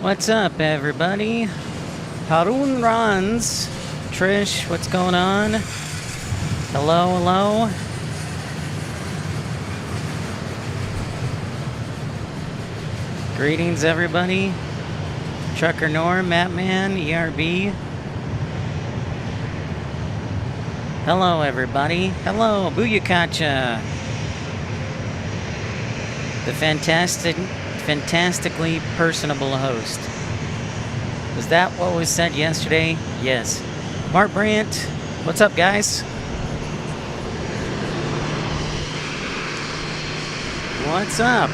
What's up, everybody? Harun runs. Trish, what's going on? Hello, hello. Greetings, everybody. Trucker Norm, Matman, ERB. Hello, everybody. Hello, Booyakacha. The fantastically personable host. Was that what was said yesterday? Yes. Mark Brandt, what's up, guys? What's up?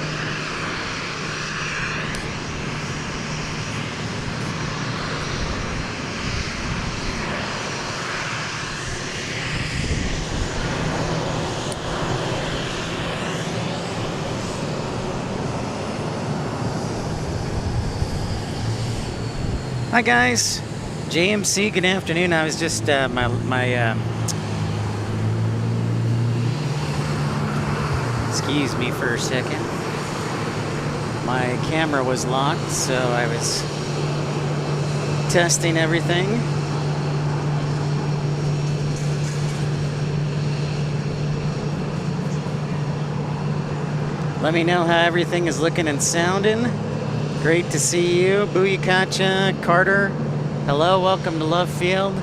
Hi guys, JMC, good afternoon. I was just, excuse me for a second. My camera was locked, so I was testing everything. Let me know how everything is looking and sounding. Great to see you. Booyakacha, Carter. Hello, welcome to Love Field.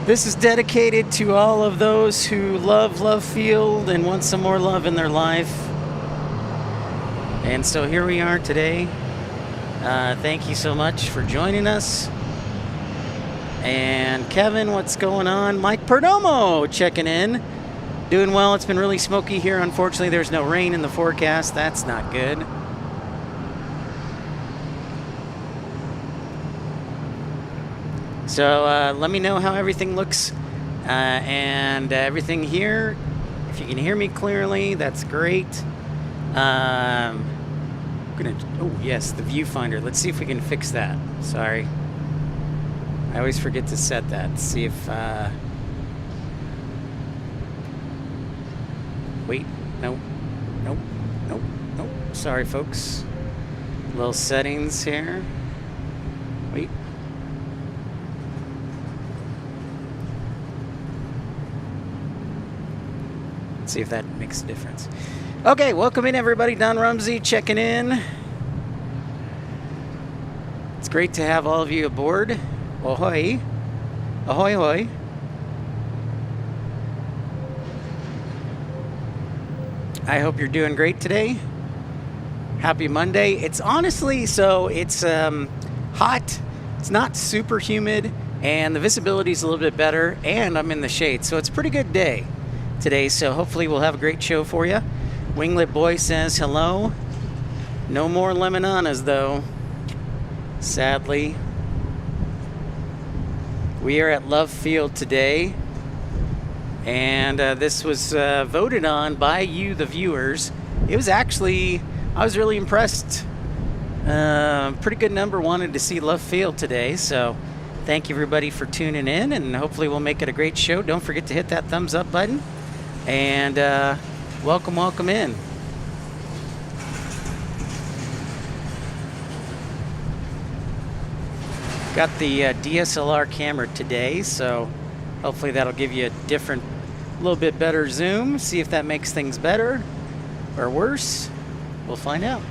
This is dedicated to all of those who love Love Field and want some more love in their life. And so here we are today. Thank you so much for joining us. And Kevin, what's going on? Mike Perdomo checking in. Doing well. It's been really smoky here. Unfortunately, there's no rain in the forecast. That's not good. So let me know how everything looks and everything here. If you can hear me clearly, that's great. Oh yes, the viewfinder. Let's see if we can fix that. Sorry. I always forget to set that. See if... Wait, nope. Sorry, folks. Little settings here. Wait. See if that makes a difference. Okay, welcome in everybody. Don Rumsey checking in. It's great to have all of you aboard. Ahoy. Ahoy, ahoy. I hope you're doing great today. Happy Monday. It's honestly, it's hot. It's not super humid, and the visibility is a little bit better, and I'm in the shade, so it's a pretty good day today, so hopefully we'll have a great show for you. Winglet Boy says hello. No more lemonanas though, sadly. We are at Love Field today, and this was voted on by you, the viewers. It was actually, I was really impressed. Pretty good number wanted to see Love Field today, so thank you everybody for tuning in, and hopefully we'll make it a great show. Don't forget to hit that thumbs up button. And welcome in. Got the DSLR camera today, so hopefully that'll give you a little bit better zoom. See if that makes things better or worse. We'll find out.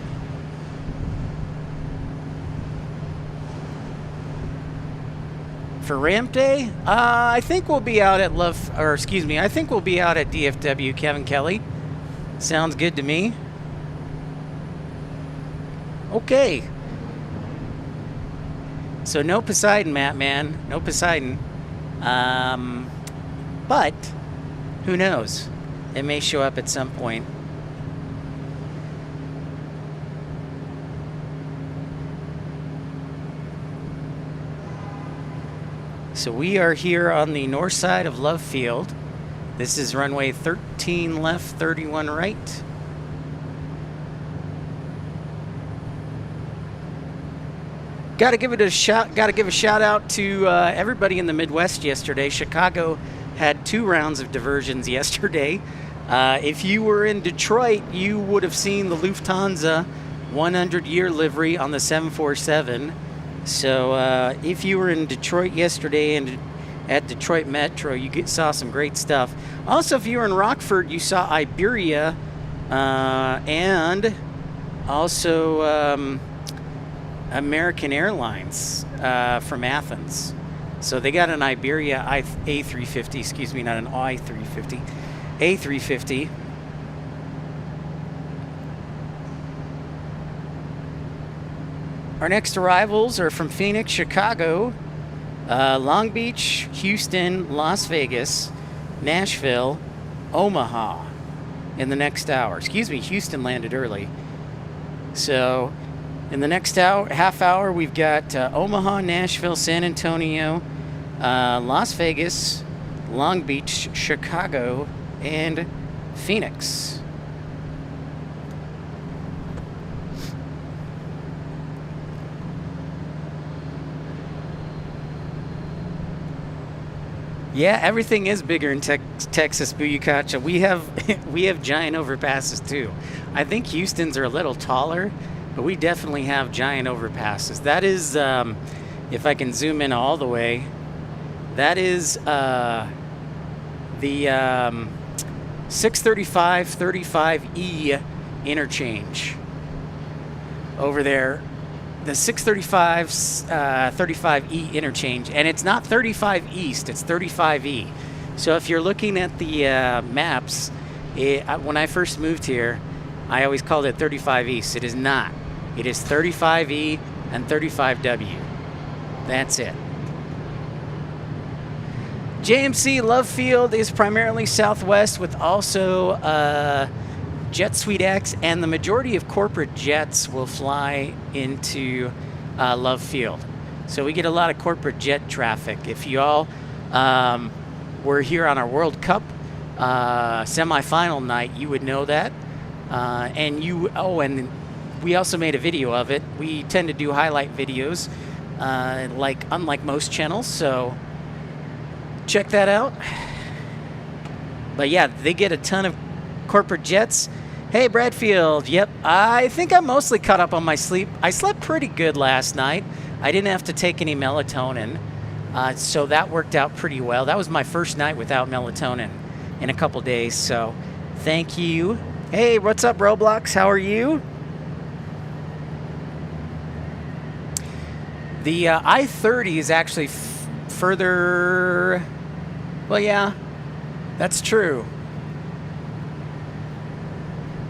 For ramp day, I think we'll be out at I think we'll be out at DFW, Kevin Kelly. Sounds good to me. Okay. So no Poseidon, man. No Poseidon. But who knows? It may show up at some point. So we are here on the north side of Love Field. This is runway 13 left, 31 right. Got to give a shout out to everybody in the Midwest yesterday. Chicago had 2 rounds of diversions yesterday. If you were in Detroit, you would have seen the Lufthansa 100-year livery on the 747. So if you were in Detroit yesterday and at Detroit Metro, you saw some great stuff. Also, if you were in Rockford, you saw Iberia and also American Airlines from Athens. So they got an Iberia A350, excuse me, not an I350, A350. Our next arrivals are from Phoenix, Chicago, Long Beach, Houston, Las Vegas, Nashville, Omaha in the next hour. Excuse me, Houston landed early. So in the next half hour, we've got Omaha, Nashville, San Antonio, Las Vegas, Long Beach, Chicago, and Phoenix. Yeah, everything is bigger in Texas, Buyukacha. We have giant overpasses too. I think Houston's are a little taller, but we definitely have giant overpasses. That is, if I can zoom in all the way, that is the 635-35E interchange over there. The 635-35E interchange, and it's not 35 East, it's 35E. So if you're looking at the maps, when I first moved here, I always called it 35 East. It is not. It is 35E and 35W. That's it. JMC Love Field is primarily Southwest with also Jet Suite X, and the majority of corporate jets will fly into Love Field. So we get a lot of corporate jet traffic. If you all were here on our World Cup semifinal night, you would know that. And we also made a video of it. We tend to do highlight videos, unlike most channels. So check that out. But yeah, they get a ton of corporate jets. Hey, Bradfield. Yep, I think I'm mostly caught up on my sleep. I slept pretty good last night. I didn't have to take any melatonin, so that worked out pretty well. That was my first night without melatonin in a couple days, so thank you. Hey, what's up, Roblox? How are you? The I-30 is actually further... Well, yeah, that's true.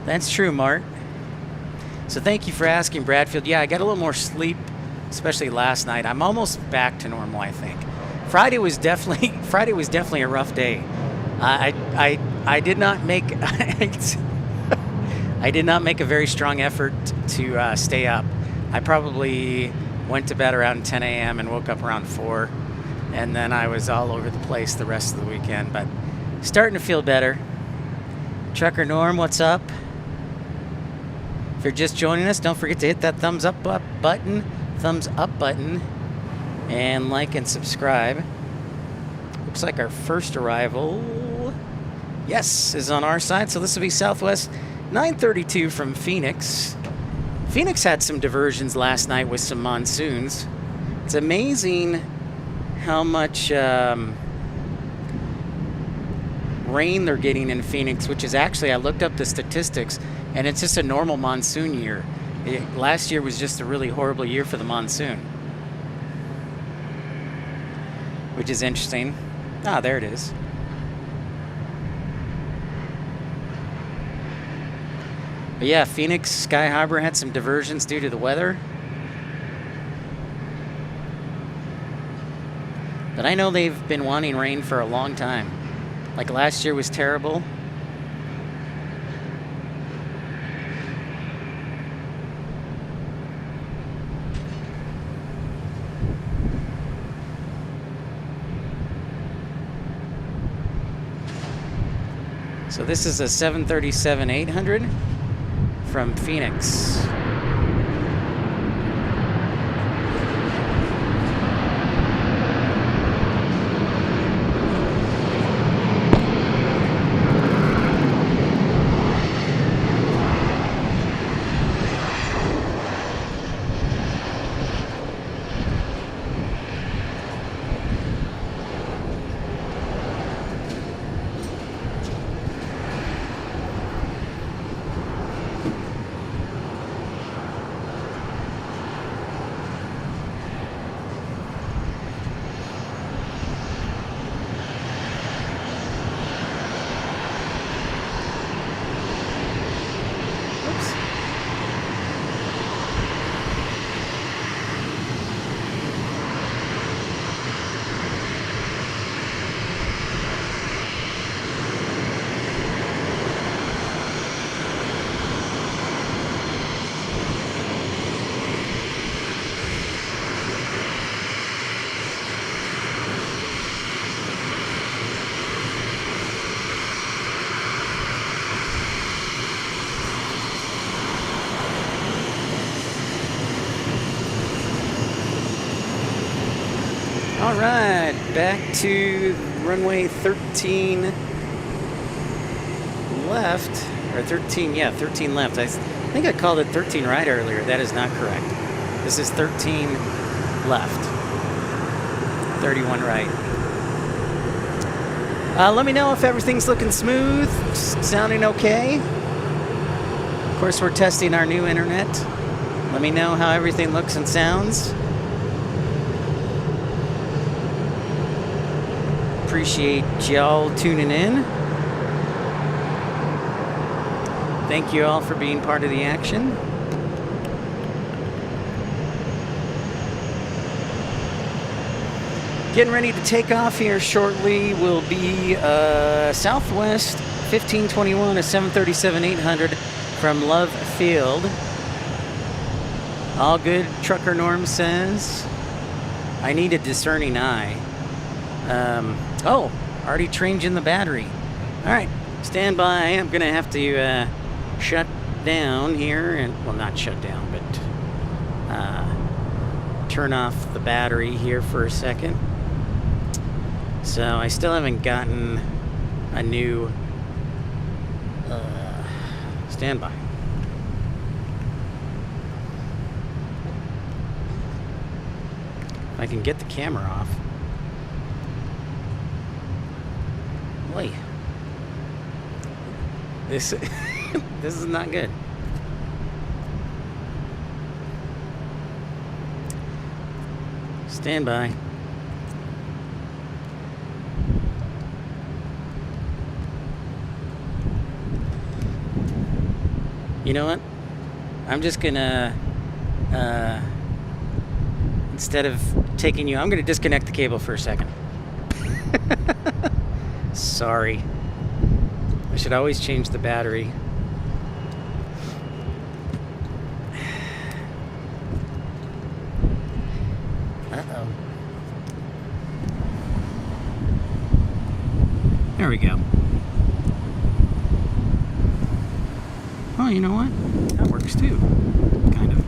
That's true, Mark. So thank you for asking, Bradfield. Yeah, I got a little more sleep, especially last night. I'm almost back to normal, I think. Friday was definitely a rough day. I did not make I did not make a very strong effort to stay up. I probably went to bed around 10 a.m. and woke up around 4, and then I was all over the place the rest of the weekend. But starting to feel better. Trucker Norm, what's up? If you're just joining us, don't forget to hit that thumbs up button, and like and subscribe. Looks like our first arrival, yes, is on our side. So this will be Southwest 932 from Phoenix. Phoenix had some diversions last night with some monsoons. It's amazing how much rain they're getting in Phoenix, which is actually, I looked up the statistics, and it's just a normal monsoon year. Last year was just a really horrible year for the monsoon, which is interesting. Ah, there it is. But yeah, Phoenix Sky Harbor had some diversions due to the weather. But I know they've been wanting rain for a long time. Like last year was terrible. So this is a 737-800 from Phoenix. right, back to runway 13 left, or 13, yeah, 13 left. I think I called it 13 right earlier. That is not correct. This is 13 left, 31 right. Let me know if everything's looking smooth, sounding okay. Of course, we're testing our new internet. Let me know how everything looks and sounds. Appreciate y'all tuning in. Thank you all for being part of the action. Getting ready to take off here shortly. Will be Southwest 1521, a 737-800 from Love Field. All good, Trucker Norm says. I need a discerning eye. Oh, already changing the battery. All right, stand by. I'm gonna have to shut down here, and well, not shut down, but turn off the battery here for a second. So I still haven't gotten a new standby. If I can get the camera off. Boy, this this is not good. Stand by. You know what? I'm just gonna, instead of taking you, I'm gonna disconnect the cable for a second. Sorry. I should always change the battery. Uh-oh. There we go. Oh, you know what? That works too. Kind of.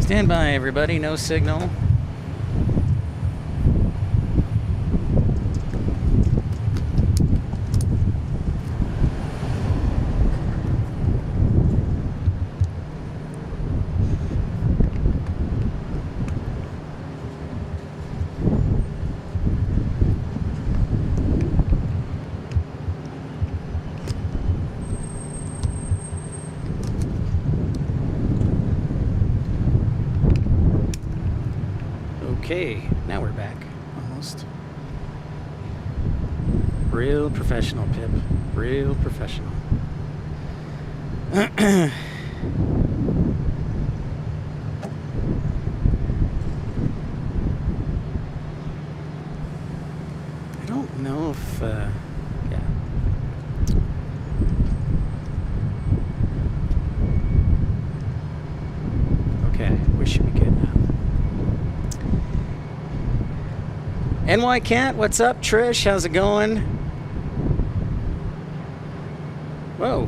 Stand by, everybody. No signal. Okay, now we're back, almost. Real professional, Pip. Real professional. I don't know if, yeah. Okay, we should be good now. NY Cat, what's up? Trish, how's it going? Whoa.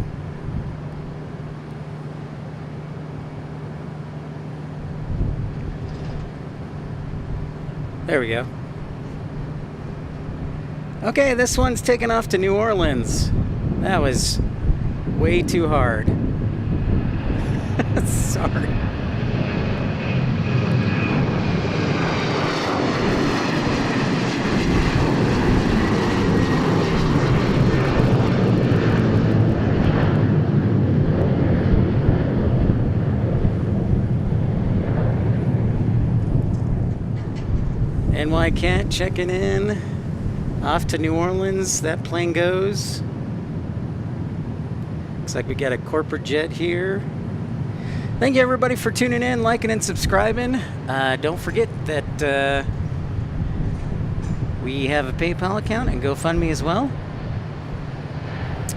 There we go. Okay, this one's taking off to New Orleans. That was way too hard. Sorry. NY Cat checking in. Off to New Orleans. That plane goes. Looks like we got a corporate jet here. Thank you everybody for tuning in, liking, and subscribing. Don't forget that we have a PayPal account and GoFundMe as well.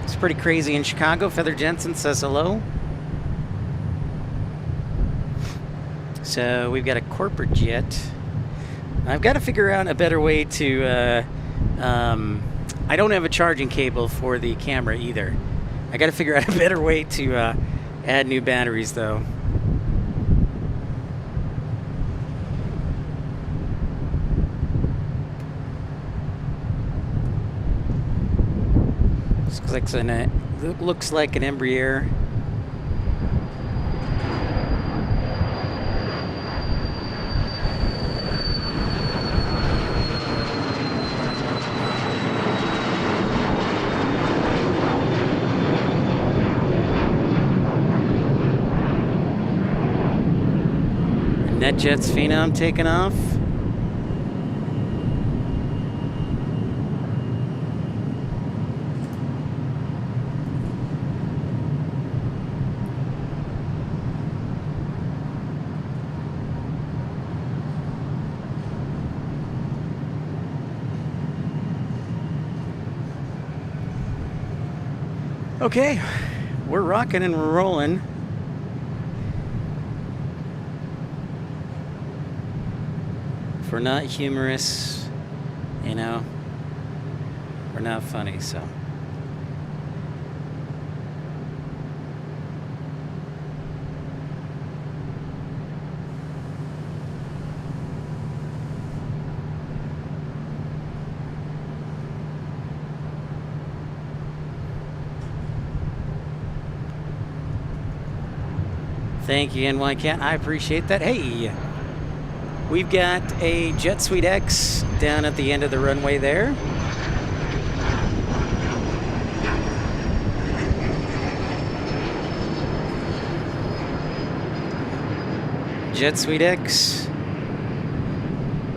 It's pretty crazy in Chicago. Feather Jensen says hello. So we've got a corporate jet. I've got to figure out a better way to, I don't have a charging cable for the camera either. I got to figure out a better way to add new batteries though. looks like an Embraer. NetJets Phenom taking off. Okay, we're rocking and we're rolling. If we're not humorous, you know, we're not funny, so. Thank you, NY Cat. I appreciate that. Hey, we've got a Jet Suite X down at the end of the runway there. Jet Suite X,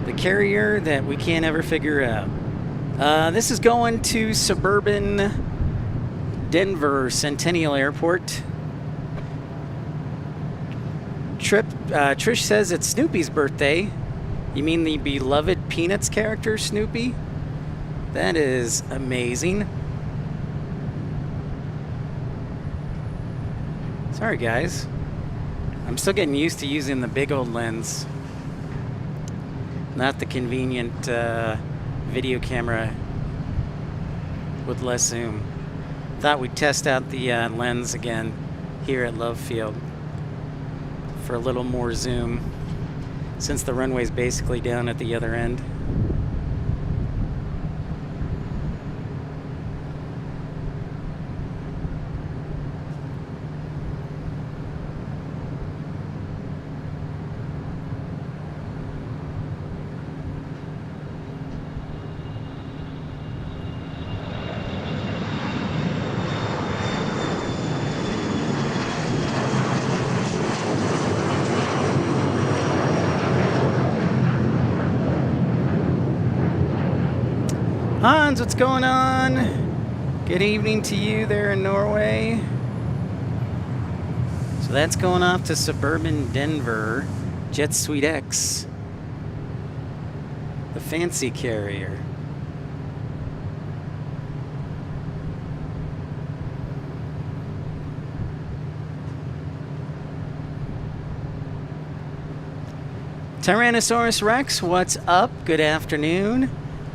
the carrier that we can't ever figure out. This is going to suburban Denver Centennial Airport. Trish says it's Snoopy's birthday. You mean the beloved Peanuts character, Snoopy? That is amazing. Sorry, guys. I'm still getting used to using the big old lens, not the convenient video camera with less zoom. Thought we'd test out the lens again here at Love Field for a little more zoom, since the runway's basically down at the other end. Hans, what's going on? Good evening to you there in Norway. So that's going off to suburban Denver, Jet Suite X, the fancy carrier. Tyrannosaurus Rex, what's up? Good afternoon.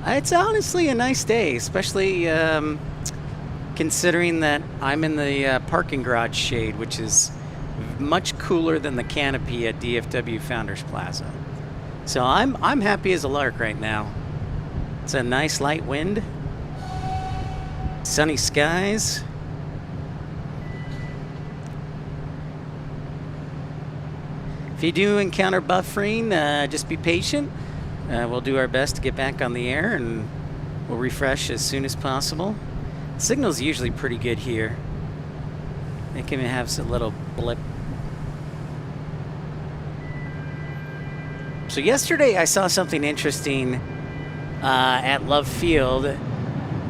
It's honestly a nice day, especially considering that I'm in the parking garage shade, which is much cooler than the canopy at DFW Founders Plaza. So I'm happy as a lark right now. It's a nice light wind, sunny skies. If you do encounter buffering, just be patient. We'll do our best to get back on the air, and we'll refresh as soon as possible. Signal's usually pretty good here. They can have a little blip. So yesterday I saw something interesting at Love Field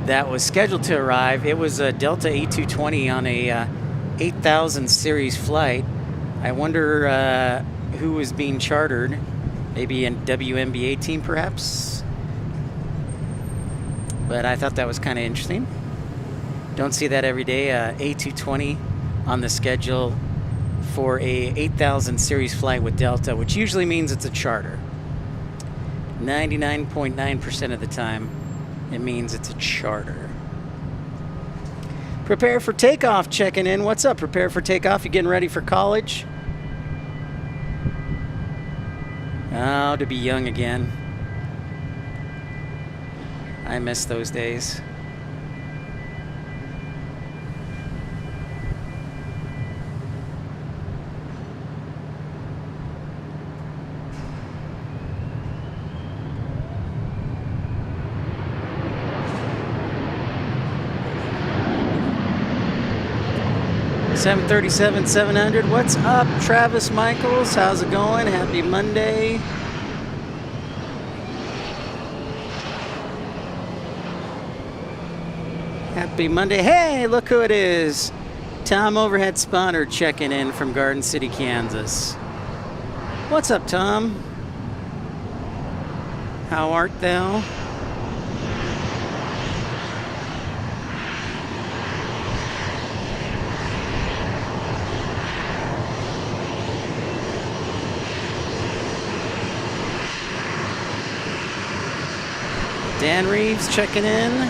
that was scheduled to arrive. It was a Delta A220 on a 8000 series flight. I wonder who was being chartered. Maybe a WNBA team, perhaps. But I thought that was kind of interesting. Don't see that every day. A220 on the schedule for a 8000 series flight with Delta, which usually means it's a charter. 99.9% of the time, it means it's a charter. Prepare for takeoff, checking in. What's up? Prepare for takeoff. You getting ready for college? Oh, to be young again. I miss those days. 737 700. What's up, Travis Michaels? How's it going? Happy Monday. Happy Monday. Hey, look who it is. Tom Overhead Spotter checking in from Garden City, Kansas. What's up, Tom? How art thou? Dan Reeves checking in.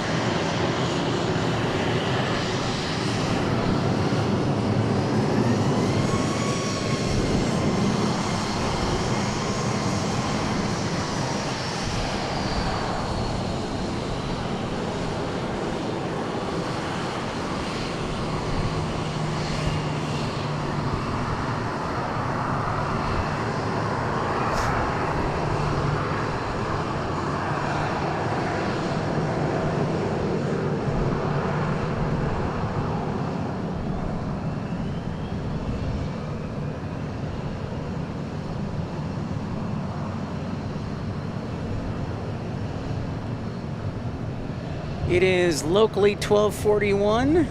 It is locally 12:41.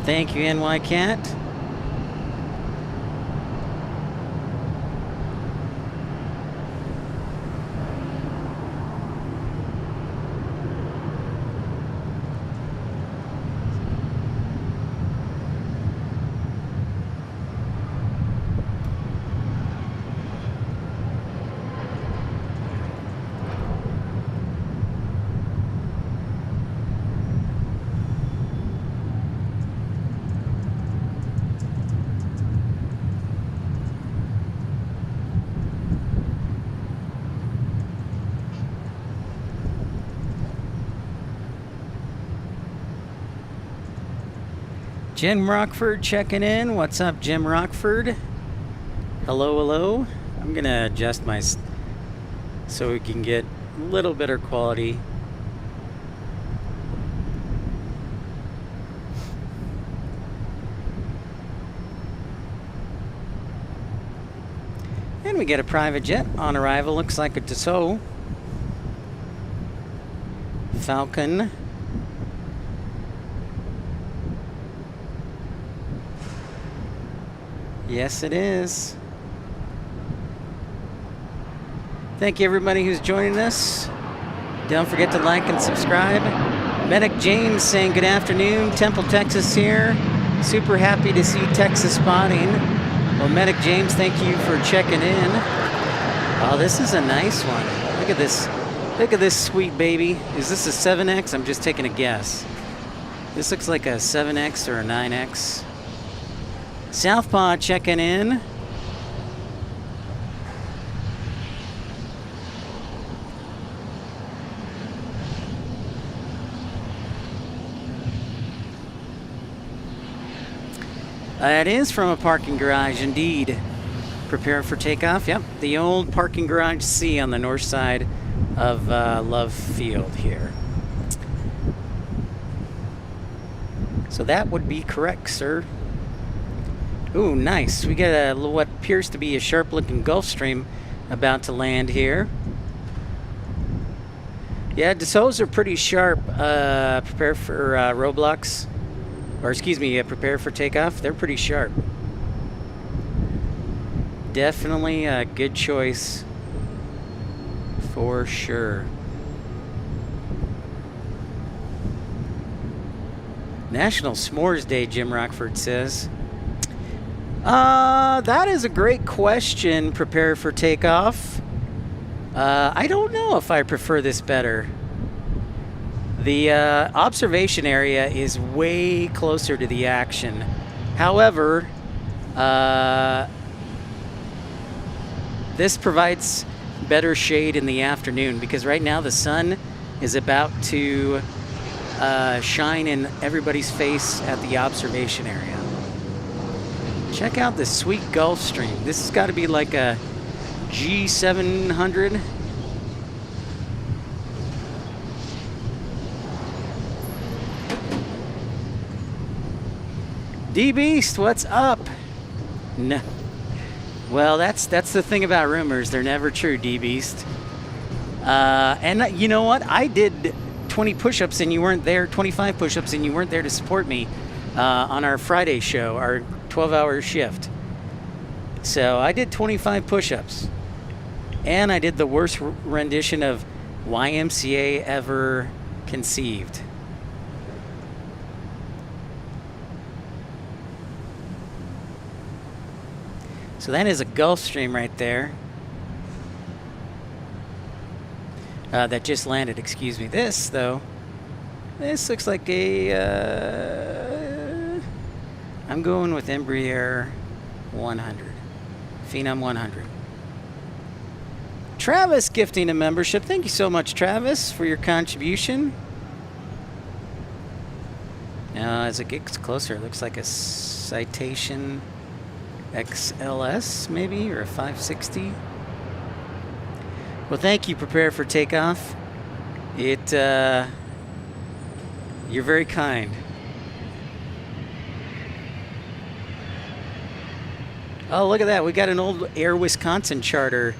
Thank you, NY Cat. Jim Rockford checking in. What's up, Jim Rockford? Hello, hello. I'm gonna adjust my so we can get a little better quality. And we get a private jet on arrival. Looks like a Dassault Falcon. Yes, it is. Thank you, everybody who's joining us. Don't forget to like and subscribe. Medic James saying good afternoon. Temple, Texas here. Super happy to see Texas spotting. Well, Medic James, thank you for checking in. Oh, this is a nice one. Look at this. Look at this sweet baby. Is this a 7X? I'm just taking a guess. This looks like a 7X or a 9X. Southpaw checking in. It is from a parking garage, indeed. Prepare for takeoff. Yep, the old parking garage C on the north side of Love Field here. So that would be correct, sir. Ooh, nice. We get what appears to be a sharp-looking Gulfstream about to land here. Yeah, Dassaults are pretty sharp. Prepare for Roblox. Or excuse me, prepare for takeoff. They're pretty sharp. Definitely a good choice. For sure. National S'mores Day, Jim Rockford says. That is a great question, prepare for takeoff. I don't know if I prefer this better. The observation area is way closer to the action. However, this provides better shade in the afternoon because right now the sun is about to shine in everybody's face at the observation area. Check out this sweet Gulfstream. This has got to be like a G700. D Beast, what's up? No. Well, that's the thing about rumors. They're never true, D Beast. And you know what? I did 20 push-ups and you weren't there, 25 push-ups and you weren't there to support me on our Friday show, our 12-hour shift. So I did 25 push-ups. And I did the worst rendition of YMCA ever conceived. So that is a Gulfstream right there. That just landed, excuse me. This, though, this looks like a... I'm going with Embraer 100. Phenom 100. Travis gifting a membership. Thank you so much, Travis, for your contribution. Now, as it gets closer, it looks like a Citation XLS, maybe, or a 560. Well, thank you. Prepare for takeoff. You're very kind. Oh, look at that. We got an old Air Wisconsin charter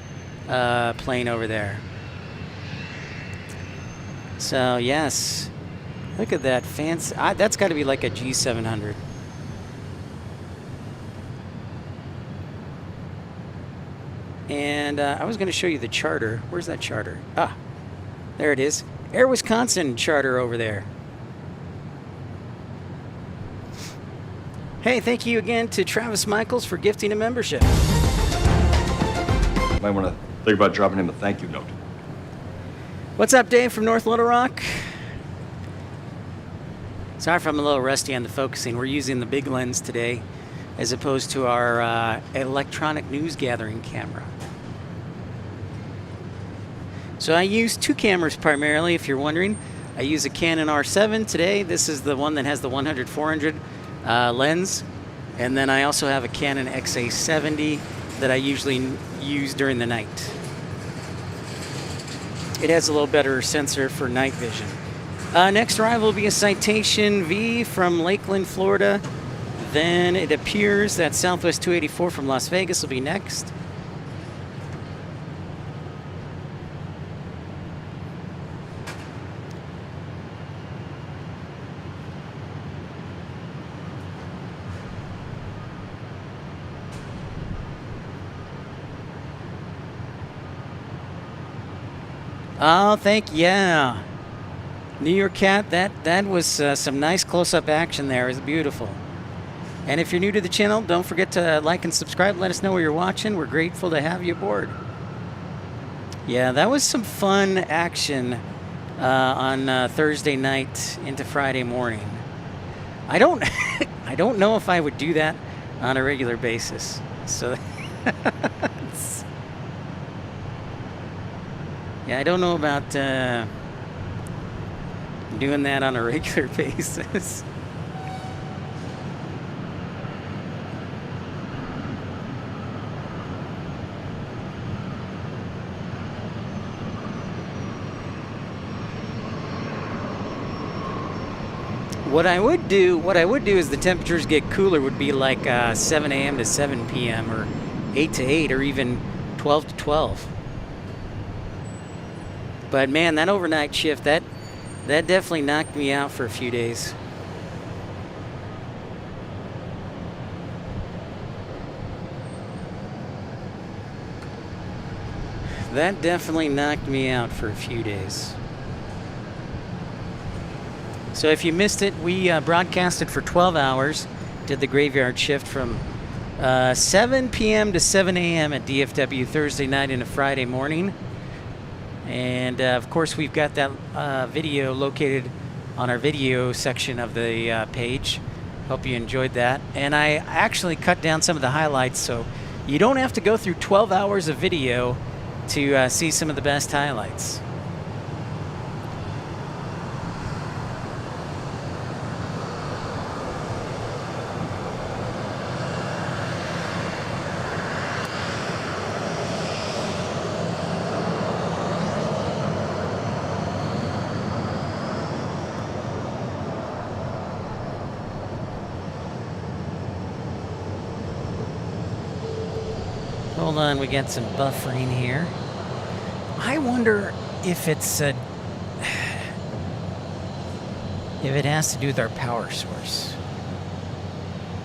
plane over there. So, yes. Look at that fancy. That's got to be like a G700. And I was going to show you the charter. Where's that charter? Ah, there it is. Air Wisconsin charter over there. Hey, thank you again to Travis Michaels for gifting a membership. Might want to think about dropping him a thank you note. What's up, Dave from North Little Rock? Sorry if I'm a little rusty on the focusing. We're using the big lens today as opposed to our electronic news gathering camera. So I use two cameras primarily, if you're wondering. I use a Canon R7 today. This is the one that has the 100-400 lens. And then I also have a Canon XA70 that I usually use during the night. It has a little better sensor for night vision. Next arrival will be a Citation V from Lakeland, Florida. Then it appears that Southwest 284 from Las Vegas will be next. Oh, yeah. New York Cat, that was some nice close-up action there. It was beautiful. And if you're new to the channel, don't forget to like and subscribe. Let us know where you're watching. We're grateful to have you aboard. Yeah, that was some fun action on Thursday night into Friday morning. I don't I don't know if I would do that on a regular basis. So yeah, I don't know about doing that on a regular basis. What I would do is the temperatures get cooler would be like 7 a.m. to 7 p.m. or 8 to 8 or even 12 to 12. But man, that overnight shift, that definitely knocked me out for a few days. That definitely knocked me out for a few days. So if you missed it, we broadcasted for 12 hours, did the graveyard shift from 7 p.m. to 7 a.m. at DFW Thursday night into Friday morning. And of course, we've got that video located on our video section of the page. Hope you enjoyed that. And I actually cut down some of the highlights, so you don't have to go through 12 hours of video to see some of the best highlights. Hold on, we got some buffering here. I wonder if it's if it has to do with our power source.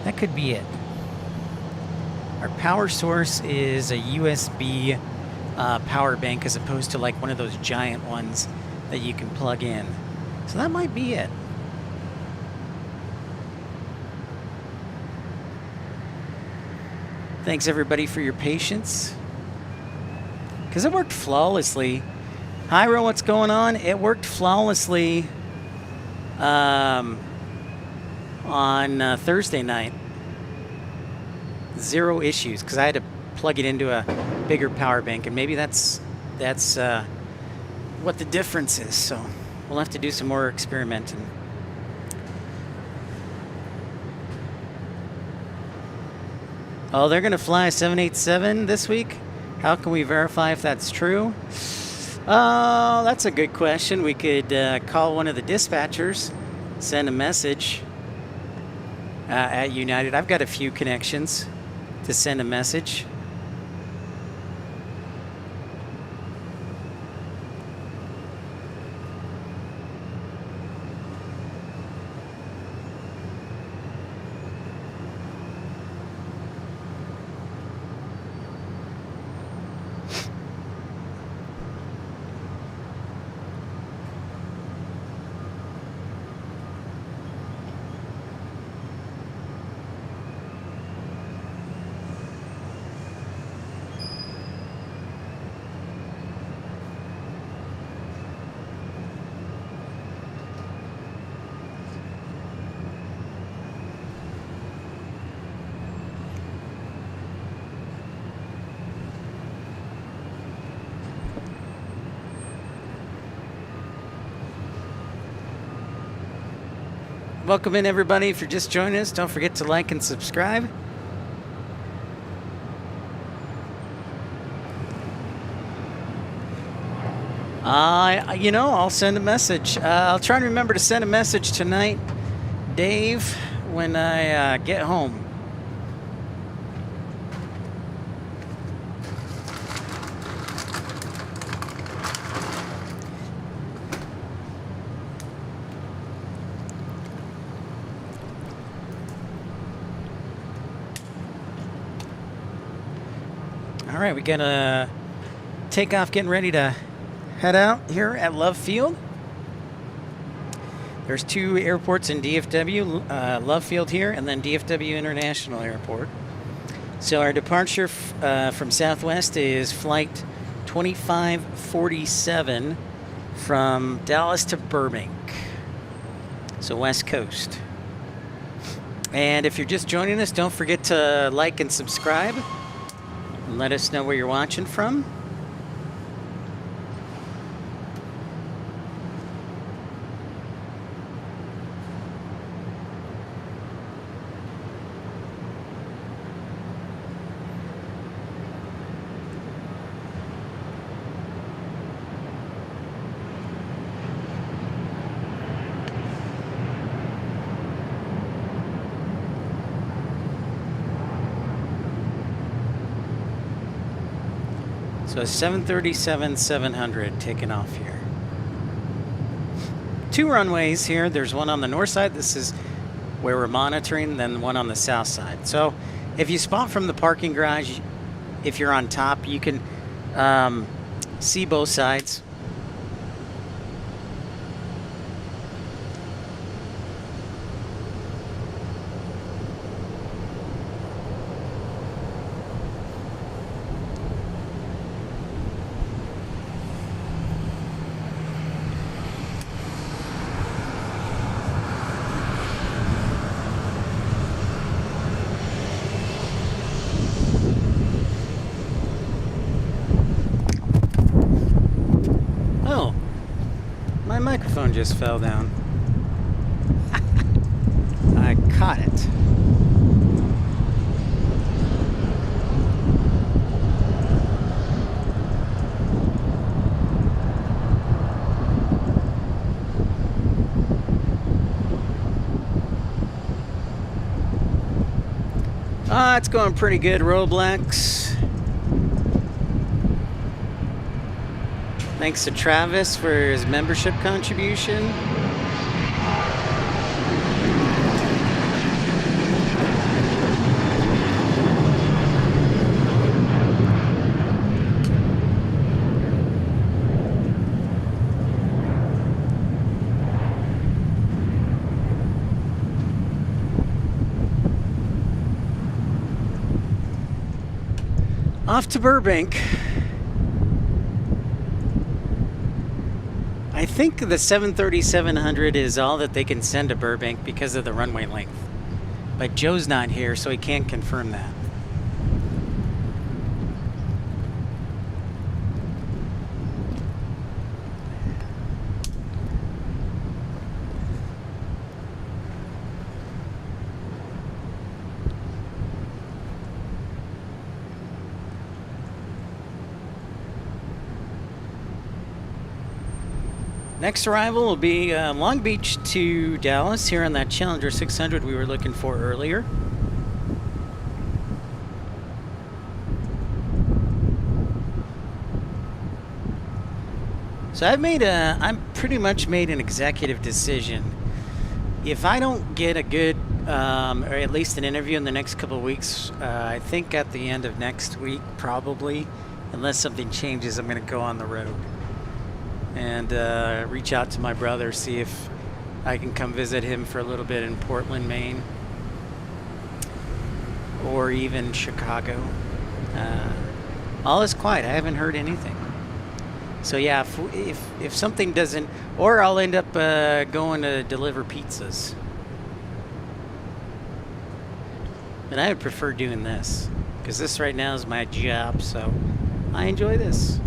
That could be it. Our power source is a USB power bank as opposed to like one of those giant ones that you can plug in. So that might be it. Thanks everybody for your patience. Because it worked flawlessly. Hi Ro, what's going on? It worked flawlessly on Thursday night. Zero issues, because I had to plug it into a bigger power bank, and maybe that's what the difference is. So we'll have to do some more experimenting. Oh, they're going to fly a 787 this week? How can we verify if that's true? Oh, that's a good question. We could call one of the dispatchers, send a message at United. I've got a few connections to send a message. Welcome in, everybody. If you're just joining us, don't forget to like and subscribe. I'll send a message. I'll try and remember to send a message tonight, Dave, when I get home. All right, we got a takeoff, getting ready to head out here at Love Field. There's two airports in DFW, Love Field here, and then DFW International Airport. So our departure from Southwest is flight 2547 from Dallas to Burbank, so West Coast. And if you're just joining us, don't forget to like and subscribe. And let us know where you're watching from. So 737-700 taking off here. Two runways here. There's one on the north side. This is where we're monitoring, then one on the south side. So if you spot from the parking garage, if you're on top, you can see both sides. My microphone just fell down. I caught it. It's going pretty good, Roblox. Thanks to Travis for his membership contribution. Off to Burbank. I think the 737-700 is all that they can send to Burbank because of the runway length. But Joe's not here, so he can't confirm that. Next arrival will be Long Beach to Dallas here on that Challenger 600 we were looking for earlier. So I'm pretty much made an executive decision. If I don't get a good, or at least an interview in the next couple of weeks, I think at the end of next week, probably, unless something changes, I'm going to go on the road and reach out to my brother, see if I can come visit him for a little bit in Portland, Maine, or even Chicago. All is quiet. I haven't heard anything. So yeah, if something doesn't, or I'll end up going to deliver pizzas. And I would prefer doing this, because this right now is my job, so I enjoy this.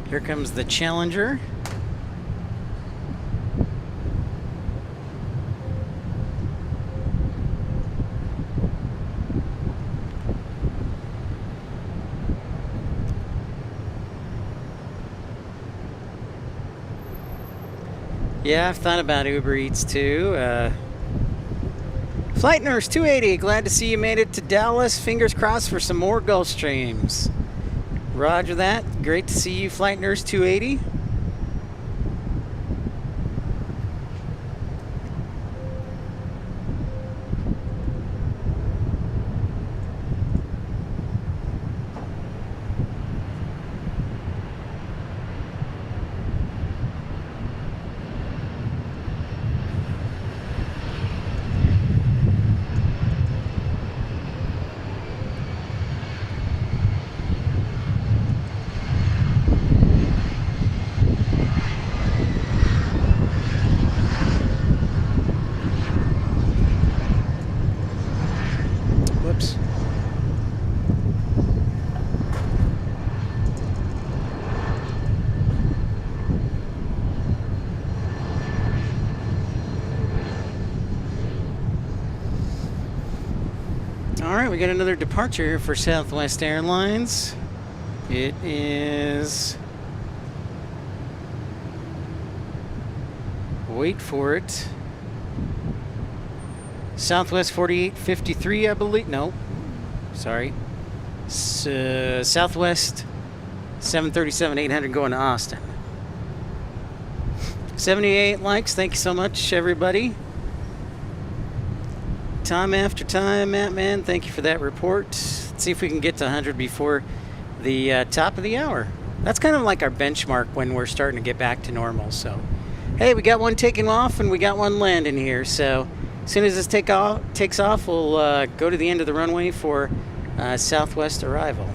Here comes the Challenger. Yeah, I've thought about Uber Eats too. Flight Nurse 280, glad to see you made it to Dallas. Fingers crossed for some more Gulfstreams. Roger that. Great to see you, Flight Nurse 280. Whoops. All right, we got another departure here for Southwest Airlines. It is, wait for it, Southwest 4853, I believe. No, sorry. Southwest 737-800 going to Austin. 78 likes. Thank you so much, everybody. Time after time, Matt, man. Thank you for that report. Let's see if we can get to 100 before the top of the hour. That's kind of like our benchmark when we're starting to get back to normal. So, hey, we got one taking off and we got one landing here. So, as soon as this takes off, we'll go to the end of the runway for Southwest arrival.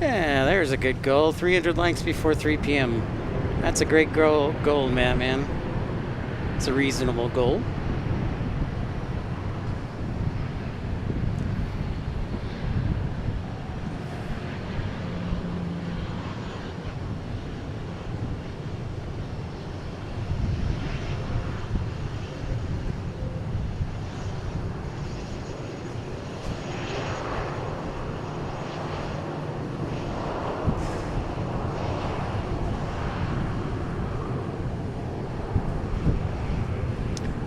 Yeah, there's a good goal. 300 lengths before 3 p.m. That's a great goal, man. It's a reasonable goal.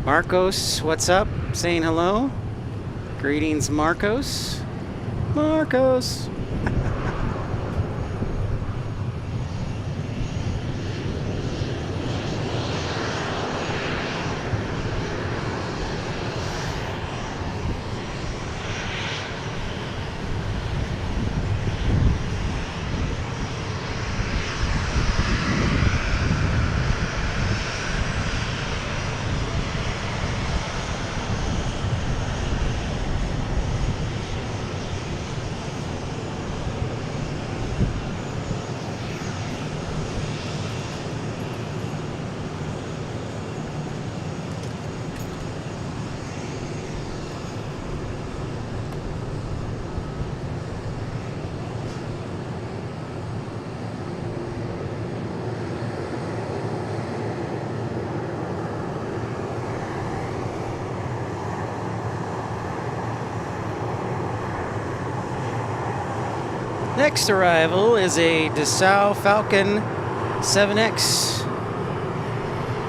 Marcos, what's up? Saying hello. Greetings, Marcos. Marcos. Next arrival is a Dassault Falcon 7X.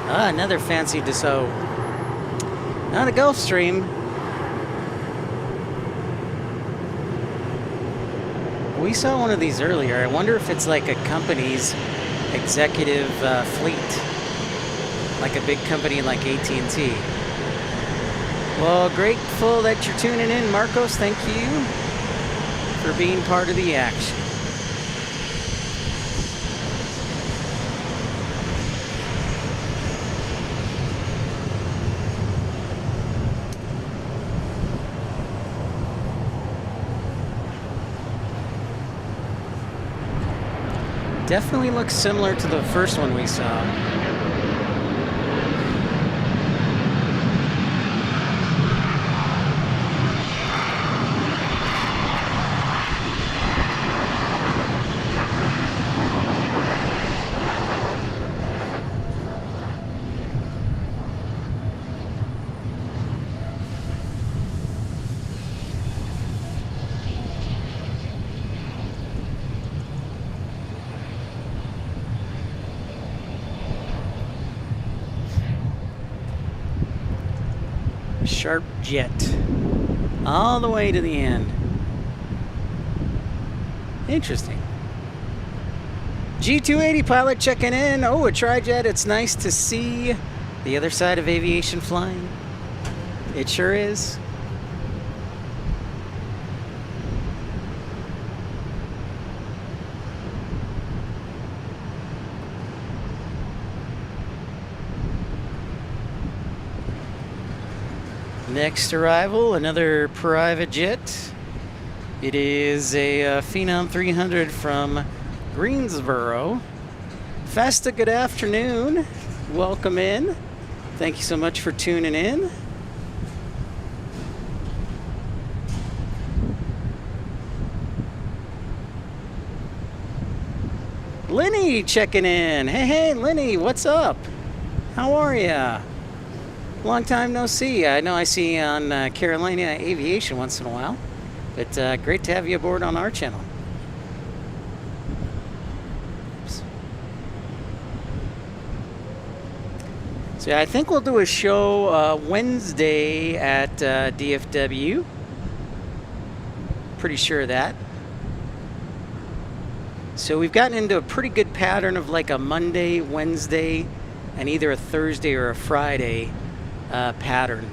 Ah, another fancy Dassault. Not a Gulfstream. We saw one of these earlier. I wonder if it's like a company's executive fleet, like a big company like AT&T. Well, grateful that you're tuning in, Marcos. Thank you for being part of the action. Definitely looks similar to the first one we saw. Sharp jet. All the way to the end. Interesting. G280 pilot checking in. Oh, a tri-jet. It's nice to see the other side of aviation flying. It sure is. Next arrival, another private jet. It is a Phenom 300 from Greensboro. Festa, good afternoon. Welcome in. Thank you so much for tuning in. Lenny checking in. Hey, Lenny, what's up? How are ya? Long time no see. I know I see you on Carolina Aviation once in a while, but great to have you aboard on our channel. Oops. So yeah, I think we'll do a show Wednesday at DFW. Pretty sure of that. So we've gotten into a pretty good pattern of like a Monday, Wednesday, and either a Thursday or a Friday pattern.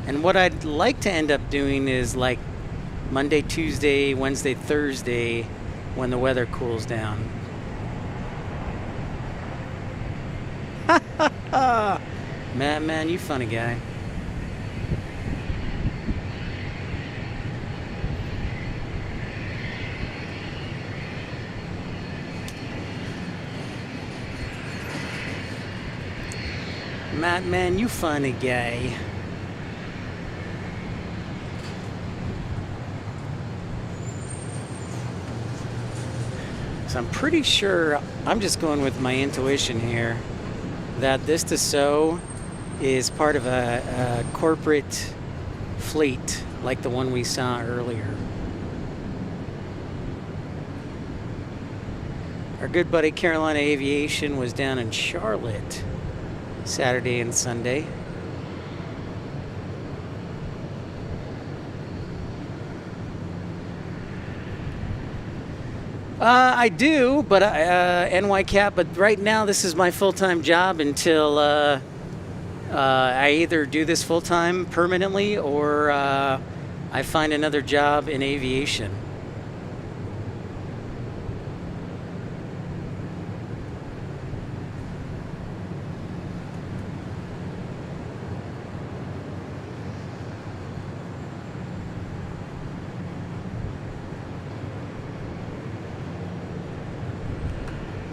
And what I'd like to end up doing is like Monday, Tuesday, Wednesday, Thursday when the weather cools down. Man, you funny guy. Matt, man, you funny guy. So I'm pretty sure, I'm just going with my intuition here, that this Dassault is part of a corporate fleet like the one we saw earlier. Our good buddy Carolina Aviation was down in Charlotte Saturday and Sunday. I do, but NYCAP, but right now this is my full-time job until I either do this full-time permanently or I find another job in aviation.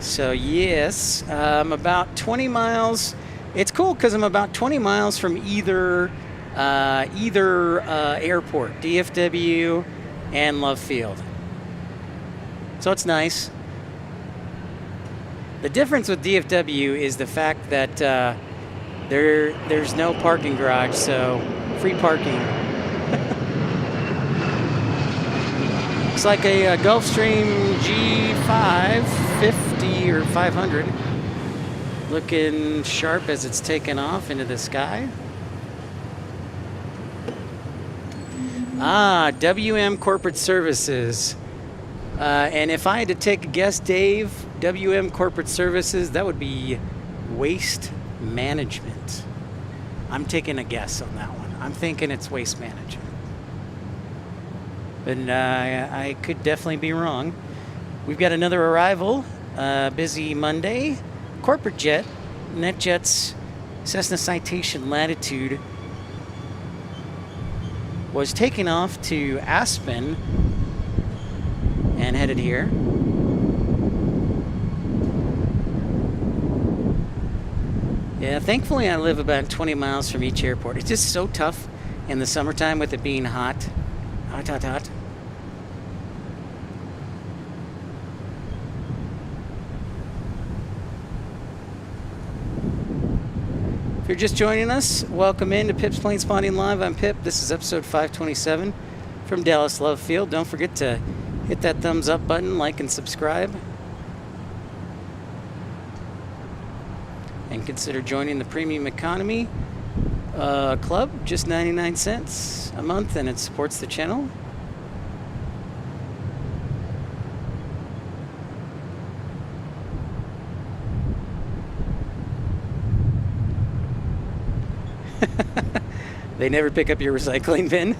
So yes, I'm about 20 miles. It's cool because I'm about 20 miles from either airport, DFW and Love Field. So it's nice. The difference with DFW is the fact that there's no parking garage, so free parking. Looks like a Gulfstream G550 or 500. Looking sharp as it's taken off into the sky. Ah, WM Corporate Services. And if I had to take a guess, Dave, WM Corporate Services, that would be waste management. I'm taking a guess on that one. I'm thinking it's waste management. But I could definitely be wrong. We've got another arrival. Busy Monday. Corporate jet, NetJet's Cessna Citation Latitude was taken off to Aspen and headed here. Yeah, thankfully I live about 20 miles from each airport. It's just so tough in the summertime with it being hot. Hot, hot, hot. If you're just joining us, welcome in to Pip's Planespotting Live. I'm Pip. This is episode 527 from Dallas Love Field. Don't forget to hit that thumbs up button, like and subscribe. And consider joining the Premium Economy Club, just 99 cents a month, and it supports the channel. They never pick up your recycling bin.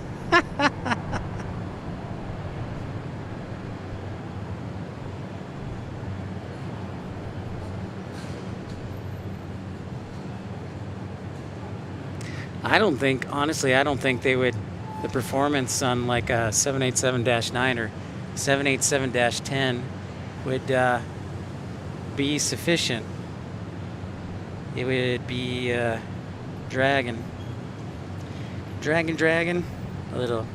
Honestly, I don't think they would, the performance on like a 787-9 or 787-10 would be sufficient. It would be dragging a little.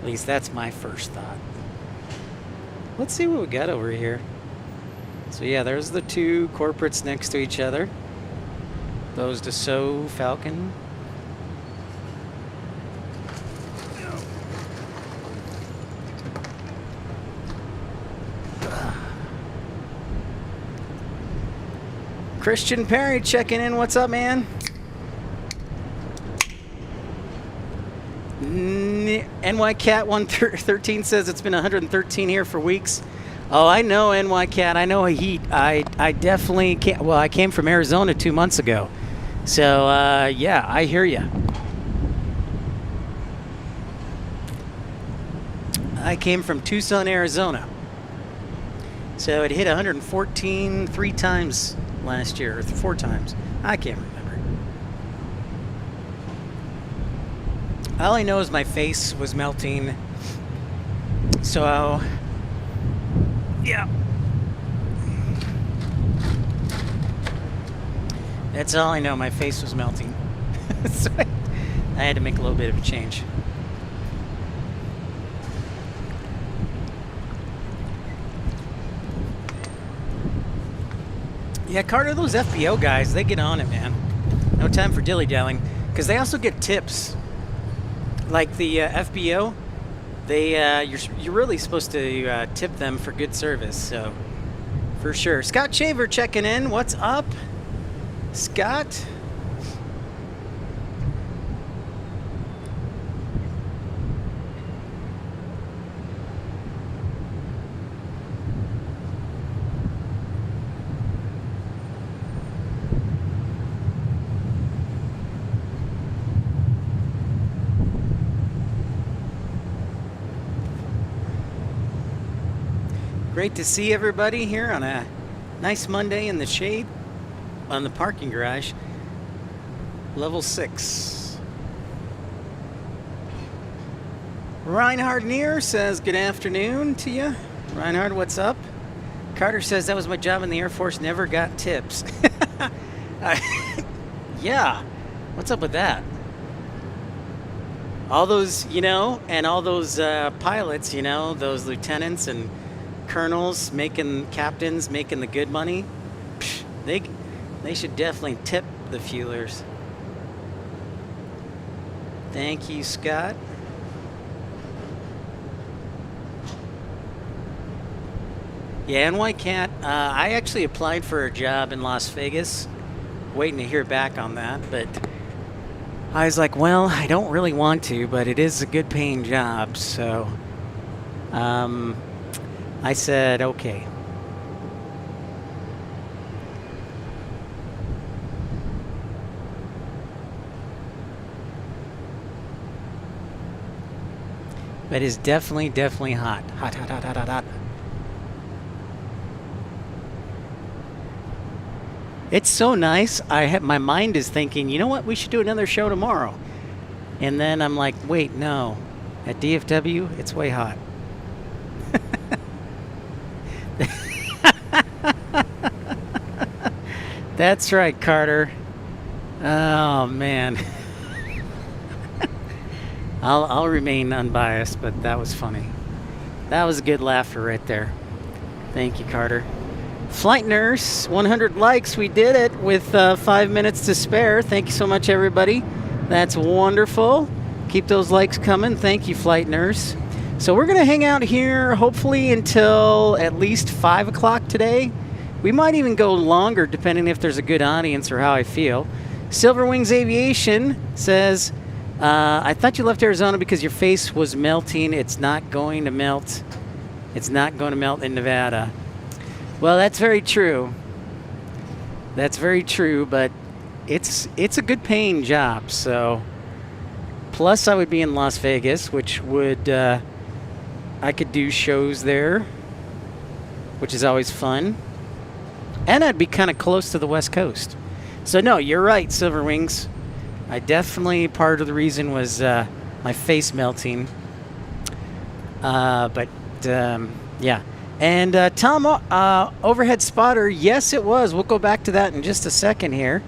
At least that's my first thought. Let's see what we got over here. So yeah, there's the two corporates next to each other. Those Dassault Falcon. Christian Perry checking in. What's up, man? NYCat 113 says it's been 113 here for weeks. Oh, I know NYCat. I know heat. I definitely can't. Well, I came from Arizona 2 months ago. So, yeah, I hear you. I came from Tucson, Arizona. So it hit 114 3 times last year, or 4 times. I can't remember. All I know is my face was melting So, yeah. That's all I know. My face was melting. So I had to make a little bit of a change. Yeah, Carter, those FBO guys, they get on it, man. No time for dilly-dallying. Because they also get tips. Like the FBO, you're really supposed to tip them for good service, so for sure. Scott Shaver checking in. What's up, Scott? Great to see everybody here on a nice Monday in the shade on the parking garage. Level 6. Reinhard Neer says good afternoon to you. Reinhard, what's up? Carter says that was my job in the Air Force, never got tips. Yeah, what's up with that? All those, and all those pilots, those lieutenants and colonels captains making the good money. Psh, they should definitely tip the fuelers. Thank you, Scott. Yeah, NY Cat. I actually applied for a job in Las Vegas, waiting to hear back on that, but I was like, well, I don't really want to, but it is a good paying job, so I said, okay. But it's definitely hot. Hot, hot, hot, hot, hot, hot. It's so nice. My mind is thinking, you know what? We should do another show tomorrow. And then I'm like, wait, no. At DFW, it's way hot. That's right, Carter. Oh man. I'll remain unbiased, but that was funny. That was a good laughter right there. Thank you, Carter. Flight Nurse, 100 likes. We did it with 5 minutes to spare. Thank you so much, everybody. That's wonderful. Keep those likes coming. Thank you, Flight Nurse. So we're going to hang out here hopefully until at least 5 o'clock today. We might even go longer depending if there's a good audience or how I feel. Silver Wings Aviation says, I thought you left Arizona because your face was melting. It's not going to melt. It's not going to melt in Nevada. Well, that's very true. That's very true, but it's a good paying job. So, plus I would be in Las Vegas, which would I could do shows there, which is always fun. And I'd be kind of close to the West Coast. So no, you're right, Silver Wings. I definitely, part of the reason was my face melting. But yeah. And Tom, Overhead Spotter, yes it was. We'll go back to that in just a second here.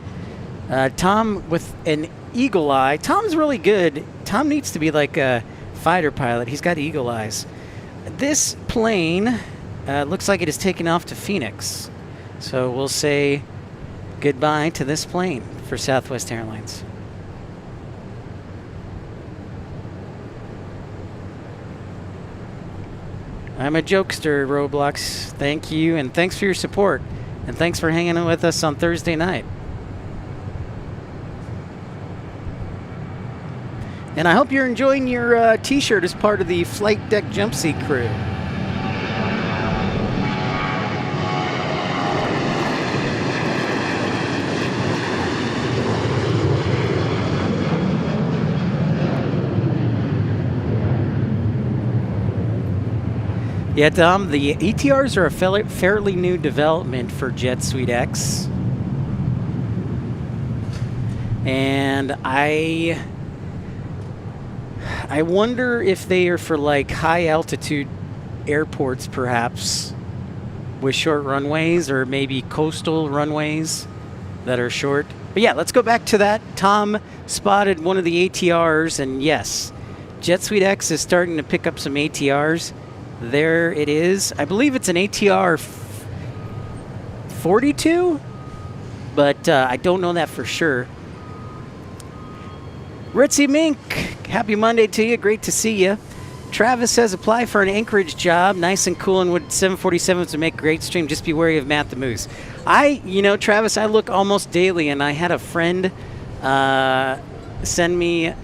Tom with an eagle eye. Tom's really good. Tom needs to be like a fighter pilot. He's got eagle eyes. This plane looks like it is taking off to Phoenix. So we'll say goodbye to this plane for Southwest Airlines. I'm a jokester, Roblox. Thank you, and thanks for your support. And thanks for hanging out with us on Thursday night. And I hope you're enjoying your t-shirt as part of the Flight Deck Jump Seat crew. Yeah, Tom, the ETRs are a fairly new development for Jet Suite X. And I wonder if they are for like high altitude airports, perhaps, with short runways, or maybe coastal runways that are short. But yeah, let's go back to that. Tom spotted one of the ATRs, and yes, Jet Suite X is starting to pick up some ATRs. There it is. I believe it's an ATR 42, but I don't know that for sure. Ritzy Mink, happy Monday to you. Great to see you. Travis says, apply for an Anchorage job. Nice and cool, and would 747s would make a great stream. Just be wary of Matt the Moose. Travis, I look almost daily, and I had a friend send me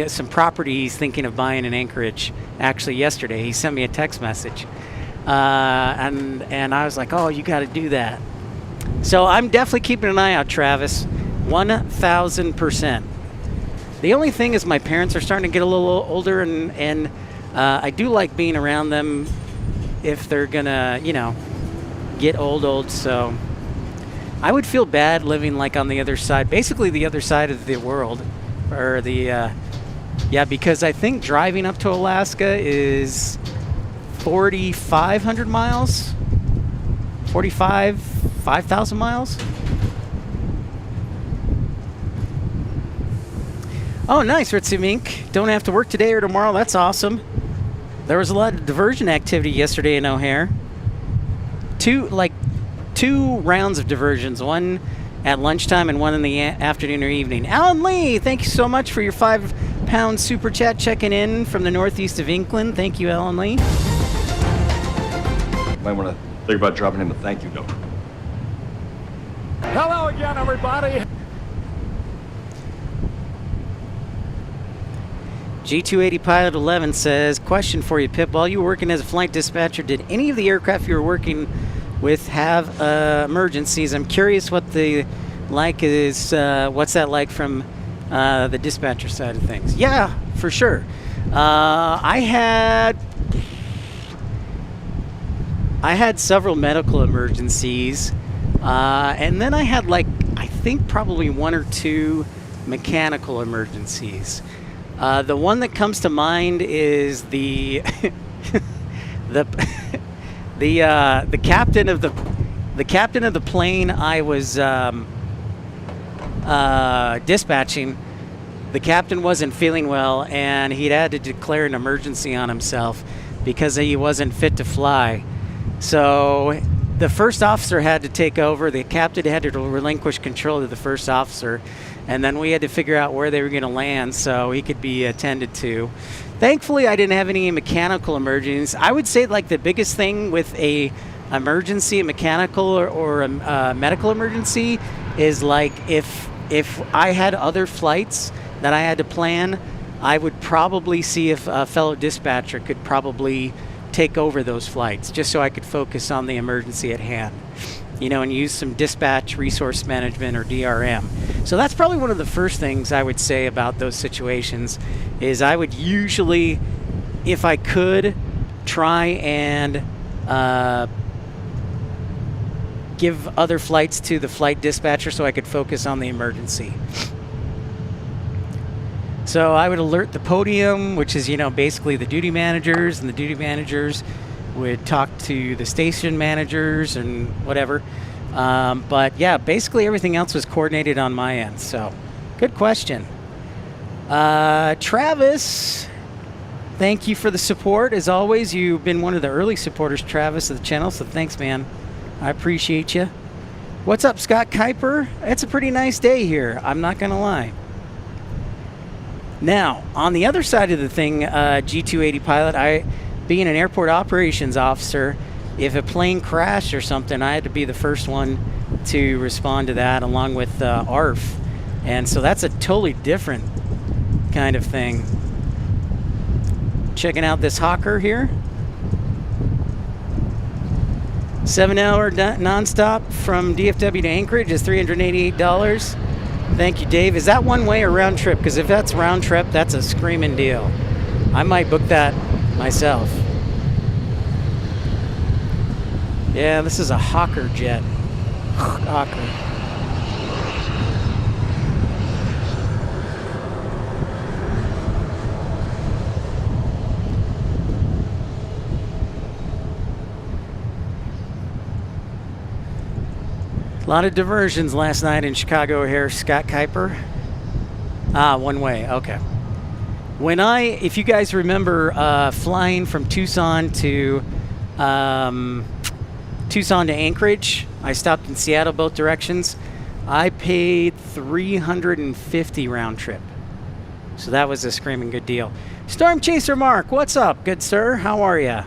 some property he's thinking of buying in Anchorage. Actually, yesterday he sent me a text message, and I was like, oh, you got to do that. So I'm definitely keeping an eye out, Travis. 1,000%. The only thing is my parents are starting to get a little older, and I do like being around them if they're gonna, get old. So I would feel bad living like on the other side, basically the other side of the world, or because I think driving up to Alaska is 4,500 miles, 5,000 miles. Oh, nice, Ritsu Mink. Don't have to work today or tomorrow. That's awesome. There was a lot of diversion activity yesterday in O'Hare. Two rounds of diversions, one at lunchtime and one in the afternoon or evening. Alan Lee, thank you so much for your £5 super chat checking in from the northeast of England. Thank you, Alan Lee. Might want to think about dropping him a thank you note. Hello again, everybody. G280 Pilot 11 says, question for you, Pip. While you were working as a flight dispatcher, did any of the aircraft you were working with have emergencies? I'm curious what the like is. What's that like from the dispatcher side of things? Yeah, for sure. I had several medical emergencies, and then I had I think probably one or two mechanical emergencies. The one that comes to mind is the the captain of the plane I was dispatching. The captain wasn't feeling well, and he'd had to declare an emergency on himself because he wasn't fit to fly. So the first officer had to take over. The captain had to relinquish control to the first officer, and then we had to figure out where they were going to land so he could be attended to. Thankfully, I didn't have any mechanical emergencies. I would say the biggest thing with a emergency, a mechanical or a medical emergency, is if I had other flights that I had to plan, I would probably see if a fellow dispatcher could probably take over those flights, just so I could focus on the emergency at hand, and use some dispatch resource management or DRM. So that's probably one of the first things I would say about those situations is I would usually, if I could, try and give other flights to the flight dispatcher so I could focus on the emergency. So I would alert the podium, which is, basically the duty managers, and the duty managers would talk to the station managers and whatever. But yeah, basically everything else was coordinated on my end. So good question. Travis, thank you for the support. As always, you've been one of the early supporters, Travis, of the channel. So thanks, man. I appreciate you. What's up, Scott Kuiper? It's a pretty nice day here. I'm not going to lie. Now, on the other side of the thing, G280 pilot, being an airport operations officer, if a plane crashed or something, I had to be the first one to respond to that, along with ARF. And so that's a totally different kind of thing. Checking out this hawker here. 7-hour nonstop from DFW to Anchorage is $388. Thank you, Dave. Is that one way or round trip? Because if that's round trip, that's a screaming deal. I might book that myself. Yeah, this is a Hawker jet. Hawker. A lot of diversions last night in Chicago O'Hare. Scott Kuiper. One way. Okay. If you guys remember flying from Tucson to Anchorage, I stopped in Seattle both directions. I paid $350 round trip. So that was a screaming good deal. Storm Chaser Mark, what's up, good sir? How are ya?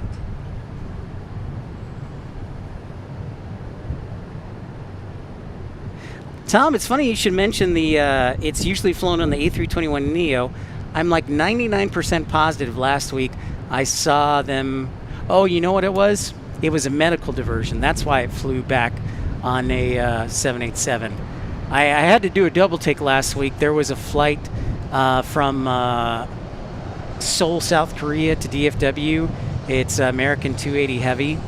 Tom, it's funny you should mention it's usually flown on the A321neo. I'm like 99% positive last week I saw them. Oh, you know what it was? It was a medical diversion. That's why it flew back on a 787. I had to do a double take last week. There was a flight from Seoul, South Korea to DFW. It's American 280 Heavy.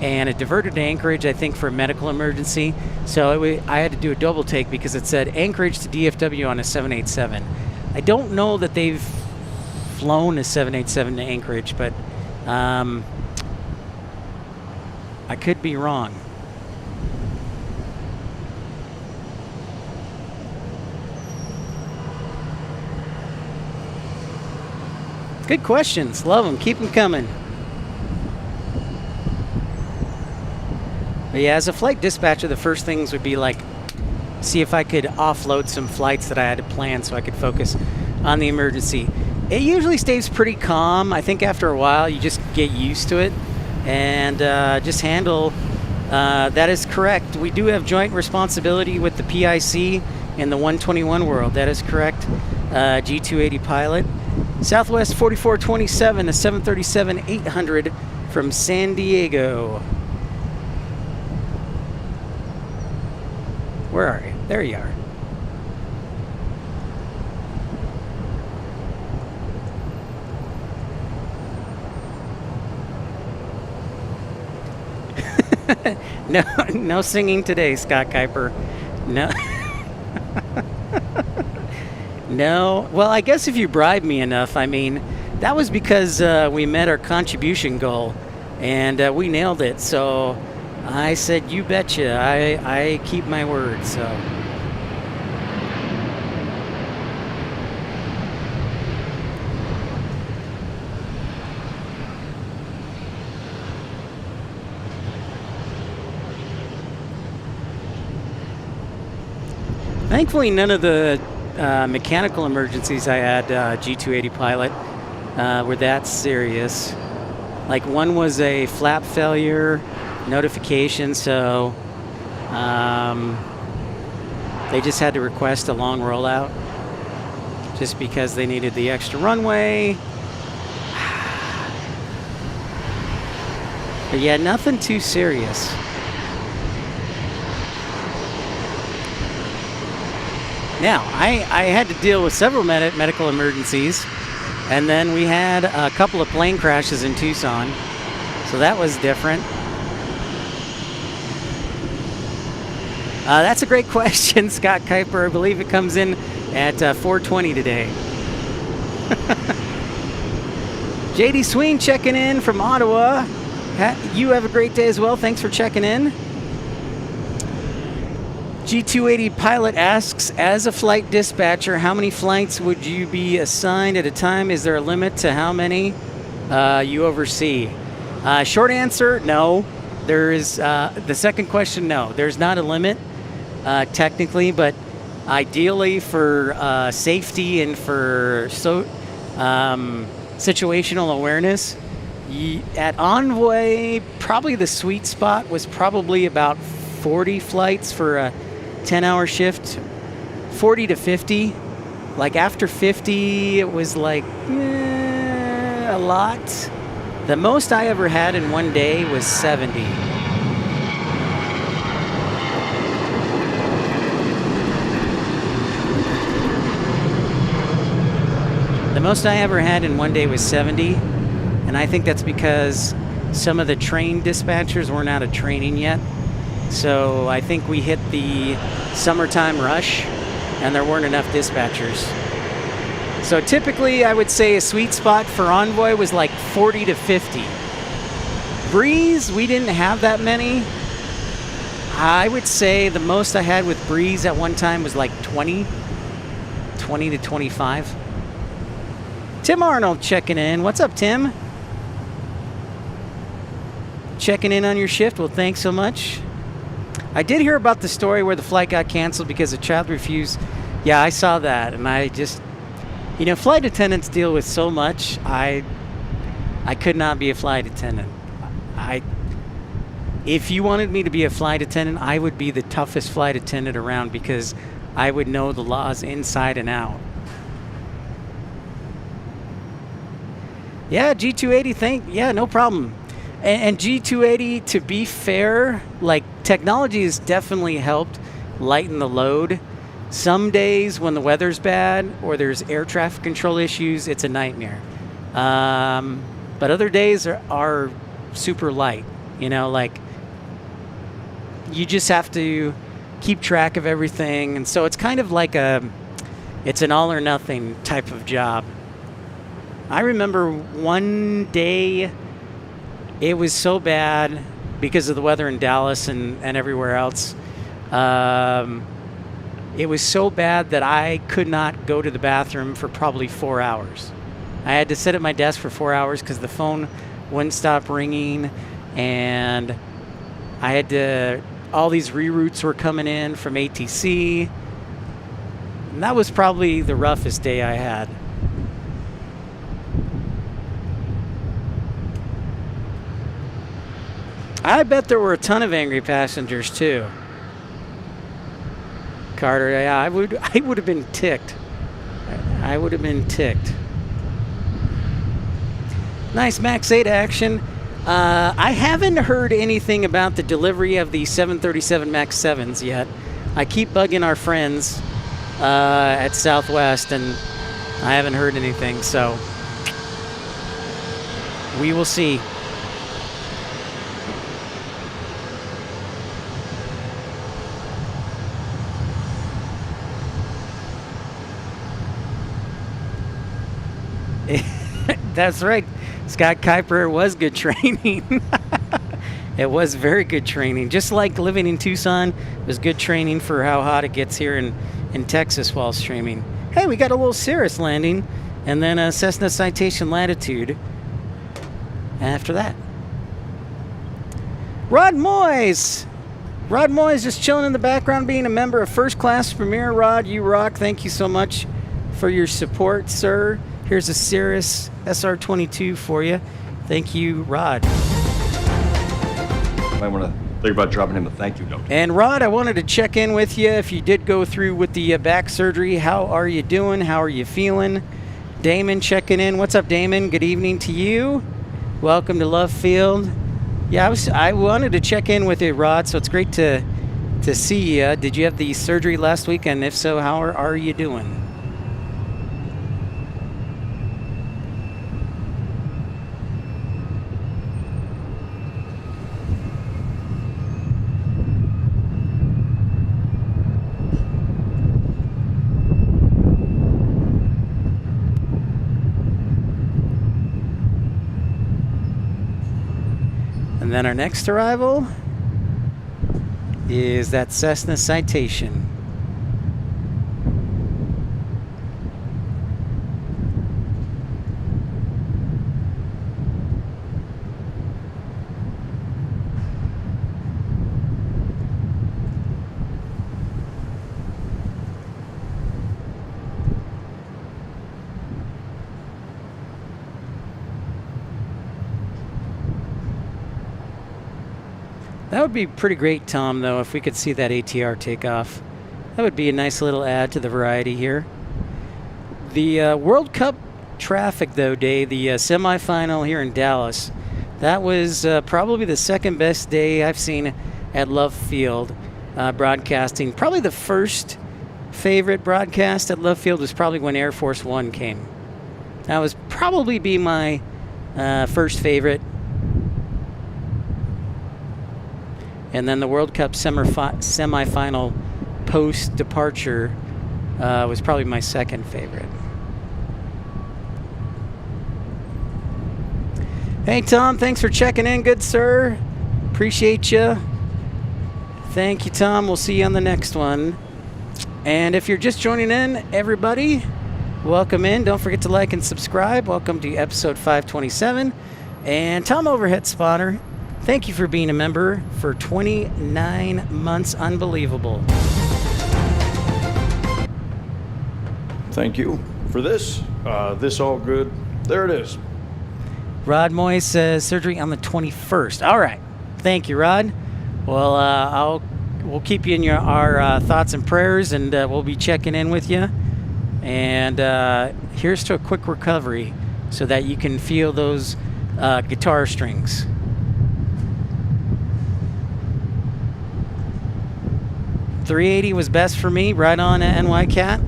And it diverted to Anchorage, I think, for a medical emergency. So I had to do a double take because it said Anchorage to DFW on a 787. I don't know that they've flown a 787 to Anchorage, but I could be wrong. Good questions. Love them. Keep them coming. But yeah, as a flight dispatcher, the first things would be like, see if I could offload some flights that I had to plan so I could focus on the emergency. It usually stays pretty calm. I think after a while, you just get used to it and just handle. That is correct. We do have joint responsibility with the PIC in the 121 world. That is correct. G280 pilot. Southwest 4427, a 737-800 from San Diego. Where are you? There you are. No singing today, Scott Kuiper. No. No. Well, I guess if you bribe me enough, I mean, that was because we met our contribution goal, and we nailed it. So I said, you betcha. I keep my word. So. Thankfully, none of the mechanical emergencies I had G280 pilot were that serious. Like one was a flap failure notification, so they just had to request a long rollout just because they needed the extra runway. But yeah, nothing too serious. Now, I had to deal with several medical emergencies, and then we had a couple of plane crashes in Tucson, so that was different. That's a great question, Scott Kuiper. I believe it comes in at 4:20 today. JD Sween checking in from Ottawa. You have a great day as well. Thanks for checking in. G280 pilot asks, as a flight dispatcher, how many flights would you be assigned at a time? Is there a limit to how many you oversee? Short answer, no. There is, the second question, no. There's not a limit, technically, but ideally for safety and for situational awareness, at Envoy, probably the sweet spot was probably about 40 flights for a 10-hour shift, 40 to 50. Like after 50, it was like a lot. The most I ever had in one day was 70. The most I ever had in one day was 70, and I think that's because some of the trained dispatchers weren't out of training yet. So I think we hit the summertime rush, and there weren't enough dispatchers. So typically, I would say a sweet spot for Envoy was like 40 to 50. Breeze, we didn't have that many. I would say the most I had with breeze at one time was like 20 to 25. Tim Arnold checking in. What's up, Tim? Checking in on your shift. Well, thanks so much. I did hear about the story where the flight got canceled because a child refused. Yeah, I saw that, and I just, flight attendants deal with so much. I could not be a flight attendant. If you wanted me to be a flight attendant, I would be the toughest flight attendant around because I would know the laws inside and out. Yeah, G280, no problem. And G280, to be fair, like, technology has definitely helped lighten the load. Some days when the weather's bad or there's air traffic control issues, it's a nightmare. But other days are super light, like, you just have to keep track of everything. And so it's kind of like it's an all or nothing type of job. I remember one day it was so bad because of the weather in Dallas and everywhere else. It was so bad that I could not go to the bathroom for probably 4 hours. I had to sit at my desk for 4 hours because the phone wouldn't stop ringing, and I had to, all these reroutes were coming in from ATC, and that was probably the roughest day I had. I bet there were a ton of angry passengers too. Carter, yeah, I would have been ticked. I would have been ticked. Nice Max 8 action. I haven't heard anything about the delivery of the 737 MAX 7s yet. I keep bugging our friends at Southwest, and I haven't heard anything, so we will see. That's right. Scott Kuiper, was good training. It was very good training. Just like living in Tucson, it was good training for how hot it gets here in Texas while streaming. Hey, we got a little Cirrus landing, and then a Cessna Citation Latitude after that. Rod Moyes. Rod Moyes just chilling in the background, being a member of First Class Premier. Rod, you rock. Thank you so much for your support, sir. Here's a Cirrus SR22 for you. Thank you, Rod. I want to think about dropping him a thank you note. And Rod, I wanted to check in with you. If you did go through with the back surgery, how are you doing? How are you feeling? Damon checking in. What's up, Damon? Good evening to you. Welcome to Love Field. Yeah, I wanted to check in with you, Rod, so it's great to see you. Did you have the surgery last week? And if so, how are you doing? And then our next arrival is that Cessna Citation. That would be pretty great, Tom, though, if we could see that ATR take off. That would be a nice little add to the variety here. The World Cup traffic, though, Dave, the semifinal here in Dallas, that was probably the second best day I've seen at Love Field broadcasting. Probably the first favorite broadcast at Love Field was probably when Air Force One came. That was probably be my first favorite. And then the World Cup semifinal post-departure was probably my second favorite. Hey, Tom, thanks for checking in, good sir. Appreciate you. Thank you, Tom. We'll see you on the next one. And if you're just joining in, everybody, welcome in. Don't forget to like and subscribe. Welcome to episode 527. And Tom Overhead Spotter, thank you for being a member for 29 months. Unbelievable. Thank you for this. This all good. There it is. Rod Moy says surgery on the 21st. All right. Thank you, Rod. Well, we'll keep you in our thoughts and prayers, and we'll be checking in with you. And here's to a quick recovery so that you can feel those guitar strings. $380 was best for me, right on NY Cat.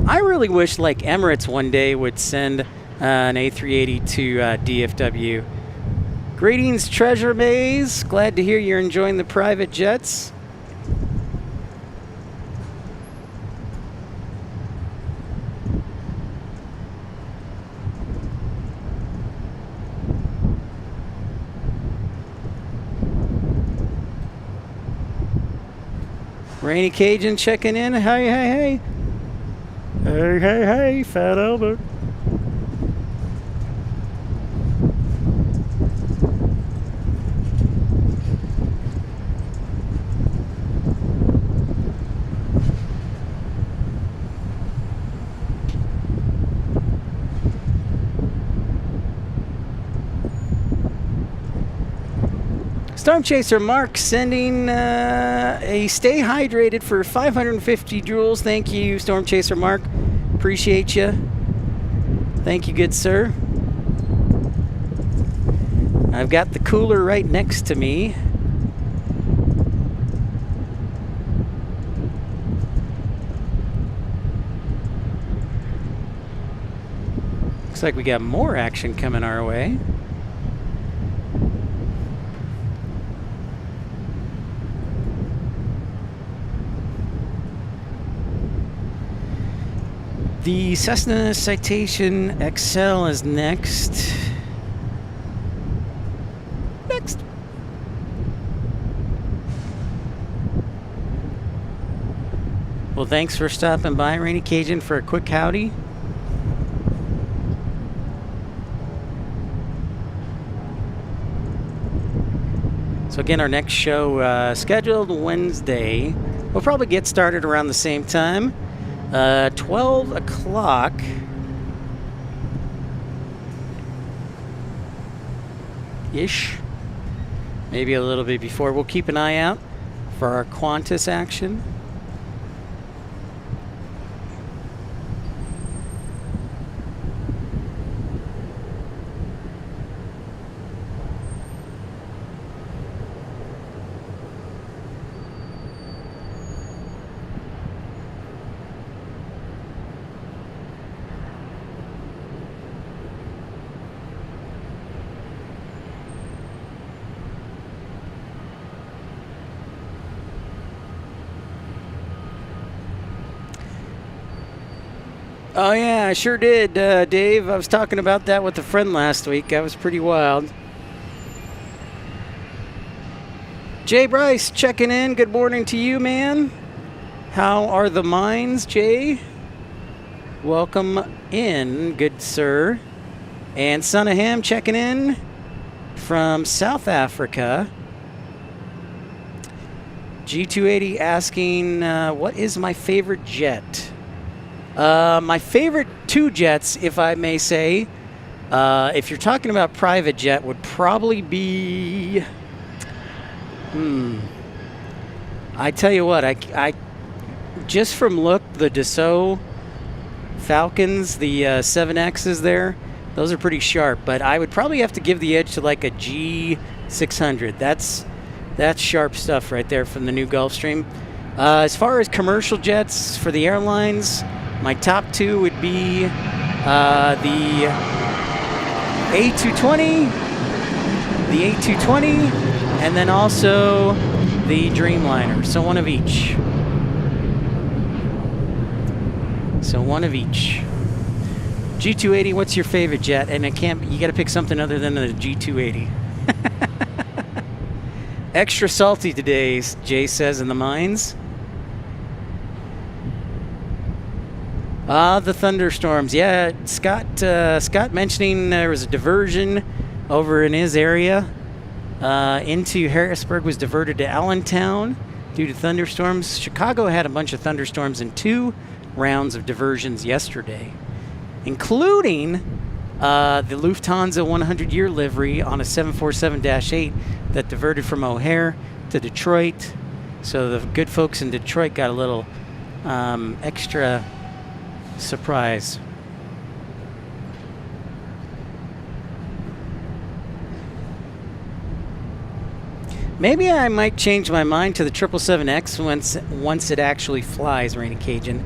I really wish, like, Emirates one day would send an A380 to DFW. Greetings, Treasure Maze. Glad to hear you're enjoying the private jets. Rainy Cajun checking in. Hey, hey, hey. Hey, hey, hey, Fat Albert. Storm Chaser Mark sending a stay hydrated for 550 joules. Thank you, Storm Chaser Mark. Appreciate you. Thank you, good sir. I've got the cooler right next to me. Looks like we got more action coming our way. The Cessna Citation XL is next. Well, thanks for stopping by, Rainy Cajun, for a quick howdy. So again, our next show scheduled Wednesday. We'll probably get started around the same time. 12 o'clock. Ish. Maybe a little bit before. We'll keep an eye out for our Qantas action. Oh yeah, I sure did, Dave. I was talking about that with a friend last week. That was pretty wild. Jay Bryce checking in. Good morning to you, man. How are the mines, Jay? Welcome in, good sir. And Son of Ham checking in from South Africa. G280 asking, what is my favorite jet? My favorite two jets, if I may say, if you're talking about private jet, would probably be... I tell you what, I just from look, the Dassault Falcons, the 7Xs there, those are pretty sharp. But I would probably have to give the edge to like a G600. That's sharp stuff right there from the new Gulfstream. As far as commercial jets for the airlines, my top two would be the A220, and then also the Dreamliner. So one of each. G280, what's your favorite jet? And you got to pick something other than the G280. Extra salty today, Jay says in the mines. The thunderstorms. Yeah, Scott mentioning there was a diversion over in his area into Harrisburg, was diverted to Allentown due to thunderstorms. Chicago had a bunch of thunderstorms and 2 rounds of diversions yesterday, including the Lufthansa 100-year livery on a 747-8 that diverted from O'Hare to Detroit. So the good folks in Detroit got a little extra surprise. Maybe I might change my mind to the 777X once it actually flies, Rainy Cajun.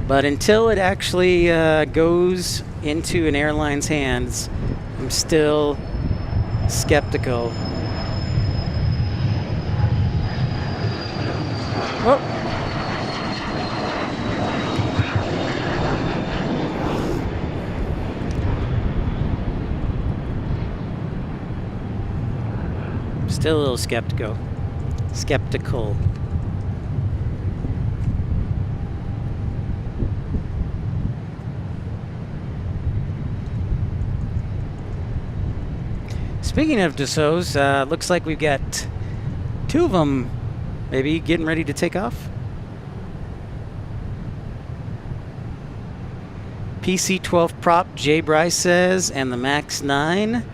But until it actually goes into an airline's hands, I'm still skeptical. Whoa. Still a little skeptical. Speaking of Dassaults, looks like we've got 2 of them maybe getting ready to take off. PC-12 prop, Jay Bryce says, and the MAX 9.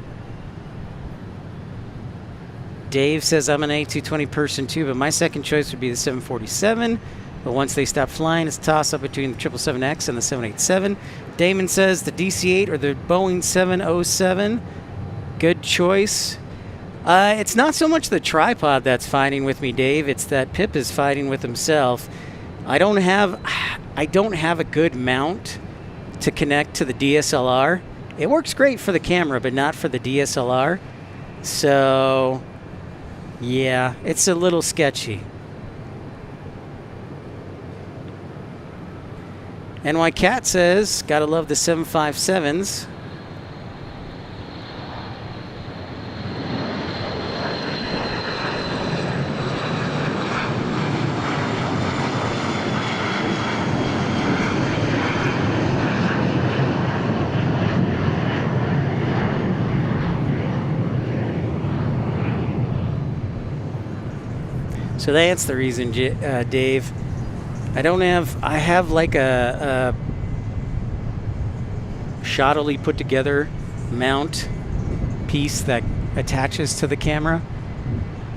Dave says, I'm an A220 person too, but my second choice would be the 747. But once they stop flying, it's a toss-up between the 777X and the 787. Damon says the DC-8 or the Boeing 707. Good choice. It's not so much the tripod that's fighting with me, Dave. It's that Pip is fighting with himself. I don't have a good mount to connect to the DSLR. It works great for the camera, but not for the DSLR. So yeah, it's a little sketchy. NY Cat says, gotta love the 757s. So that's the reason, Dave. I have like a shoddily put together mount piece that attaches to the camera,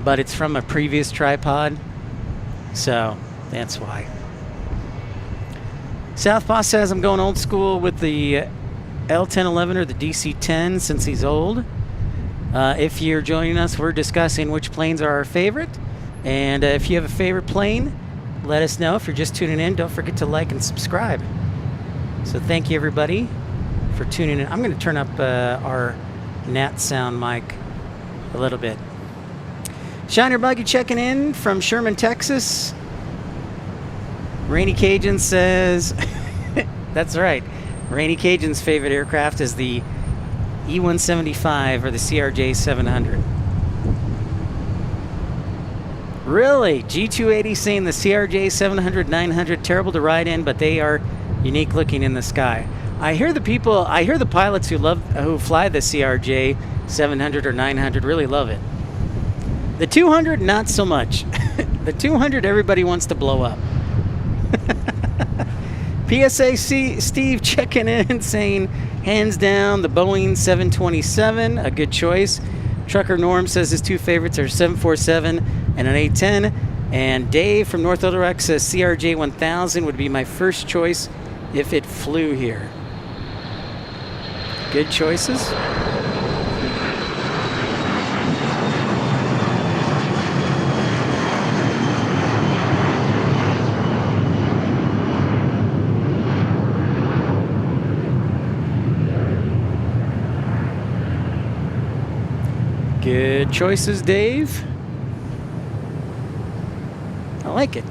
but it's from a previous tripod, so that's why. Southpaw says I'm going old school with the L1011 or the DC-10 since he's old. If you're joining us, we're discussing which planes are our favorite. And if you have a favorite plane, let us know. If you're just tuning in, don't forget to like and subscribe. So thank you, everybody, for tuning in. I'm going to turn up our Nat sound mic a little bit. Shiner Buggy checking in from Sherman, Texas. Rainy Cajun says, that's right. Rainy Cajun's favorite aircraft is the E-175 or the CRJ 700. Really? G280 saying the CRJ 700, 900, terrible to ride in, but they are unique looking in the sky. I hear the pilots who fly the CRJ 700 or 900 really love it. The 200, not so much. The 200, everybody wants to blow up. PSA Steve checking in saying, hands down, the Boeing 727, a good choice. Trucker Norm says his 2 favorites are 747 and an A10. And Dave from North Little Rock says CRJ 1000 would be my first choice if it flew here. Good choices. Good choices, Dave. I like it.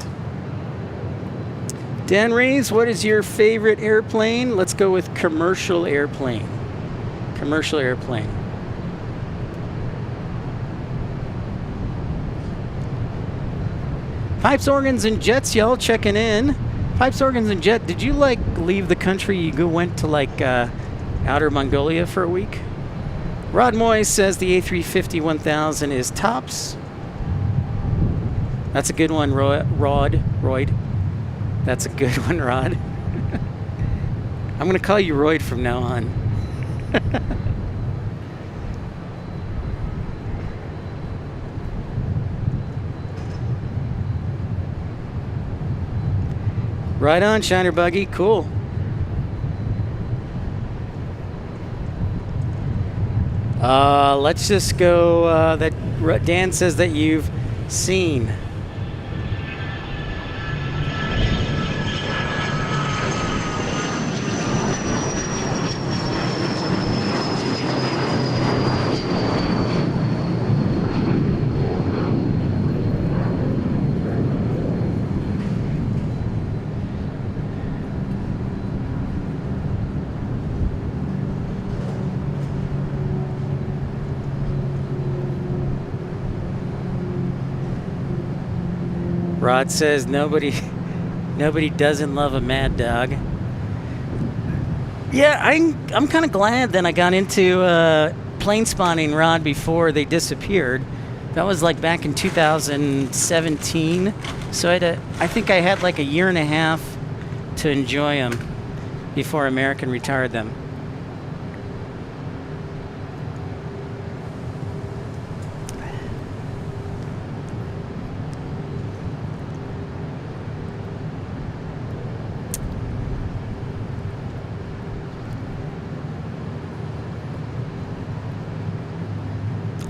Dan Reeves, what is your favorite airplane? Let's go with commercial airplane. Commercial airplane. Pipes, Organs, and Jets, y'all checking in. Pipes, Organs, and Jet, did you like leave the country? You went to like outer Mongolia for a week? Rod Moy says the A350 1000 is tops. That's a good one, Royd. That's a good one, Rod. I'm going to call you Royd from now on. Right on, Shiner Buggy. Cool. Let's just go. That Dan says that you've seen. Rod says nobody doesn't love a mad dog. Yeah, I'm kind of glad that I got into plane spotting, Rod, before they disappeared. That was like back in 2017. So I think I had like a year and a half to enjoy them before American retired them.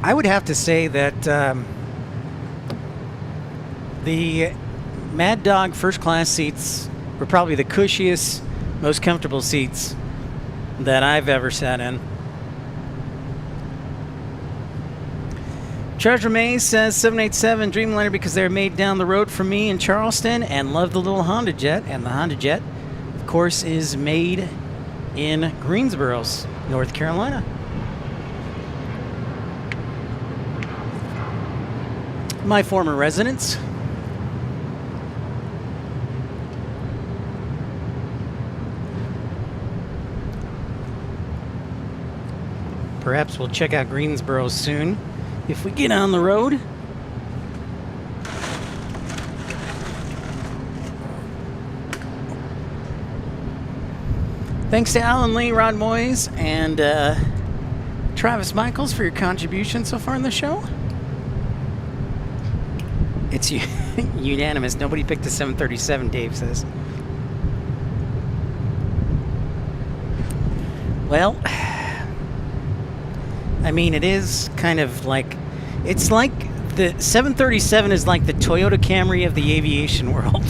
I would have to say that the Mad Dog first class seats were probably the cushiest, most comfortable seats that I've ever sat in. Treasure Maze says 787 Dreamliner because they're made down the road from me in Charleston, and love the little Honda Jet. And the Honda Jet, of course, is made in Greensboro, North Carolina. My former residence. Perhaps we'll check out Greensboro soon if we get on the road. Thanks to Alan Lee, Rod Moyes, and Travis Michaels for your contribution so far in the show. It's unanimous. Nobody picked a 737, Dave says. Well, I mean, it is kind of like, it's like the 737 is like the Toyota Camry of the aviation world.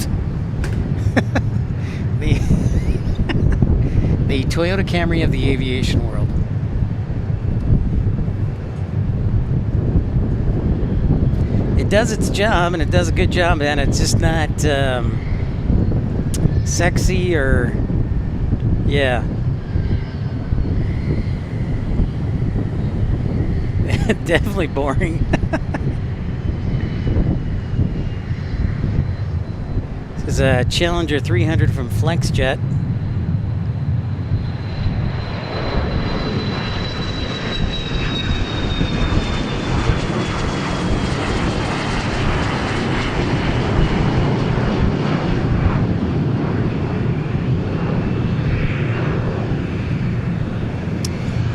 the Toyota Camry of the aviation world. It does its job, and it does a good job, and it's just not sexy or, yeah. Definitely boring. This is a Challenger 300 from FlexJet.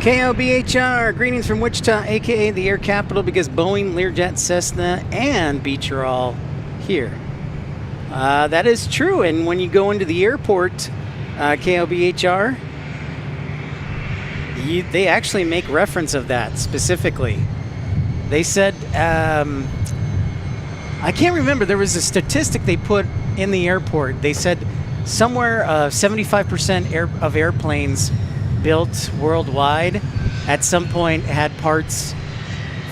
KOBHR, greetings from Wichita, aka the air capital, because Boeing, Learjet, Cessna, and Beech are all here. That is true, and when you go into the airport, KOBHR, they actually make reference of that specifically. They said, I can't remember, there was a statistic they put in the airport. They said somewhere 75% of airplanes built worldwide at some point had parts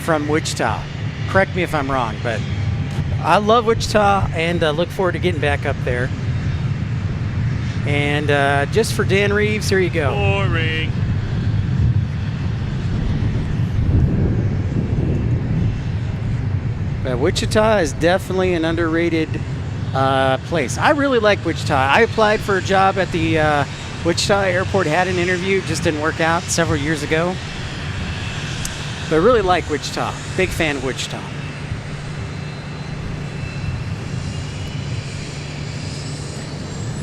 from Wichita. Correct me if I'm wrong, but I love Wichita and look forward to getting back up there. And just for Dan Reeves, here you go. Boring. But Wichita is definitely an underrated place. I really like Wichita. I applied for a job at the Wichita airport, had an interview, just didn't work out several years ago. But I really like Wichita. Big fan of Wichita.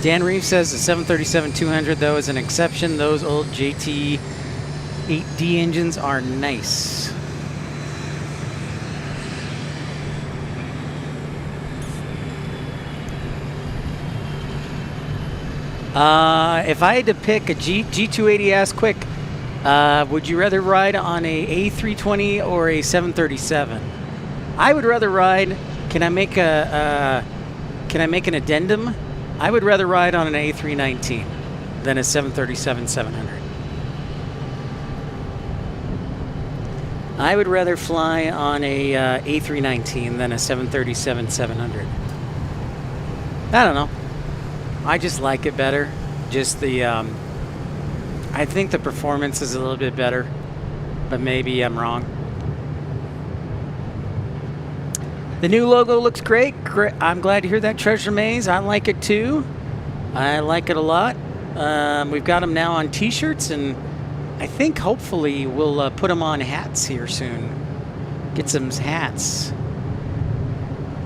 Dan Reeves says the 737-200 though is an exception. Those old JT-8D engines are nice. If I had to pick a G280, ask quick, would you rather ride on a A320 or a 737? I would rather ride. Can I make an addendum? I would rather ride on an A319 than a 737-700. I would rather fly on a A319 than a 737-700. I don't know. I just like it better. Just the, I think the performance is a little bit better, but maybe I'm wrong. The new logo looks great. I'm glad to hear that, Treasure Maze. I like it too. I like it a lot. We've got them now on t-shirts, and I think hopefully we'll put them on hats here soon. Get some hats.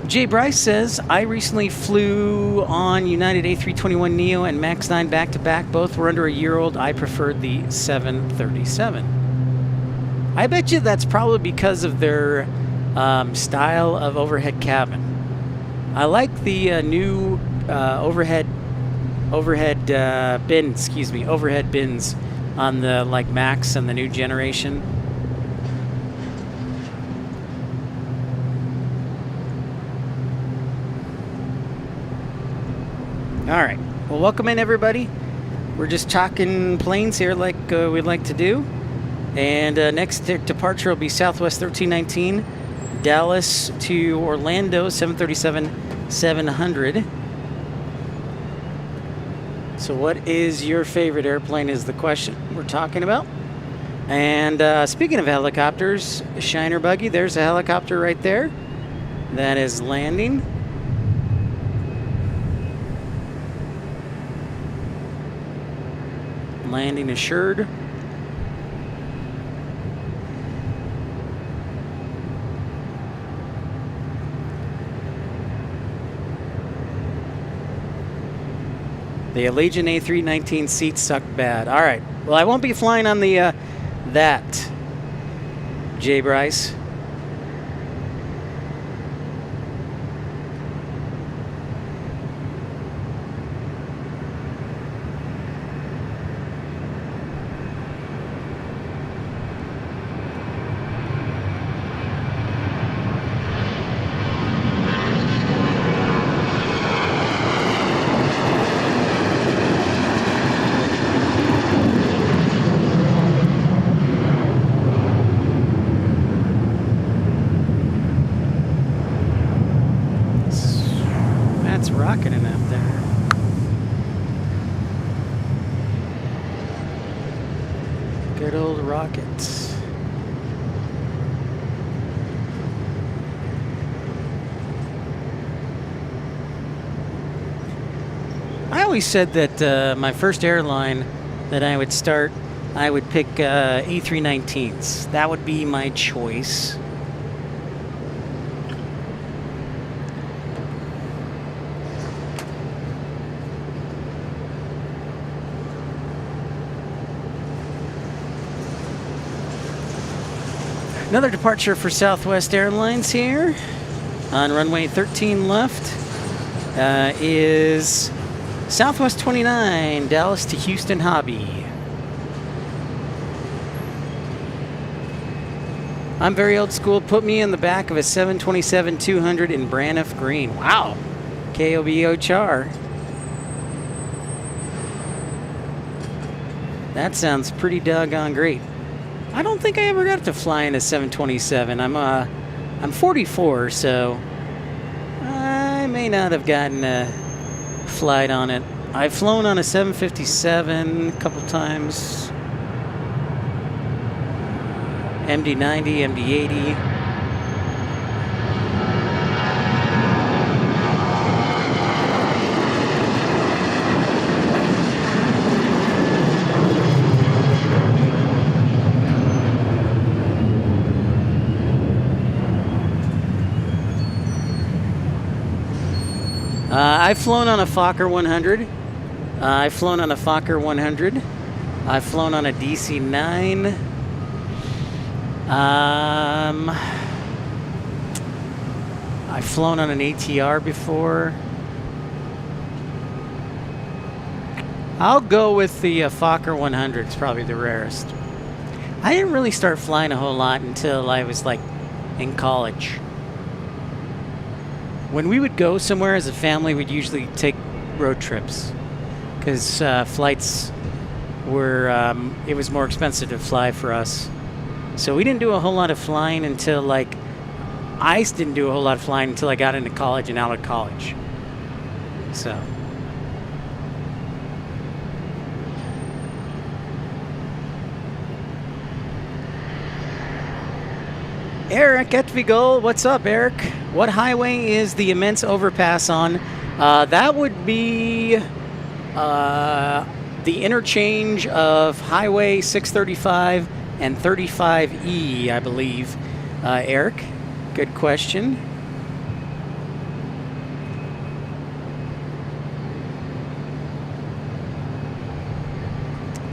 Jay Bryce says, I recently flew on United A321neo and MAX 9 back-to-back. Both were under a year old. I preferred the 737. I bet you that's probably because of their style of overhead cabin. I like the new overhead bins on the MAX and the new generation. All right. Well, welcome in, everybody. We're just talking planes here like we'd like to do. And next departure will be Southwest 1319, Dallas to Orlando, 737-700. So what is your favorite airplane is the question we're talking about. And speaking of helicopters, Shiner Buggy, there's a helicopter right there that is landing. Landing assured. The Allegiant A319 seats suck bad. All right. Well, I won't be flying on the that, Jay Bryce. Rocketing up there. Good old rockets. I always said that my first airline that I would start, I would pick A319s. That would be my choice. Another departure for Southwest Airlines here on runway 13 left is Southwest 29, Dallas to Houston Hobby. I'm very old school. Put me in the back of a 727-200 in Braniff Green. Wow. KOBO Char. That sounds pretty doggone great. I don't think I ever got to fly in a 727. I'm 44, so I may not have gotten a flight on it. I've flown on a 757 a couple times. MD-90, MD-80. I've flown on a Fokker 100. I've flown on a Fokker 100. I've flown on a DC-9. I've flown on an ATR before. I'll go with the Fokker 100. It's probably the rarest. I didn't really start flying a whole lot until I was like in college. When we would go somewhere as a family, we'd usually take road trips because flights were, it was more expensive to fly for us. So we didn't do a whole lot of flying until like, I didn't do a whole lot of flying until I got into college and out of college. So. Eric Etvigal, what's up, Eric? What highway is the immense overpass on? That would be the interchange of Highway 635 and 35E, I believe. Eric, good question.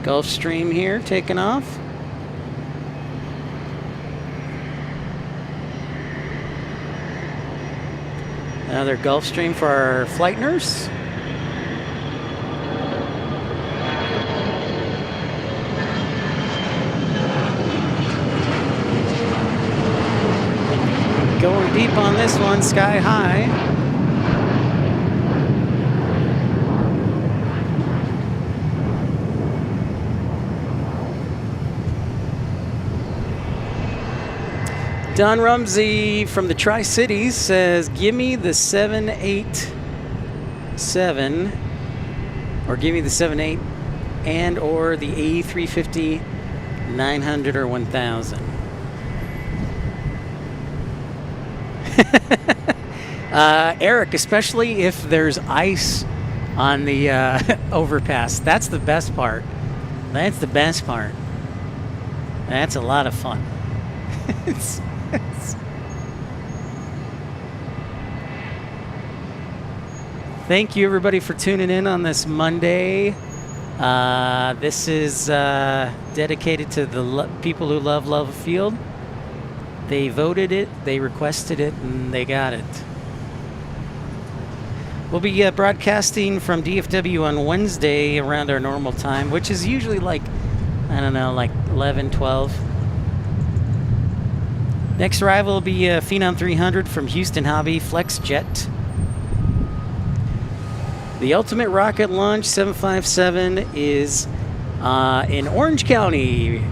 Gulfstream here, taking off. Another Gulfstream for our flight nurse. Going deep on this one, sky high. Don Rumsey from the Tri-Cities says, give me the 787, or give me the 78 and or the A350 900 or 1000. Eric, especially if there's ice on the overpass. That's the best part. That's the best part. That's a lot of fun. Thank you, everybody, for tuning in on this Monday. This is dedicated to the people who love Love Field. They voted it, they requested it, and they got it. We'll be broadcasting from DFW on Wednesday around our normal time, which is usually like, I don't know, like 11, 12. Next arrival will be Phenom 300 from Houston Hobby FlexJet. The Ultimate Rocket Launch 757 is in Orange County.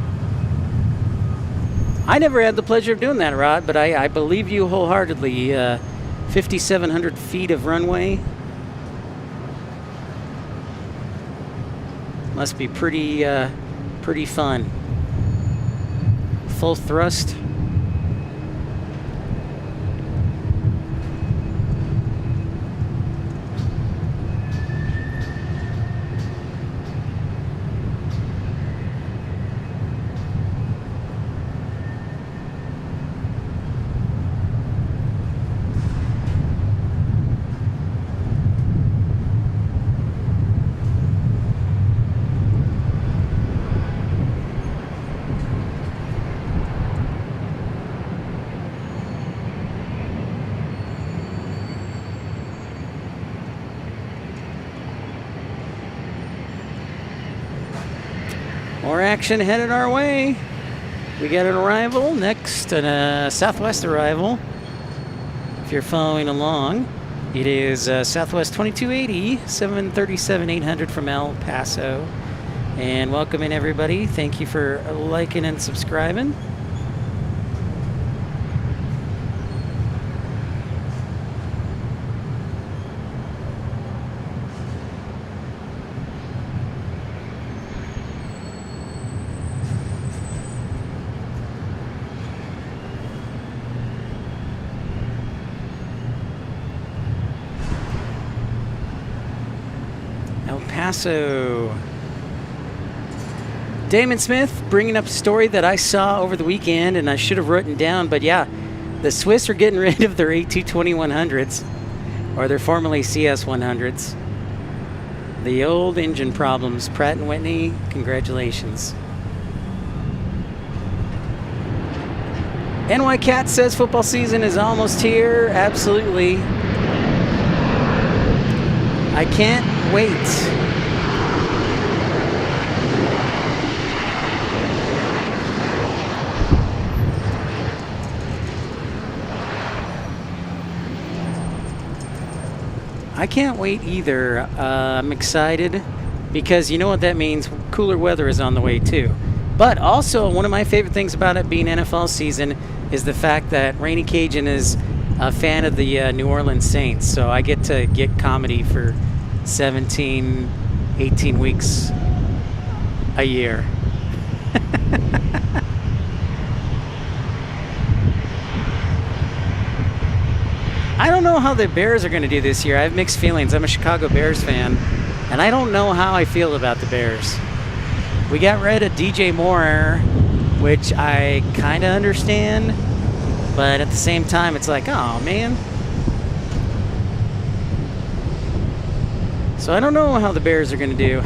I never had the pleasure of doing that, Rod, but I believe you wholeheartedly. 5,700 feet of runway. Must be pretty fun. Full thrust. More action headed our way. We got an arrival next, a Southwest arrival. If you're following along, it is Southwest 2280, 737-800 from El Paso. And welcome in, everybody. Thank you for liking and subscribing. El Paso. Damon Smith bringing up a story that I saw over the weekend and I should have written down, but yeah, the Swiss are getting rid of their A220-100s. or they're formerly CS100s. The old engine problems. Pratt & Whitney, congratulations. NY Cat says football season is almost here. Absolutely. I can't wait. I can't wait either. I'm excited because you know what that means. Cooler weather is on the way too. But also, one of my favorite things about it being NFL season is the fact that Rainy Cajun is a fan of the New Orleans Saints. So I get to get comedy for 17, 18 weeks a year. I don't know how the Bears are going to do this year. I have mixed feelings. I'm a Chicago Bears fan, and I don't know how I feel about the Bears. We got rid of DJ Moore, which I kind of understand, but at the same time, it's like, oh, man. So I don't know how the Bears are going to do.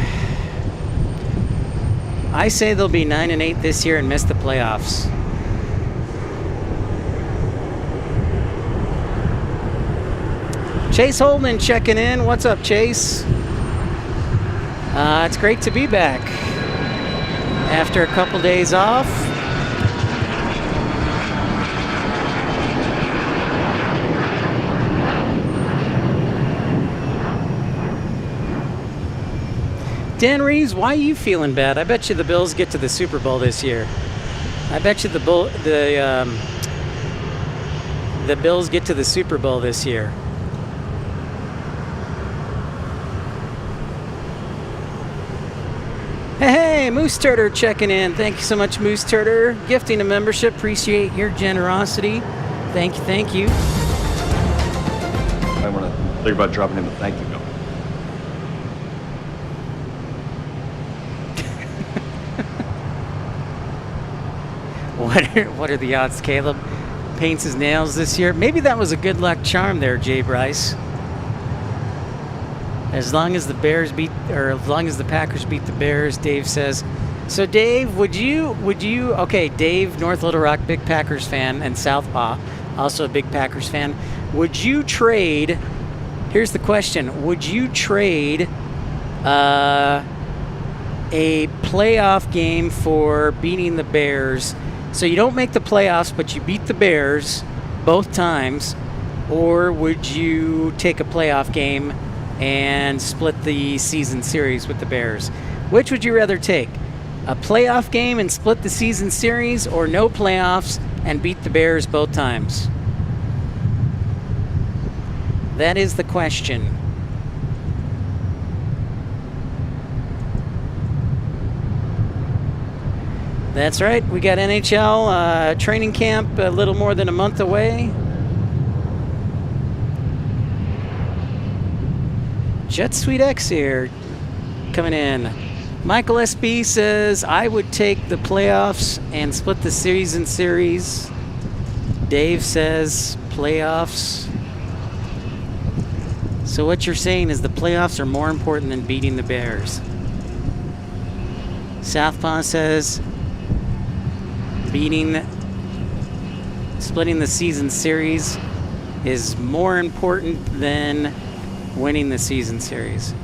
I say they'll be 9-8 this year and miss the playoffs. Chase Holden checking in. What's up, Chase? It's great to be back after a couple days off. Dan Reeves, why are you feeling bad? I bet you the Bills get to the Super Bowl this year. I bet you the Bills get to the Super Bowl this year. Hey, Moose Turder checking in. Thank you so much, Moose Turder. Gifting a membership. Appreciate your generosity. Thank you, thank you. I want to think about dropping him a thank you note. What are the odds Caleb paints his nails this year? Maybe that was a good luck charm there, Jay Bryce. As long as the Bears beat, or as long as the Packers beat the Bears, Dave says. So Dave, would you, okay, Dave, North Little Rock, big Packers fan, and Southpaw, also a big Packers fan. Would you trade, here's the question, would you trade a playoff game for beating the Bears? So you don't make the playoffs, but you beat the Bears both times, or would you take a playoff game and split the season series with the Bears? Which would you rather take? A playoff game and split the season series, or no playoffs and beat the Bears both times? That is the question. That's right, we got NHL training camp a little more than a month away. Jet Suite X here, coming in. Michael SB says, I would take the playoffs and split the season series. Dave says, playoffs. So what you're saying is the playoffs are more important than beating the Bears. Southpaw says, splitting the season series is more important than winning the season series.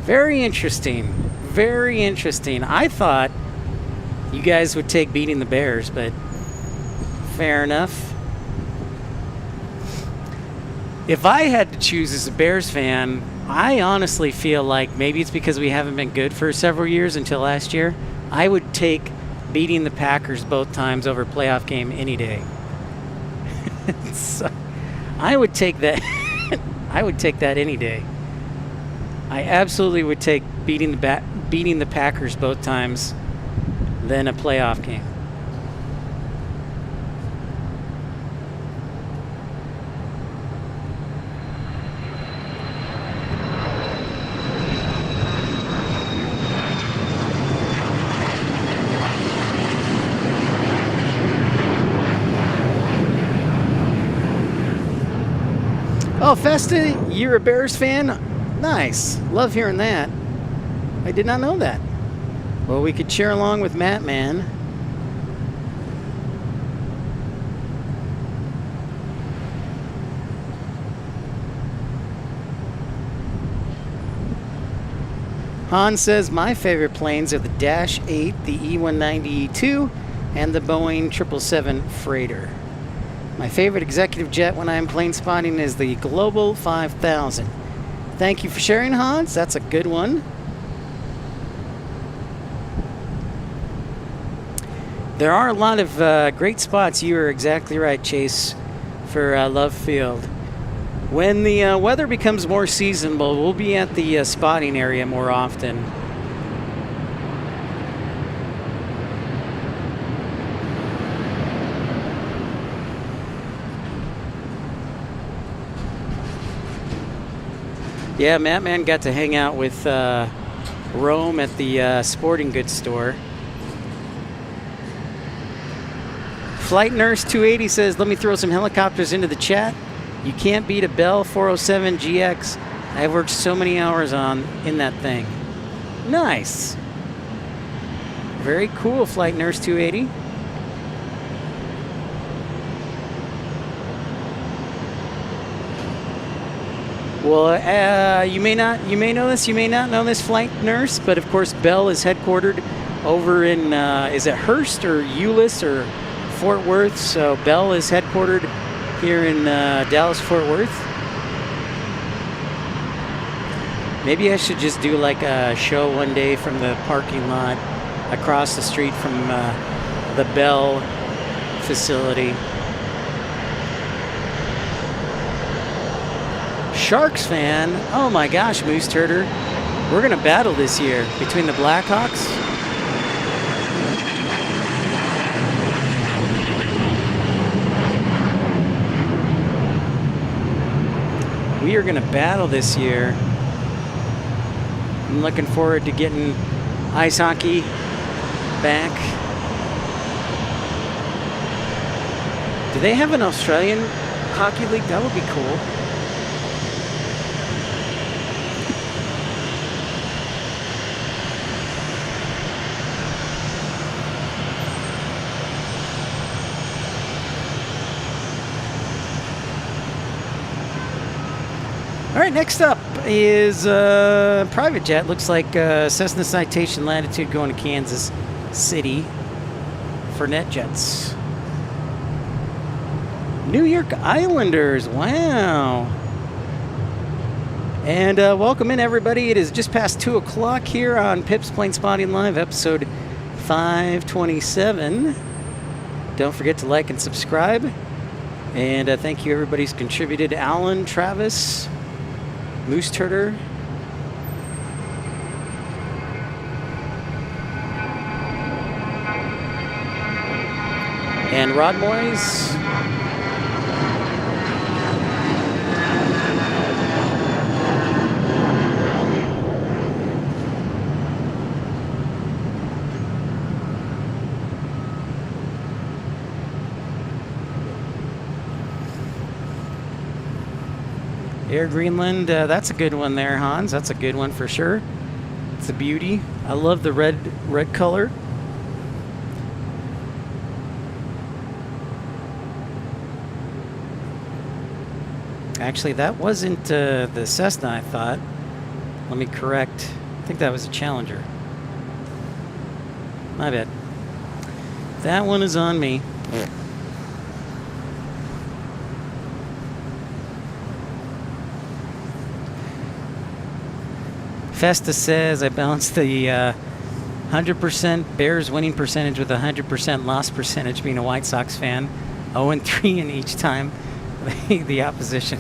Very interesting. Very interesting. I thought you guys would take beating the Bears, but fair enough. If I had to choose as a Bears fan, I honestly feel like maybe it's because we haven't been good for several years until last year. I would take beating the Packers both times over playoff game any day. So, I would take that. I would take that any day. I absolutely would take beating the Packers both times than a playoff game. Oh, Festa, you're a Bears fan? Nice. Love hearing that. I did not know that. Well, we could cheer along with Matt, man. Han says, my favorite planes are the Dash 8, the E190-E2, and the Boeing 777 Freighter. My favorite executive jet when I'm plane spotting is the Global 5000. Thank you for sharing, Hans. That's a good one. There are a lot of great spots. You are exactly right, Chase, for Love Field. When the weather becomes more seasonable, we'll be at the spotting area more often. Yeah, Matt got to hang out with Rome at the sporting goods store. Flight Nurse 280 says, let me throw some helicopters into the chat. You can't beat a Bell 407 GX. I've worked so many hours in that thing. Nice. Very cool, Flight Nurse 280. Well, you may know this, you may not know this, Flight Nurse, but of course Bell is headquartered over in, is it Hearst or Euless or Fort Worth? So Bell is headquartered here in Dallas, Fort Worth. Maybe I should just do like a show one day from the parking lot across the street from the Bell facility. Sharks fan, oh my gosh, Moose Turder. We're gonna battle this year between the Blackhawks. We are gonna battle this year. I'm looking forward to getting ice hockey back. Do they have an Australian hockey league? That would be cool. All right, next up is private jet. Looks like Cessna Citation Latitude going to Kansas City for NetJets. New York Islanders, wow. And welcome in, everybody. It is just past 2 o'clock here on Pip's Plane Spotting Live, episode 527. Don't forget to like and subscribe. And thank you, everybody who's contributed. Alan, Travis, Moose Turder, and Rod Moyes. Air Greenland, that's a good one there, Hans. That's a good one for sure. It's a beauty. I love the red color. Actually, that wasn't the Cessna, I thought. Let me correct. I think that was a Challenger. My bad. That one is on me. Festa says, I balanced the 100% Bears winning percentage with a 100% loss percentage, being a White Sox fan. 0-3 in each time the opposition.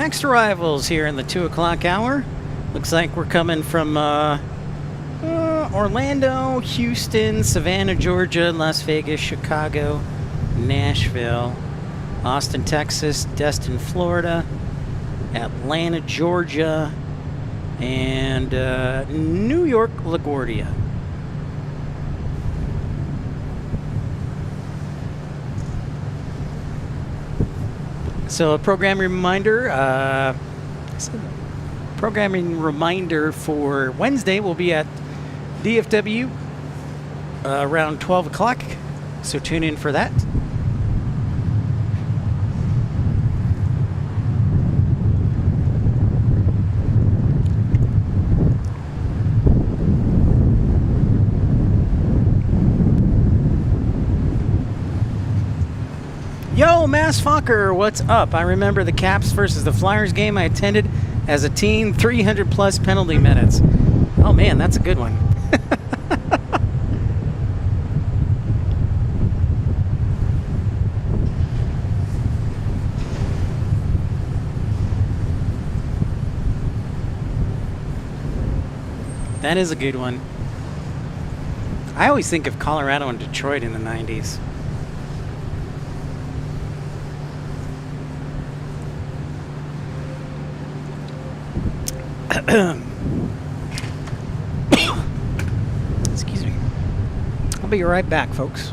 next arrivals here in the 2 o'clock hour. Looks like we're coming from Orlando, Houston, Savannah, Georgia, Las Vegas, Chicago, Nashville, Austin, Texas, Destin, Florida, Atlanta, Georgia, and New York, LaGuardia. So a programming reminder for Wednesday will be at DFW around 12 o'clock. So tune in for that. Yo, Mass Fokker, what's up? I remember the Caps versus the Flyers game I attended as a teen, 300 plus penalty minutes. Oh man, that's a good one. That is a good one. I always think of Colorado and Detroit in the 90s. Excuse me. I'll be right back, folks.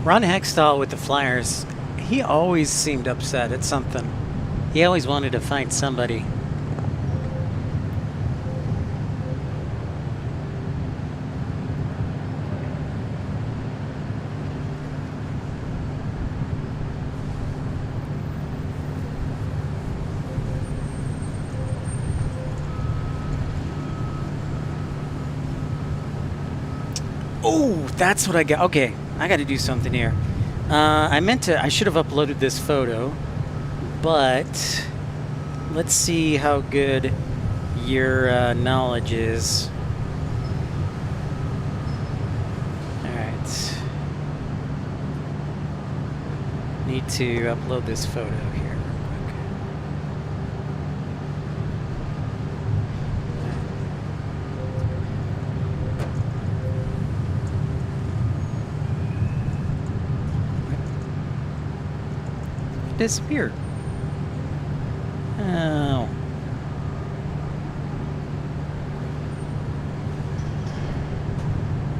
Ron Hextall with the Flyers, he always seemed upset at something. He always wanted to fight somebody. Oh, that's what I got. Okay, I got to do something here. I should have uploaded this photo, but let's see how good your knowledge is. All right. Need to upload this photo here. Disappeared. Oh.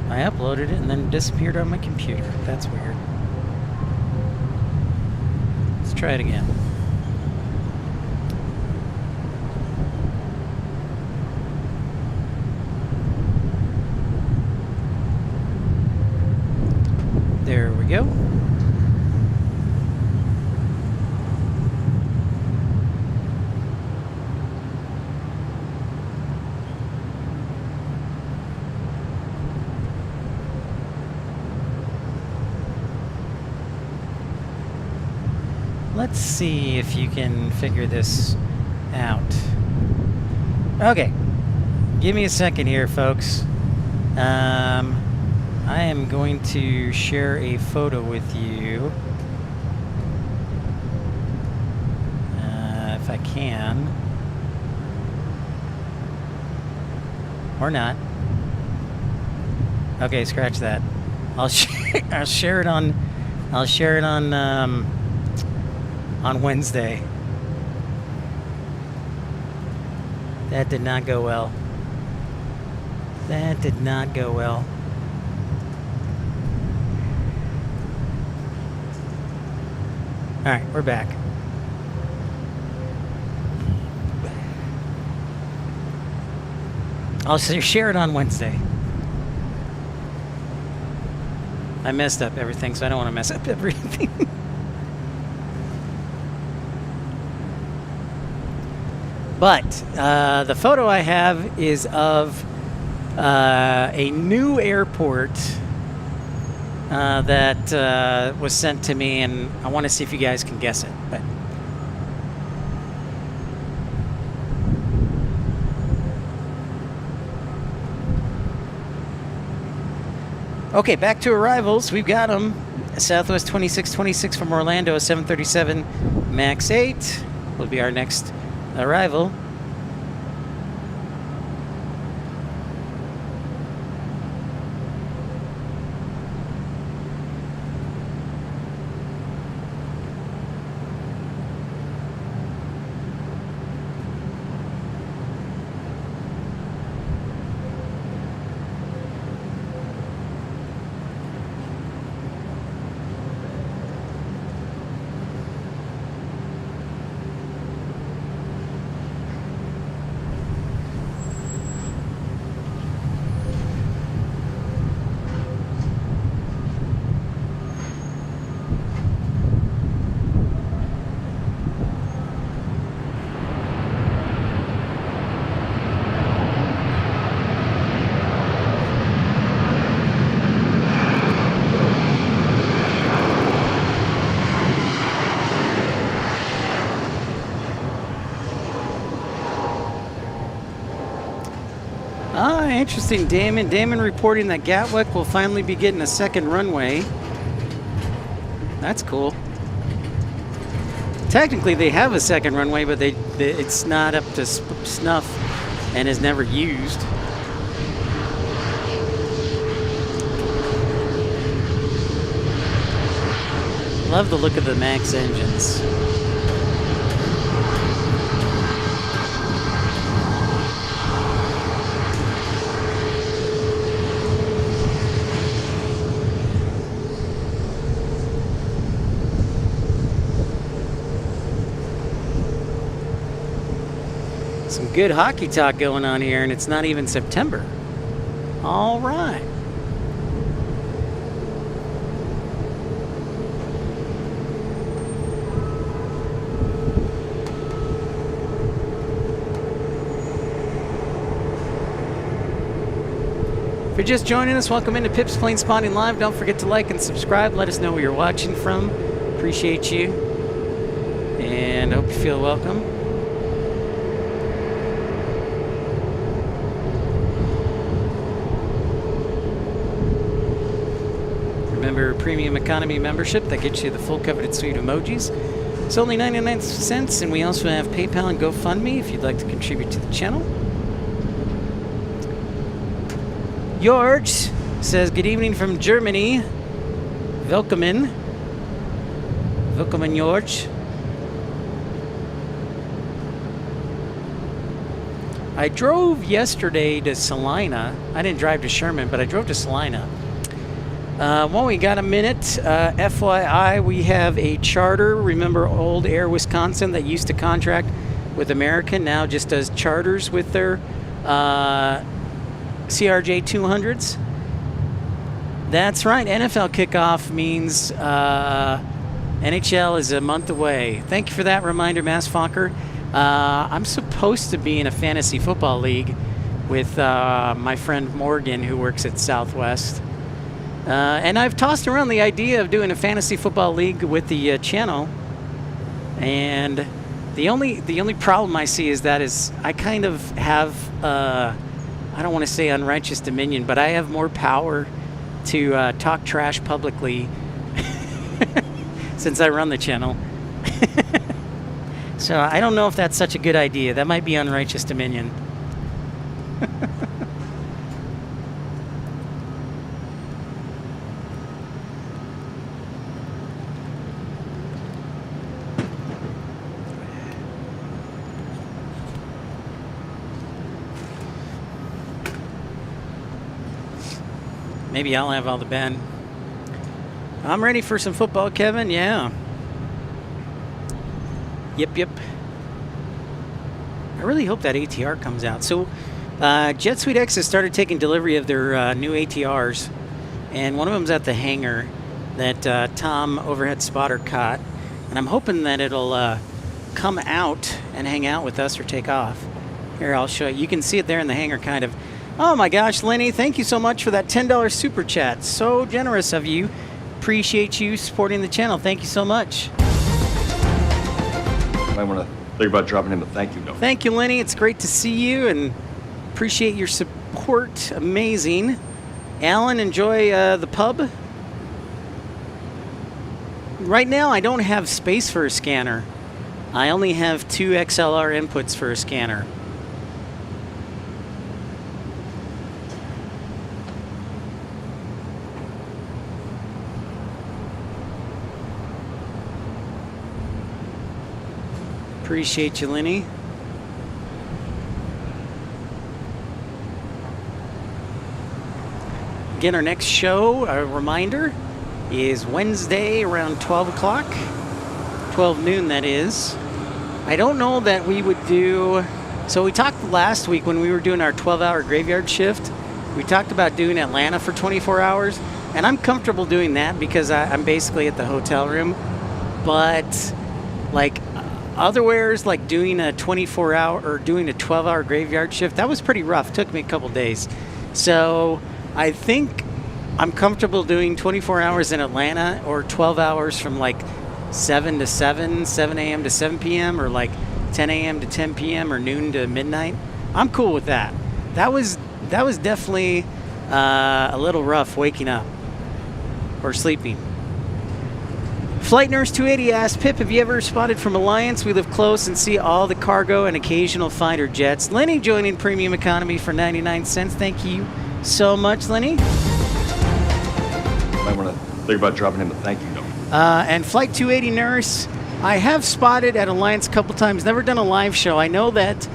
I uploaded it and then it disappeared on my computer. That's weird. Let's try it again. There we go. Let's see if you can figure this out. Okay, give me a second here, folks. I am going to share a photo with you. If I can. Or not. Okay, scratch that. I'll share it on Wednesday. That did not go well. That did not go well. All right, we're back. I'll share it on Wednesday. I messed up everything, so I don't want to mess up everything. But the photo I have is of a new airport that was sent to me, and I want to see if you guys can guess it. But okay, back to arrivals. We've got them. Southwest 2626 from Orlando, 737 MAX 8 will be our next arrival. Interesting, Damon. Damon reporting that Gatwick will finally be getting a second runway. That's cool. Technically, they have a second runway, but it's not up to snuff and is never used. Love the look of the MAX engines. Some good hockey talk going on here, and it's not even September. All right. If you're just joining us, welcome into Pip's Planespotting Live. Don't forget to like and subscribe. Let us know where you're watching from. Appreciate you. And I hope you feel welcome. Remember, premium economy membership that gets you the full coveted suite of emojis. It's only 99 cents, and we also have PayPal and GoFundMe if you'd like to contribute to the channel. George says, good evening from Germany. Willkommen. Willkommen, George. I drove yesterday to Salina. I didn't drive to Sherman, but I drove to Salina. Well, we got a minute. FYI, we have a charter. Remember old Air Wisconsin that used to contract with American, now just does charters with their CRJ 200s. That's right. NFL kickoff means NHL is a month away. Thank you for that reminder, Mass Fokker. I'm supposed to be in a fantasy football league with my friend Morgan, who works at Southwest. And I've tossed around the idea of doing a fantasy football league with the channel. And the only problem I see is I kind of have I don't want to say unrighteous dominion, but I have more power to talk trash publicly since I run the channel. So I don't know if that's such a good idea. That might be unrighteous dominion. Maybe I'll have all the band. I'm ready for some football, Kevin. Yeah. Yep. I really hope that ATR comes out. So, Jet Suite X has started taking delivery of their new ATRs, and one of them's at the hangar that Tom Overhead Spotter caught, and I'm hoping that it'll come out and hang out with us or take off. Here, I'll show you. You can see it there in the hangar, kind of. Oh my gosh, Lenny, thank you so much for that $10 super chat. So generous of you. Appreciate you supporting the channel. Thank you so much. I want to think about dropping him a thank you note. Thank you, Lenny. It's great to see you and appreciate your support. Amazing. Alan, enjoy the pub. Right now, I don't have space for a scanner. I only have 2 XLR inputs for a scanner. Appreciate you, Lenny. Again, our next show, a reminder, is Wednesday around 12 o'clock. 12 noon, that is. I don't know that we would do... So we talked last week when we were doing our 12-hour graveyard shift. We talked about doing Atlanta for 24 hours. And I'm comfortable doing that because I'm basically at the hotel room. But, like... Otherwise, like doing a 24-hour or doing a 12-hour graveyard shift, that was pretty rough. Took me a couple days. So I think I'm comfortable doing 24 hours in Atlanta or 12 hours from like 7 to 7, 7 a.m. to 7 p.m. or like 10 a.m. to 10 p.m. or noon to midnight. I'm cool with that. That was definitely a little rough waking up or sleeping. Flight Nurse 280 asked, Pip, have you ever spotted from Alliance? We live close and see all the cargo and occasional fighter jets. Lenny joining Premium Economy for 99 cents. Thank you so much, Lenny. I want to think about dropping him a thank you note. And Flight 280 Nurse, I have spotted at Alliance a couple times. Never done a live show. I know that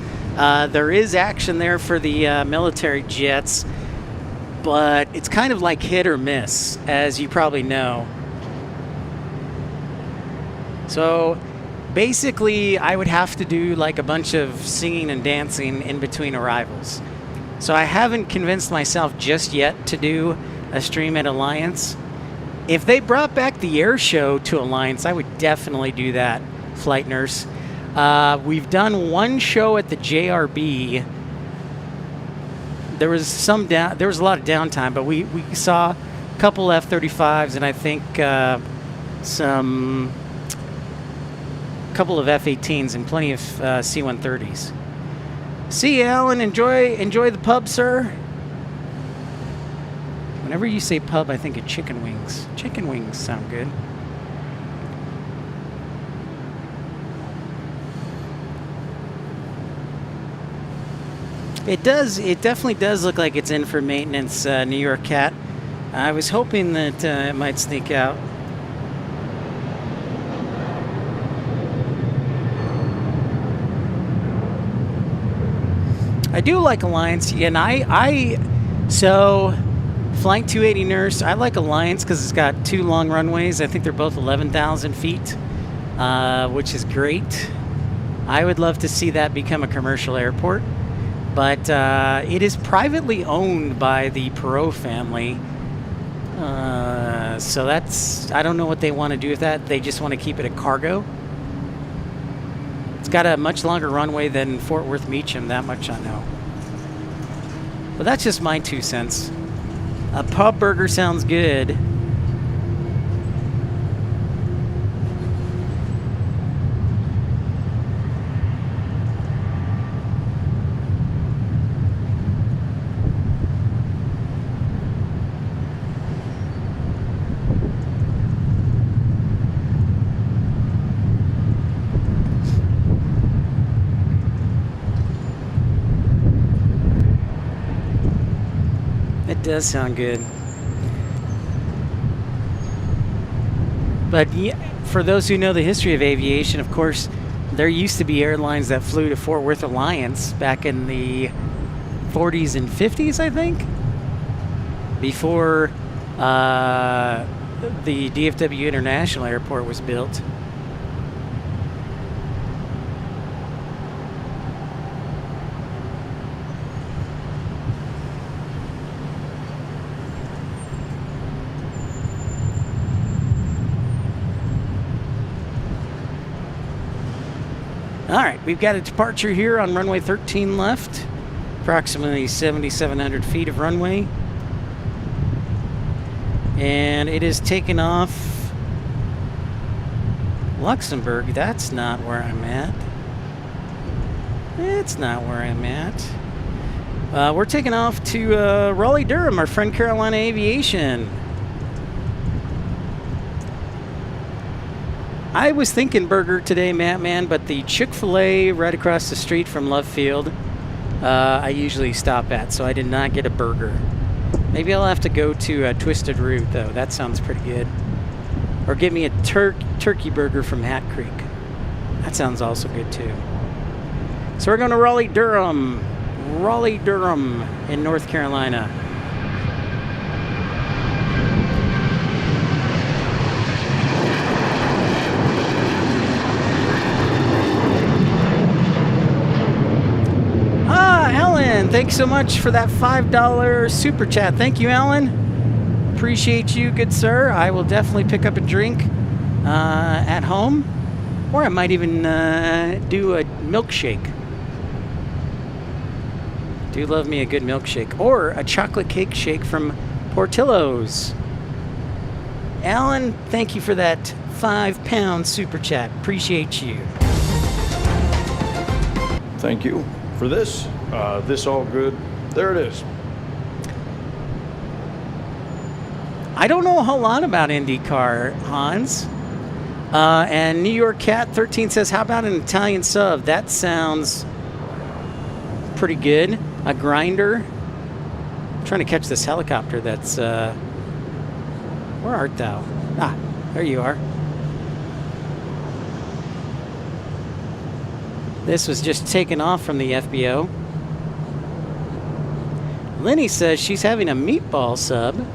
there is action there for the military jets, but it's kind of like hit or miss, as you probably know. So basically, I would have to do like a bunch of singing and dancing in between arrivals. So I haven't convinced myself just yet to do a stream at Alliance. If they brought back the air show to Alliance, I would definitely do that, Flight Nurse. We've done one show at the JRB. There was a lot of downtime, but we saw a couple F-35s and I think couple of F-18s and plenty of C-130s. See you, Alan. Enjoy the pub, sir. Whenever you say pub, I think of chicken wings. Chicken wings sound good. It does. It definitely does look like it's in for maintenance, New York Cat. I was hoping that it might sneak out. I do like Alliance, and so Flight 280 Nurse, I like Alliance because it's got 2 long runways. I think they're both 11,000 feet, which is great. I would love to see that become a commercial airport, but it is privately owned by the Perot family. So I don't know what they want to do with that. They just want to keep it a cargo. It's got a much longer runway than Fort Worth Meacham, that much I know. But that's just my 2 cents. A pub burger sounds good. It does sound good. But yeah, for those who know the history of aviation, of course, there used to be airlines that flew to Fort Worth Alliance back in the 40s and 50s, I think. before the DFW International Airport was built. All right, we've got a departure here on runway 13 left, approximately 7,700 feet of runway. And it is taken off Luxembourg. That's not where I'm at. That's not where I'm at. We're taking off to Raleigh-Durham, our friend Carolina Aviation. I was thinking burger today, Man, but the Chick-fil-A right across the street from Love Field, I usually stop at, so I did not get a burger. Maybe I'll have to go to Twisted Root, though. That sounds pretty good. Or give me a turkey burger from Hat Creek. That sounds also good, too. So we're going to Raleigh-Durham. Raleigh-Durham in North Carolina. Thanks so much for that $5 super chat. Thank you, Alan. Appreciate you, good sir. I will definitely pick up a drink at home, or I might even do a milkshake. Do love me a good milkshake, or a chocolate cake shake from Portillo's. Alan, thank you for that £5 super chat. Appreciate you. Thank you for this. This all good. There it is. I don't know a whole lot about IndyCar, Hans. And New York Cat 13 says, how about an Italian sub? That sounds pretty good. A grinder. I'm trying to catch this helicopter that's... where art thou? Ah, there you are. This was just taken off from the FBO. Lenny says she's having a meatball sub.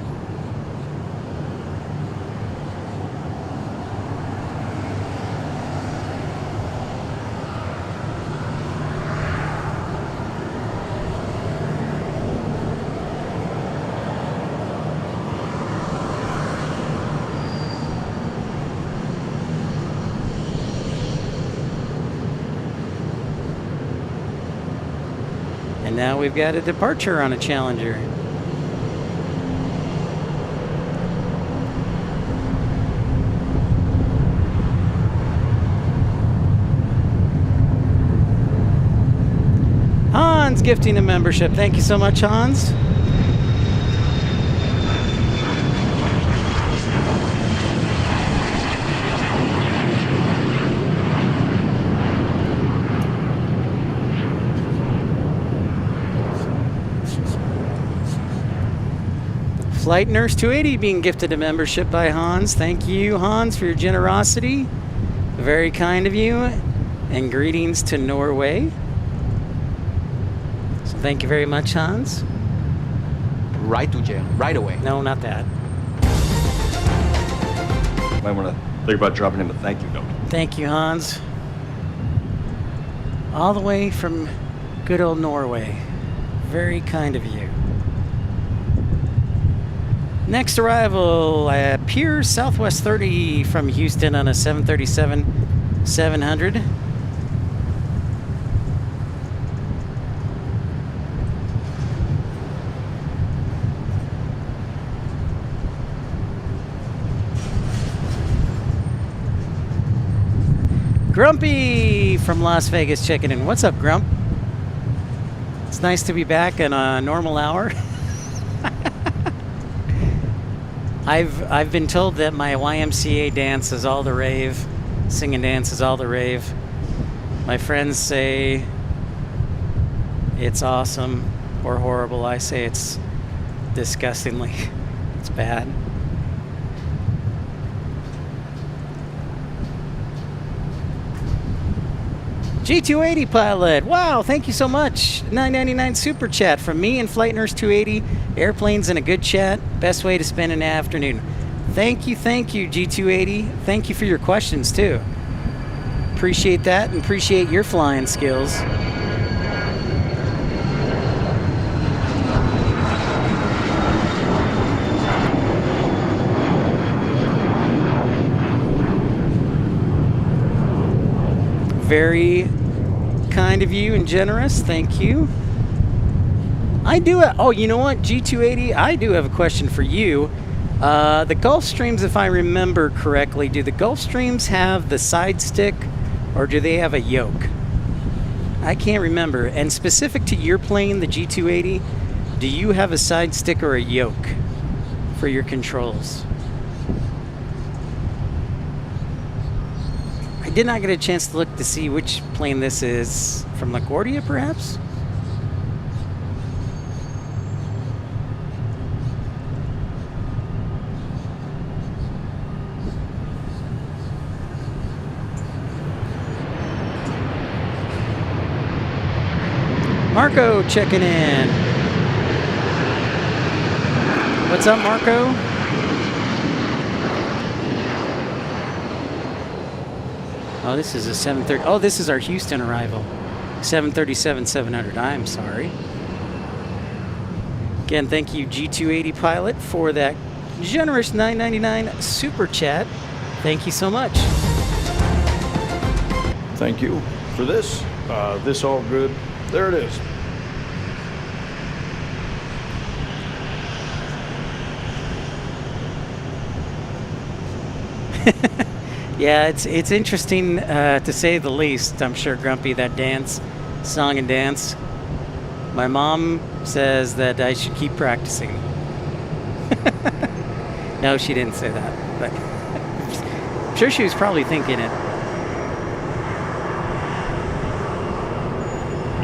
And now we've got a departure on a Challenger. Hans gifting a membership. Thank you so much, Hans. Flight Nurse 280 being gifted a membership by Hans. Thank you, Hans, for your generosity. Very kind of you. And greetings to Norway. So thank you very much, Hans. Right to jail, right away. No, not that. Might want to think about dropping him a thank you note. Thank you, Hans. All the way from good old Norway. Very kind of you. Next arrival, Pier Southwest 30 from Houston on a 737-700. Grumpy from Las Vegas checking in. What's up, Grump? It's nice to be back in a normal hour. I've been told that my YMCA dance is all the rave, sing and dance is all the rave. My friends say it's awesome or horrible. I say it's disgustingly, it's bad. G280 pilot, wow, thank you so much. $9.99 super chat from me and Flight Nurse 280 Airplanes and a good chat, best way to spend an afternoon. Thank you, G280. Thank you for your questions, too. Appreciate that and appreciate your flying skills. Very kind of you and generous. Thank you. I do. Oh, you know what, G280? I do have a question for you. The Gulfstreams, if I remember correctly, do the Gulfstreams have the side stick or do they have a yoke? I can't remember. And specific to your plane, the G280, do you have a side stick or a yoke for your controls? I did not get a chance to look to see which plane this is. From LaGuardia, perhaps? Marco checking in. What's up, Marco? Oh, this is a 730. Oh, this is our Houston arrival. 737-700. I'm sorry. Again, thank you, G280 pilot, for that generous $9.99 super chat. Thank you so much. Thank you for this. This all good. There it is. Yeah, it's interesting to say the least. I'm sure, Grumpy, that dance, song and dance. My mom says that I should keep practicing. No, she didn't say that, but I'm sure she was probably thinking it.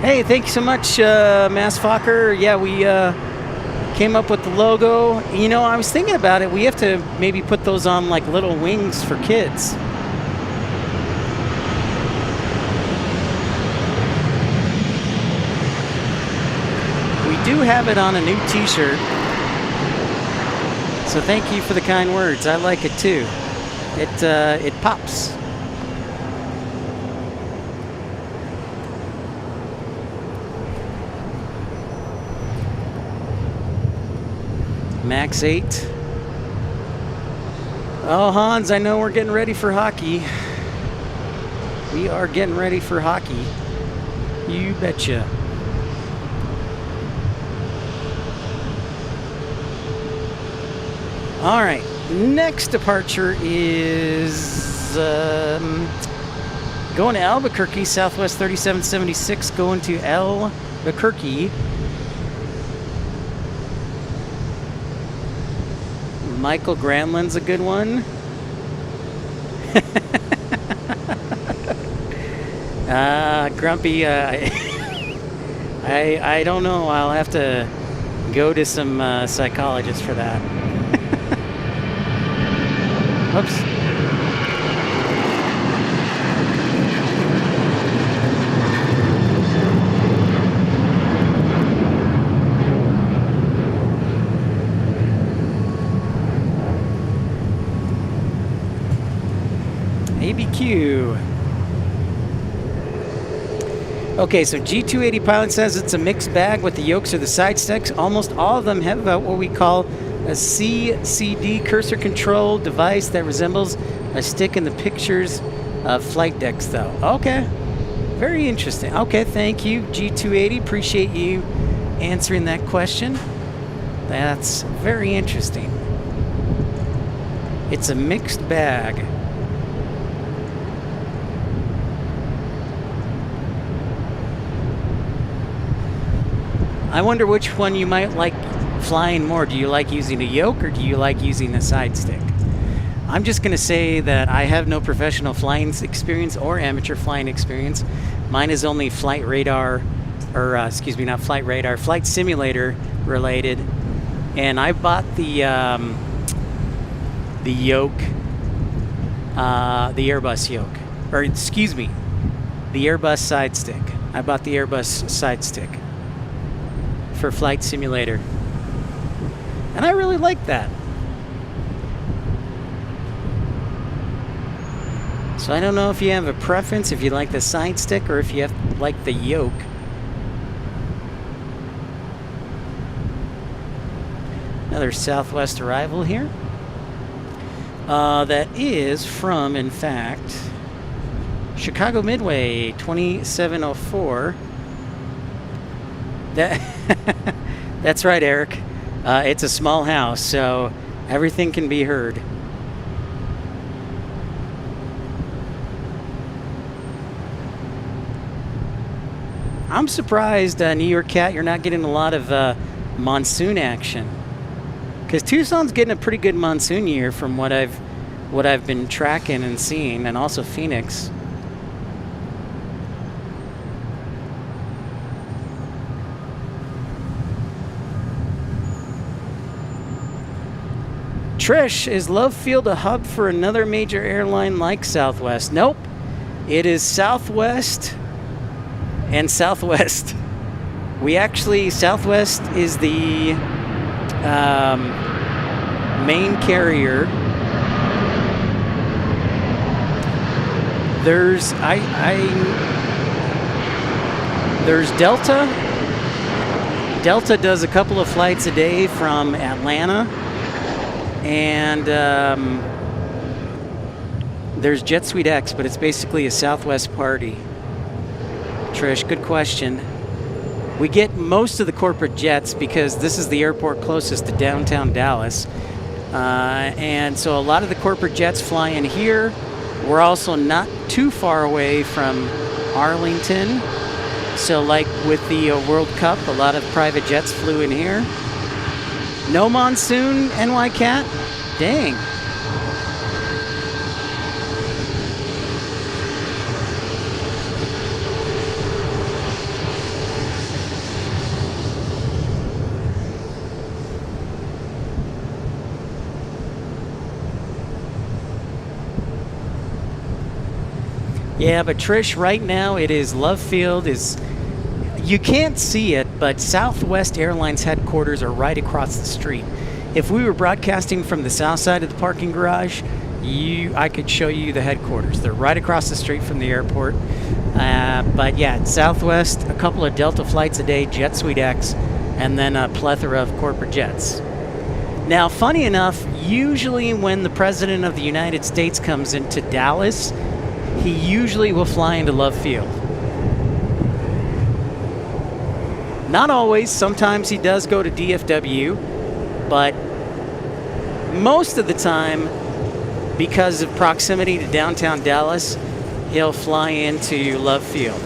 Hey, thank you so much, Mass Fokker. Yeah, we came up with the logo. You know, I was thinking about it. We have to maybe put those on like little wings for kids. We do have it on a new t-shirt. So thank you for the kind words. I like it too. It pops. Max 8. Oh, Hans, I know we're getting ready for hockey. We are getting ready for hockey. You betcha. All right, next departure is going to Albuquerque, Southwest 3776, going to Albuquerque. Michael Granlund's a good one. Grumpy, I don't know. I'll have to go to some psychologist for that. Oops. ABQ. Okay, so G280 pilot says it's a mixed bag with the yokes or the side sticks. Almost all of them have what we call a CCD, cursor control device, that resembles a stick in the pictures of flight decks, though. Okay, very interesting. Okay, thank you, G280. Appreciate you answering that question. That's very interesting. It's a mixed bag. I wonder which one you might like flying more. Do you like using a yoke or do you like using a side stick? I'm just going to say that I have no professional flying experience or amateur flying experience. Mine is only flight radar, or excuse me, not flight radar, flight simulator related. And I bought the yoke, the Airbus yoke, or excuse me, the Airbus side stick. I bought the Airbus side stick for flight simulator. And I really like that. So I don't know if you have a preference, if you like the side stick or if you like the yoke. Another Southwest arrival here. That is from, in fact, Chicago Midway 2704. That's right, Eric. It's a small house, so everything can be heard. I'm surprised, New York Cat, you're not getting a lot of monsoon action. Because Tucson's getting a pretty good monsoon year from what I've been tracking and seeing, and also Phoenix. Trish, is Love Field a hub for another major airline like Southwest? Nope. It is Southwest and Southwest. Southwest is the main carrier. There's Delta. Delta does a couple of flights a day from Atlanta, and there's Jet Suite X, but it's basically a Southwest party. Trish, good question. We get most of the corporate jets because this is the airport closest to downtown Dallas. And so a lot of the corporate jets fly in here. We're also not too far away from Arlington. So like with the World Cup, a lot of private jets flew in here. No monsoon, NY Cat? Dang. Yeah, but Trish, right now it is Love Field is, you can't see it, but Southwest Airlines headquarters are right across the street. If we were broadcasting from the south side of the parking garage, I could show you the headquarters. They're right across the street from the airport. But yeah, Southwest, a couple of Delta flights a day, Jet Suite X, and then a plethora of corporate jets. Now, funny enough, usually when the President of the United States comes into Dallas, he usually will fly into Love Field. Not always. Sometimes he does go to DFW, but most of the time, because of proximity to downtown Dallas, he'll fly into Love Field.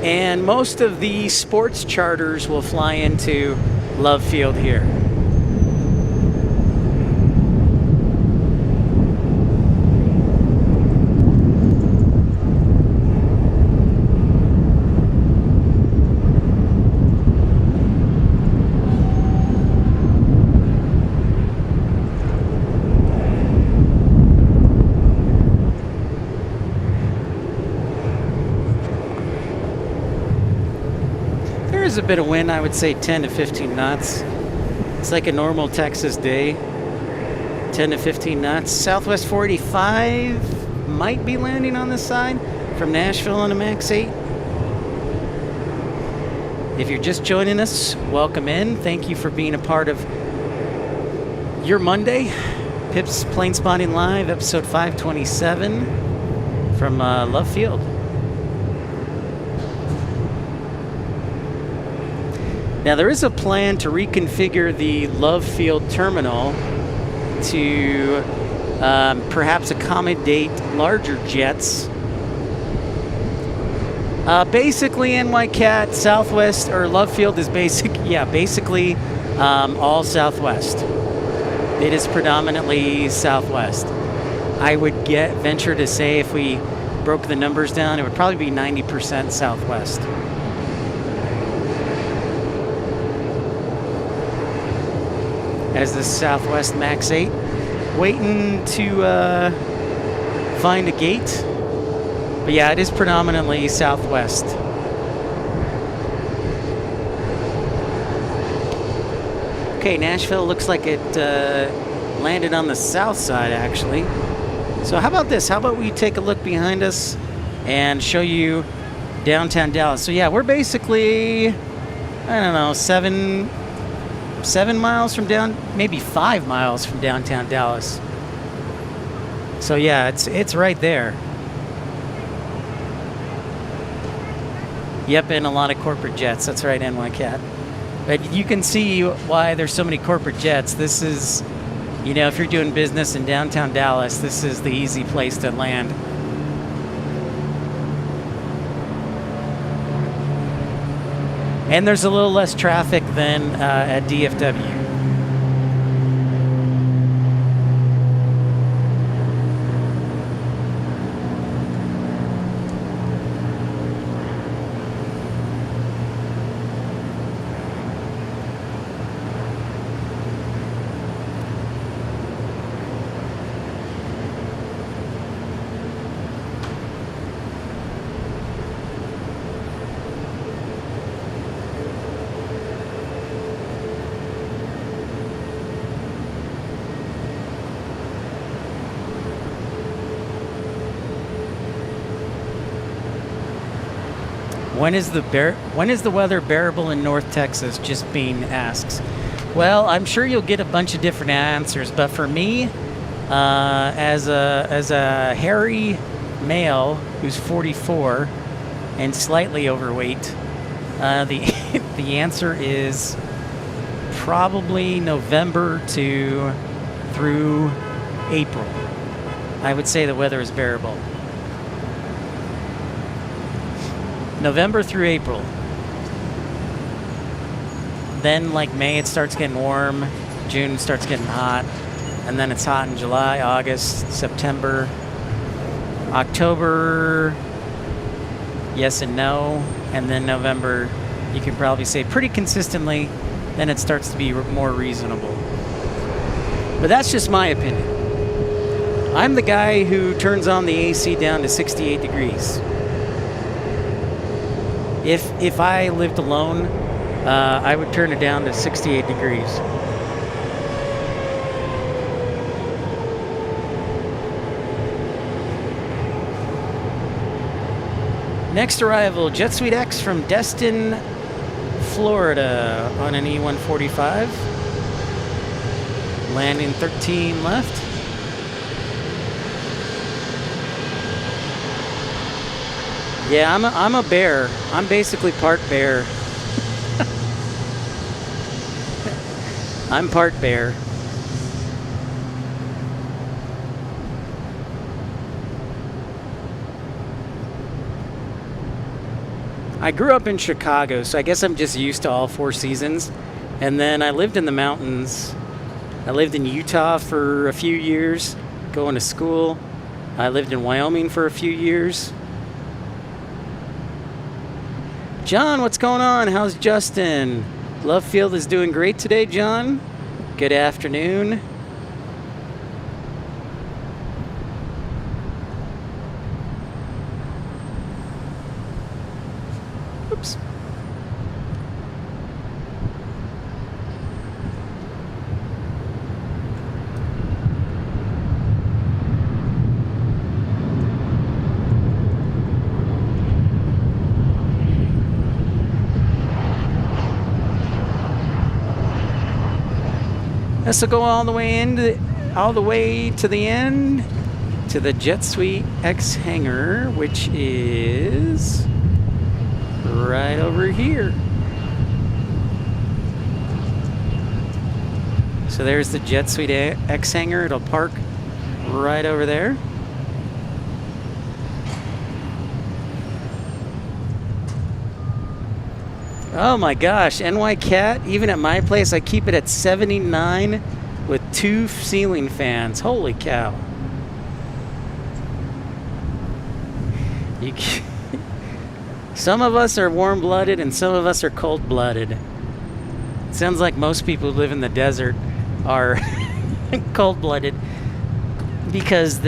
And most of the sports charters will fly into Love Field here. There's a bit of wind, I would say 10 to 15 knots. It's like a normal Texas day, 10 to 15 knots. Southwest 485 might be landing on this side from Nashville on a Max 8. If you're just joining us, welcome in. Thank you for being a part of your Monday. Pip's Plane Spotting Live, episode 527 from Love Field. Now, there is a plan to reconfigure the Love Field terminal to perhaps accommodate larger jets. Basically, NYCAT, Southwest, or Love Field is basically all Southwest. It is predominantly Southwest. I would venture to say if we broke the numbers down, it would probably be 90% Southwest. As the Southwest Max 8, waiting to find a gate. But yeah, it is predominantly southwest. Okay, Nashville looks like it landed on the south side, actually. So how about this? How about we take a look behind us and show you downtown Dallas. So yeah, we're basically, I don't know, seven miles from maybe 5 miles from downtown Dallas. So yeah, it's right there. Yep, and a lot of corporate jets. That's right, NYCat. But you can see why there's so many corporate jets. This is, you know, if you're doing business in downtown Dallas, this is the easy place to land. And there's a little less traffic than at DFW. When is the weather bearable in North Texas? Just Bean asks. Well, I'm sure you'll get a bunch of different answers, but for me, as a hairy male who's 44 and slightly overweight, the the answer is probably November through April. I would say the weather is bearable. November through April. Then, like May, it starts getting warm. June starts getting hot. And then it's hot in July, August, September. October, yes and no. And then November, you can probably say pretty consistently. Then it starts to be more reasonable. But that's just my opinion. I'm the guy who turns on the AC down to 68 degrees. If I lived alone, I would turn it down to 68 degrees. Next arrival, Jet Suite X from Destin, Florida on an E145. Landing 13 left. Yeah, I'm a bear. I'm basically part bear. I'm part bear. I grew up in Chicago, so I guess I'm just used to all 4 seasons. And then I lived in the mountains. I lived in Utah for a few years, going to school. I lived in Wyoming for a few years. John, what's going on? How's Justin? Love Field is doing great today, John. Good afternoon. Oops. This will go all the way to the end to the Jet Suite X hangar, which is right over here. So there's the Jet Suite X hangar. It'll park right over there. Oh my gosh, NYCat, even at my place, I keep it at 79 with 2 ceiling fans. Holy cow. Some of us are warm-blooded and some of us are cold-blooded. It sounds like most people who live in the desert are cold-blooded because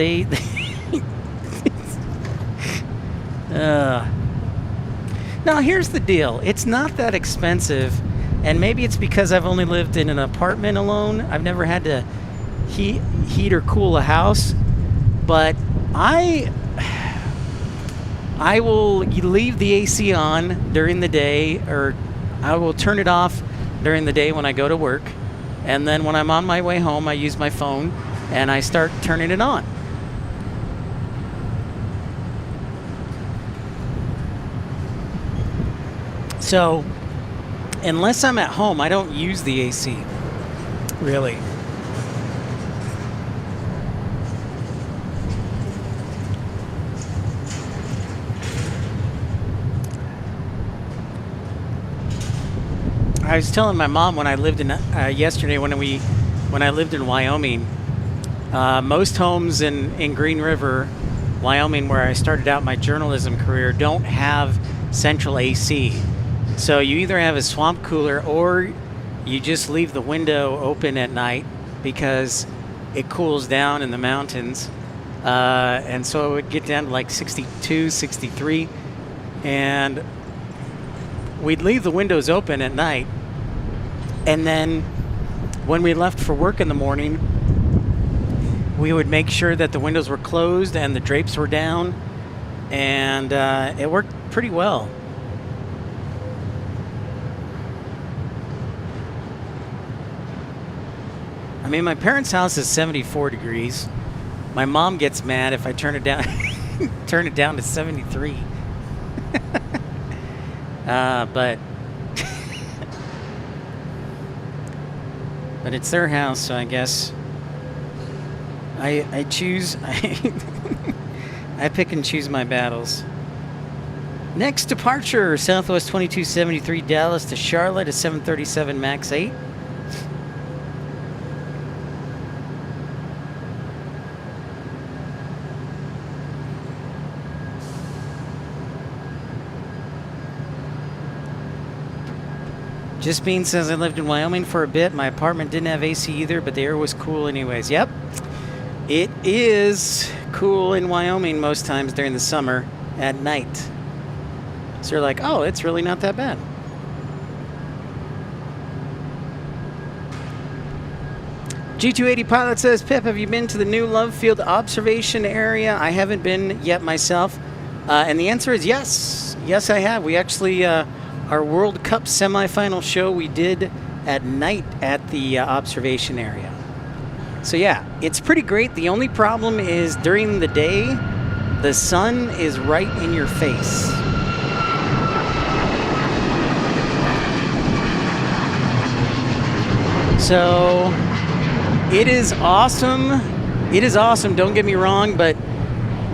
Now, here's the deal. It's not that expensive, and maybe it's because I've only lived in an apartment alone. I've never had to heat or cool a house, but I will leave the AC on during the day, or I will turn it off during the day when I go to work, and then when I'm on my way home, I use my phone and I start turning it on. So, unless I'm at home, I don't use the AC, really. I was telling my mom when I lived in yesterday when I lived in Wyoming, most homes in Green River, Wyoming, where I started out my journalism career, don't have central AC. So you either have a swamp cooler or you just leave the window open at night because it cools down in the mountains. And so it would get down to like 62, 63. And we'd leave the windows open at night. And then when we left for work in the morning, we would make sure that the windows were closed and the drapes were down. And it worked pretty well. I mean, my parents' house is 74 degrees. My mom gets mad if I turn it down turn it down to 73. But it's their house, so I guess I choose I pick and choose my battles. Next departure, Southwest 2273 Dallas to Charlotte, a 737 MAX 8. Just Bean says, I lived in Wyoming for a bit. My apartment didn't have AC either, but the air was cool anyways. Yep. It is cool in Wyoming most times during the summer at night. So you're like, oh, it's really not that bad. G280 Pilot says, Pip, have you been to the new Love Field observation area? I haven't been yet myself. And the answer is yes. Yes, I have. We actually... our World Cup semifinal show we did at night at the observation area. So yeah, it's pretty great. The only problem is during the day, the sun is right in your face. So it is awesome. It is awesome, don't get me wrong, but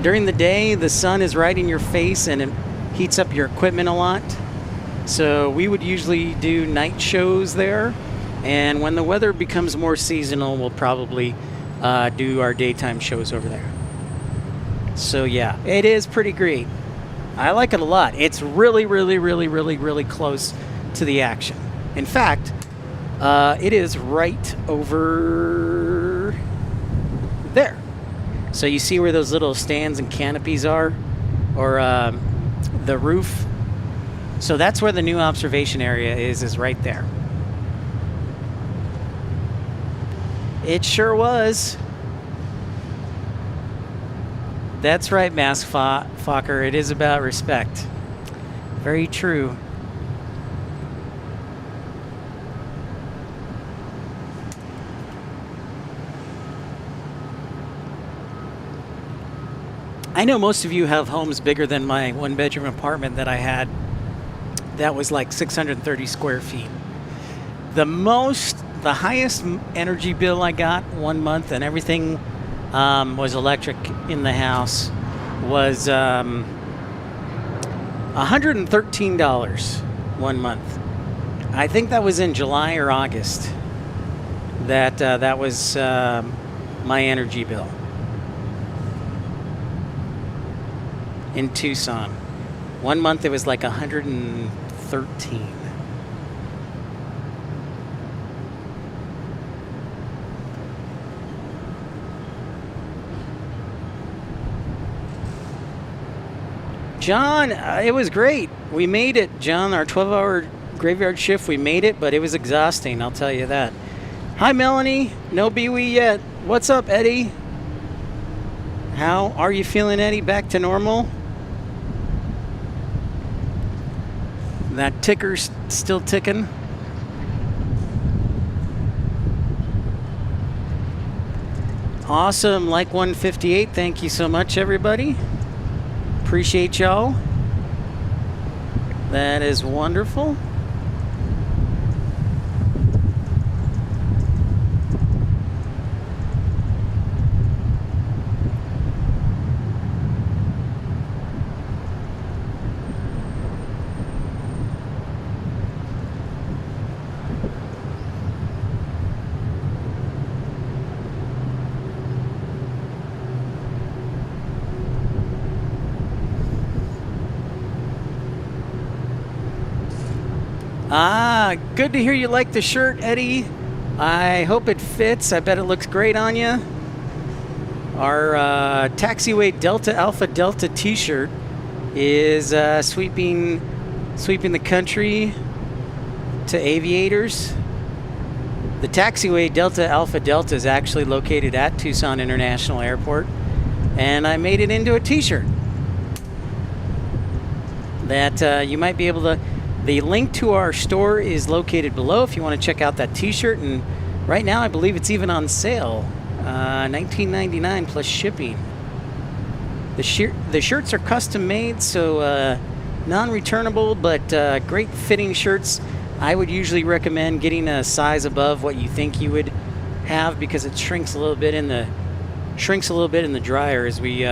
during the day, the sun is right in your face and it heats up your equipment a lot. So we would usually do night shows there, and when the weather becomes more seasonal, we'll probably do our daytime shows over there. So yeah, it is pretty great. I like it a lot. It's really, really, really, really, really close to the action. In fact, it is right over there. So you see where those little stands and canopies are, or the roof. So that's where the new observation area is right there. It sure was. That's right, Mask Fokker. It is about respect. Very true. I know most of you have homes bigger than my one-bedroom apartment that I had. That was like 630 square feet. The highest energy bill I got one month, and everything was electric in the house, was $113 one month. I think that was in July or August. That was my energy bill in Tucson. One month it was like 113. John, it was great. We made it, John. Our 12-hour graveyard shift, we made it, but it was exhausting, I'll tell you that. Hi, Melanie. No BWE yet. What's up, Eddie? How are you feeling, Eddie? Back to normal? That ticker's still ticking. Awesome. Like 158. Thank you so much, everybody. Appreciate y'all. That is wonderful. Good to hear you like the shirt, Eddie. I hope it fits. I bet it looks great on you. Our Taxiway Delta Alpha Delta t-shirt is sweeping the country to aviators. The Taxiway Delta Alpha Delta is actually located at Tucson International Airport, and I made it into a t-shirt that you might be able to. The link to our store is located below if you want to check out that t-shirt, and right now I believe it's even on sale, $19.99 plus shipping. The shirts are custom made, so non-returnable, but great fitting shirts. I would usually recommend getting a size above what you think you would have because it shrinks a little bit in the dryer as we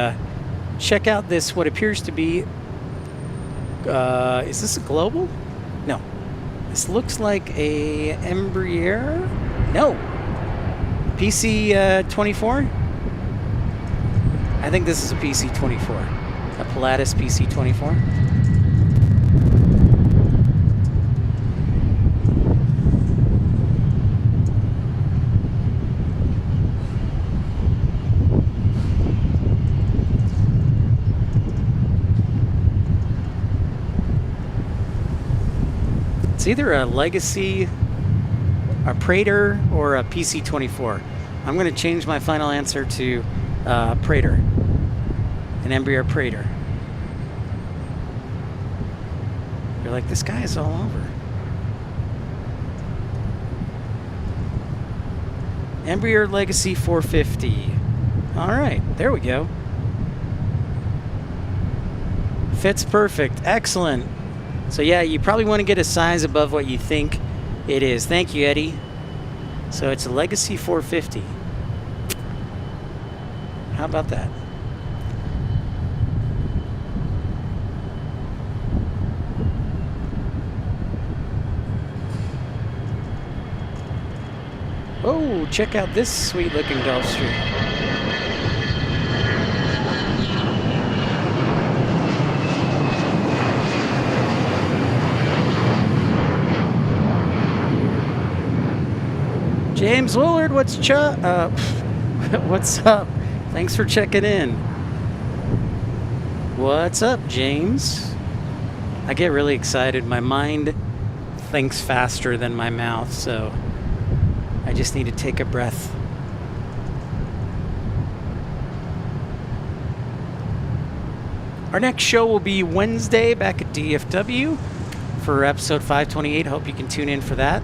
check out this what appears to be. Is this a global? No. This looks like a Embraer. No. PC-24. I think this is a PC-24. A Pilatus PC-24. It's either a Legacy, a Praetor, or a PC-24. I'm going to change my final answer to Praetor, an Embraer Praetor. You're like, this guy is all over. Embraer Legacy 450. All right, there we go. Fits perfect. Excellent. So yeah, you probably want to get a size above what you think it is. Thank you, Eddie. So it's a Legacy 450. How about that? Oh, check out this sweet looking Gulfstream. James Willard, what's up? Thanks for checking in. What's up, James? I get really excited. My mind thinks faster than my mouth, so I just need to take a breath. Our next show will be Wednesday back at DFW for episode 528. Hope you can tune in for that.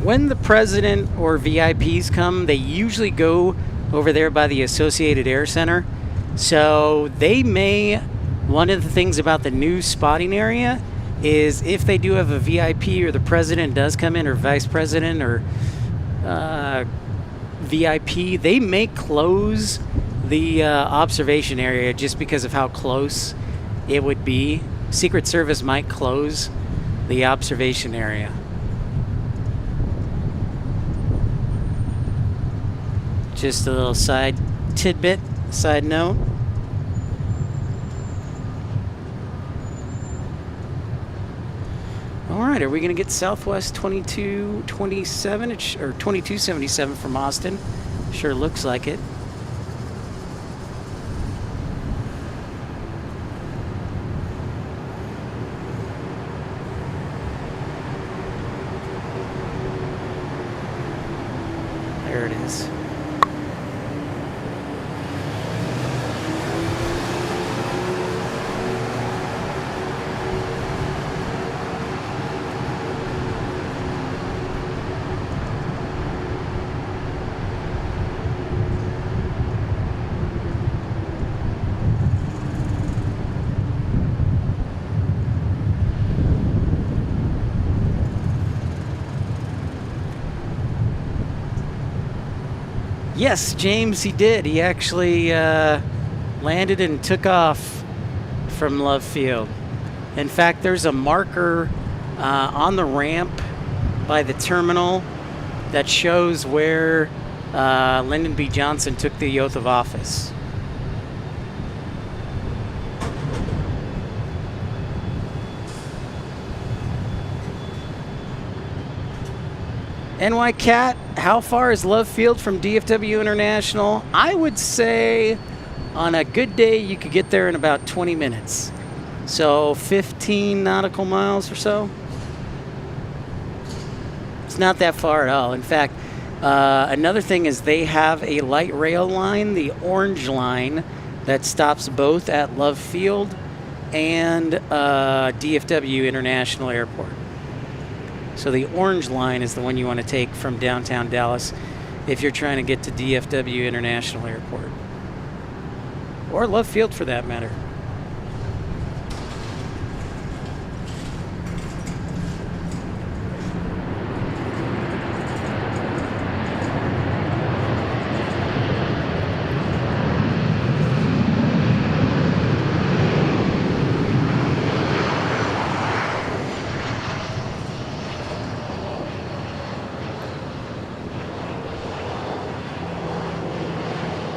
When the president or VIPs come, they usually go over there by the Associated Air Center. So they may, one of the things about the new spotting area is if they do have a VIP or the president does come in or vice president or VIP, they may close the observation area just because of how close it would be. Secret Service might close the observation area. Just a little side tidbit, side note. All right, are we going to get Southwest 2227 or 2277 from Austin? Sure looks like it. There it is. Yes, James, he did. He actually landed and took off from Love Field. In fact, there's a marker on the ramp by the terminal that shows where Lyndon B. Johnson took the oath of office. NY Cat, how far is Love Field from DFW International? I would say on a good day you could get there in about 20 minutes. So 15 nautical miles or so. It's not that far at all. In fact, another thing is they have a light rail line, the Orange Line, that stops both at Love Field and DFW International Airport. So the Orange Line is the one you want to take from downtown Dallas if you're trying to get to DFW International Airport. Or Love Field for that matter.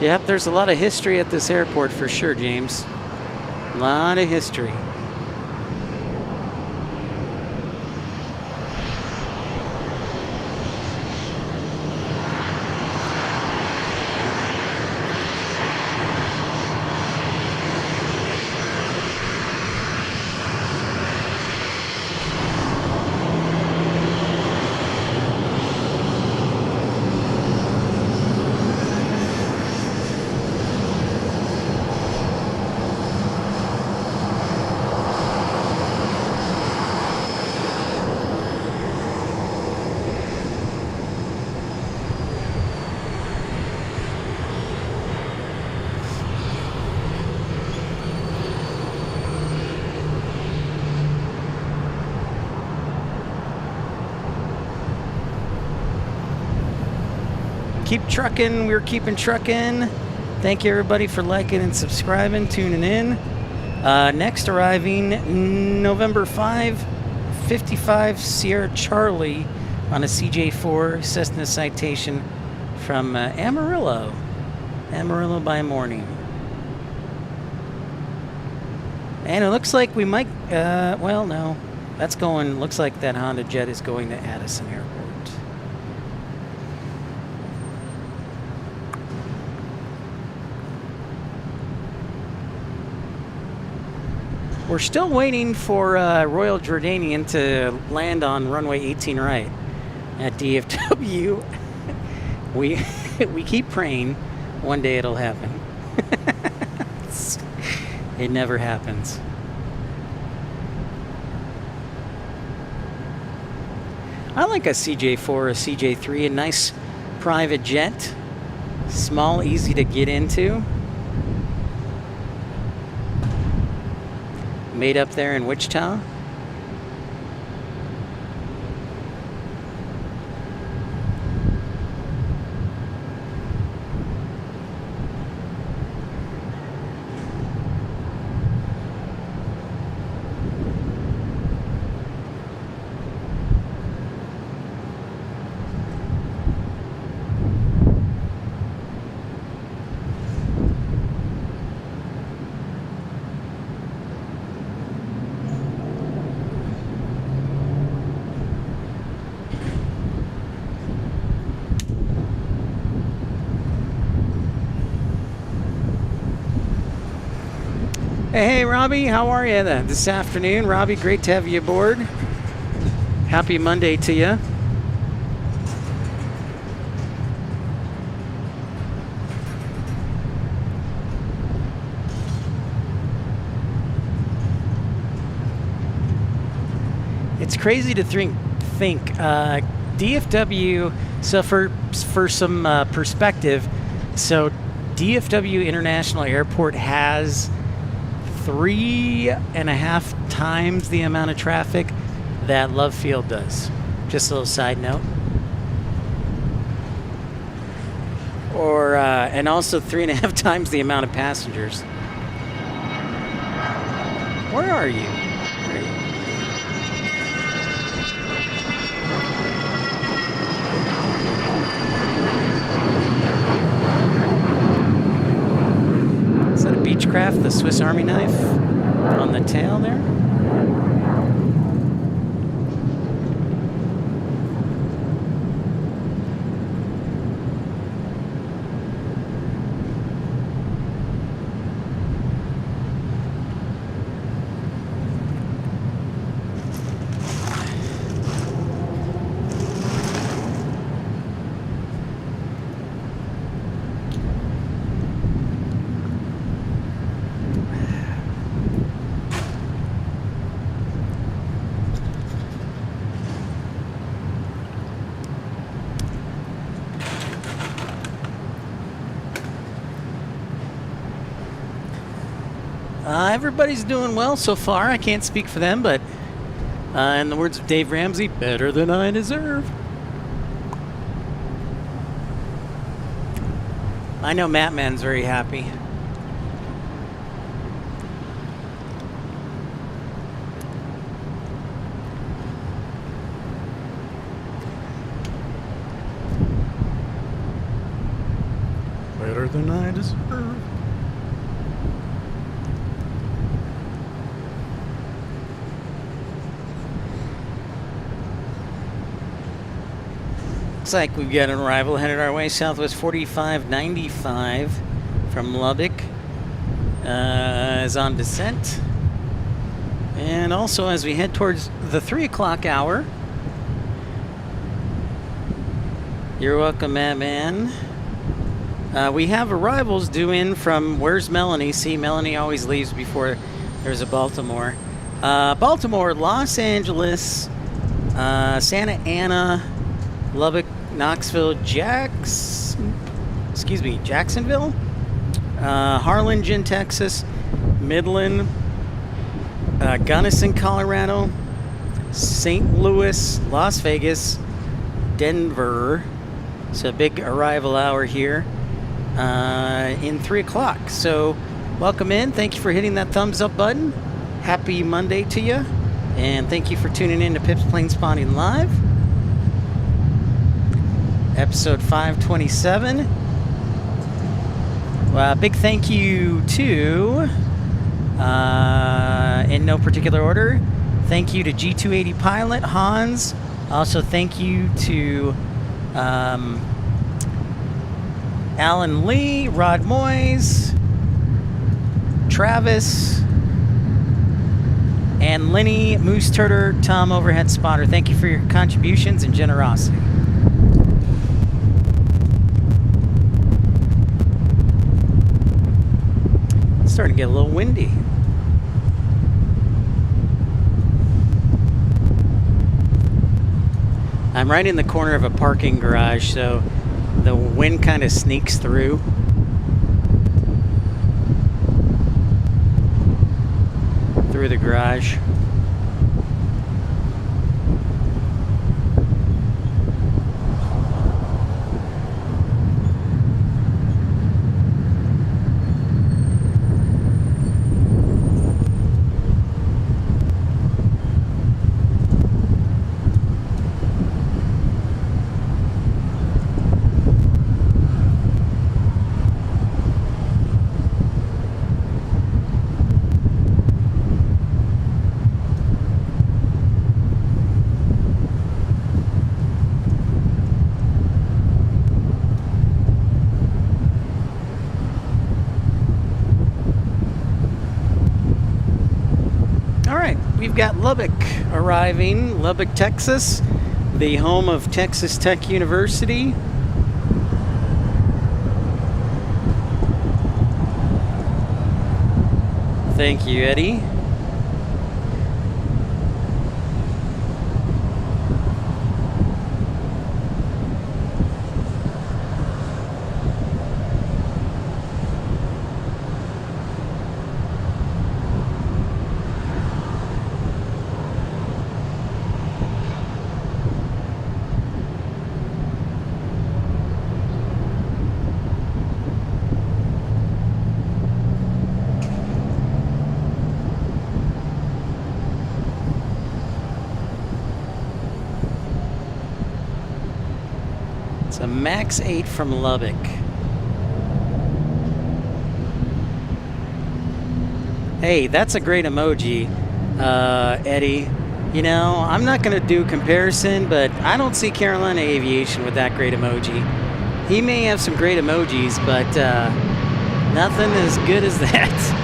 Yep, there's a lot of history at this airport for sure, James. A lot of history. Keep trucking. We're keeping trucking. Thank you, everybody, for liking and subscribing, tuning in. Next arriving November 5, 55 Sierra Charlie on a CJ4 Cessna Citation from Amarillo by morning. And it looks like we might, well, no, that's going, looks like that Honda Jet is going to Addison Airport. We're still waiting for Royal Jordanian to land on runway 18 right at DFW. We keep praying one day it'll happen. It never happens. I like a CJ4 or a CJ3, a nice private jet. Small, easy to get into. Made up there in Wichita. Hey, Robbie, how are you this afternoon? Robbie, great to have you aboard. Happy Monday to you. It's crazy to think DFW, so for some perspective, so DFW International Airport has 3.5 times the amount of traffic that Love Field does. Just a little side note. Or and also 3.5 times the amount of passengers. Where are you? Is that a Beechcraft, the Swiss Army knife on the tail there? Everybody's doing well so far. I can't speak for them, but in the words of Dave Ramsey, better than I deserve. I know Matt Man's very happy. Better than I deserve. Looks like we've got an arrival headed our way, Southwest 4595 from Lubbock is on descent. And also as we head towards the 3 o'clock hour, you're welcome, man. We have arrivals due in from, where's Melanie? See, Melanie always leaves before there's a Baltimore. Baltimore, Los Angeles, Santa Ana, Lubbock, Knoxville, Jacksonville, Harlingen, Texas, Midland, Gunnison, Colorado, St. Louis, Las Vegas, Denver. So a big arrival hour here in 3 o'clock. So welcome in. Thank you for hitting that thumbs up button. Happy Monday to you. And thank you for tuning in to Pip's Planespotting Live. Episode 527. Big thank you to, in no particular order, thank you to G280 pilot Hans. Also thank you to Alan Lee, Rod Moyes, Travis, and Lenny Moose Turter, Tom Overhead Spotter. Thank you for your contributions and generosity. It's starting to get a little windy. I'm right in the corner of a parking garage, so the wind kind of sneaks through. Through the garage. we've got Lubbock arriving. Lubbock, Texas, the home of Texas Tech University. Thank you, Eddie. It's a Max 8 from Lubbock. Hey, that's a great emoji, Eddie. You know, I'm not going to do comparison, but I don't see Carolina Aviation with that great emoji. He may have some great emojis, but nothing as good as that.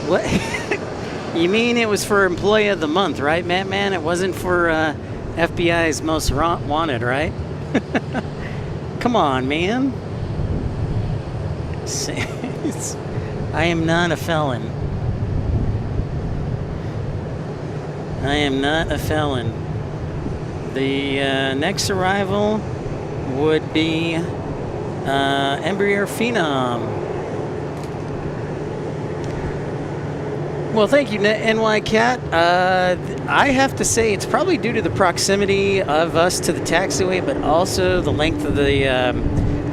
What? You mean it was for Employee of the Month, right, Man? It wasn't for FBI's Most Wanted, right? Come on, man. I am not a felon. I am not a felon. The next arrival would be Embraer Phenom. Well, thank you, NY Cat. I have to say it's probably due to the proximity of us to the taxiway, but also the length of the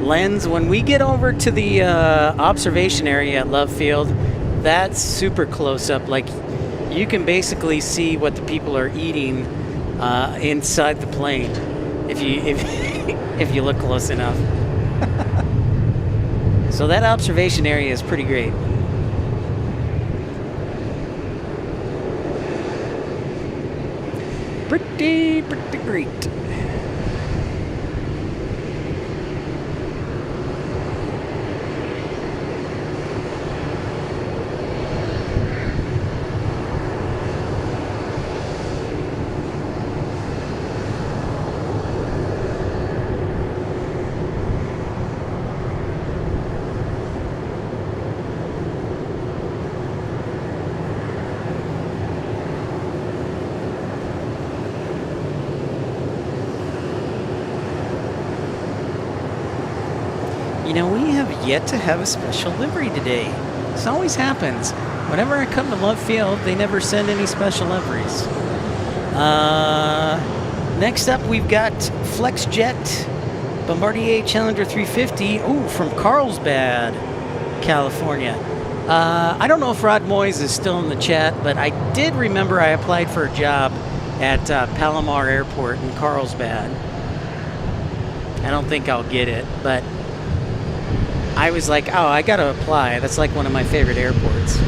lens. When we get over to the observation area at Love Field, that's super close up. Like, you can basically see what the people are eating inside the plane if you look close enough. So that observation area is pretty great. Pretty great. You know, we have yet to have a special livery today. This always happens. Whenever I come to Love Field, they never send any special liveries. Next up, we've got FlexJet Bombardier Challenger 350. Ooh, from Carlsbad, California. I don't know if Rod Moyes is still in the chat, but I did remember I applied for a job at Palomar Airport in Carlsbad. I don't think I'll get it, but I was like, oh, I gotta apply. That's like one of my favorite airports.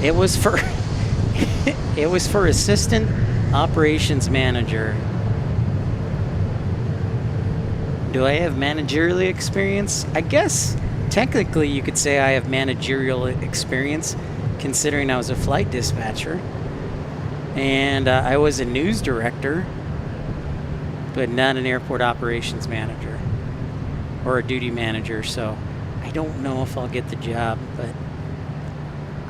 It was for it was for assistant operations manager. Do I have managerial experience? I guess technically you could say I have managerial experience, considering I was a flight dispatcher. And I was a news director, but not an airport operations manager or a duty manager. So I don't know if I'll get the job, but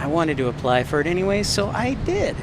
I wanted to apply for it anyway, so I did.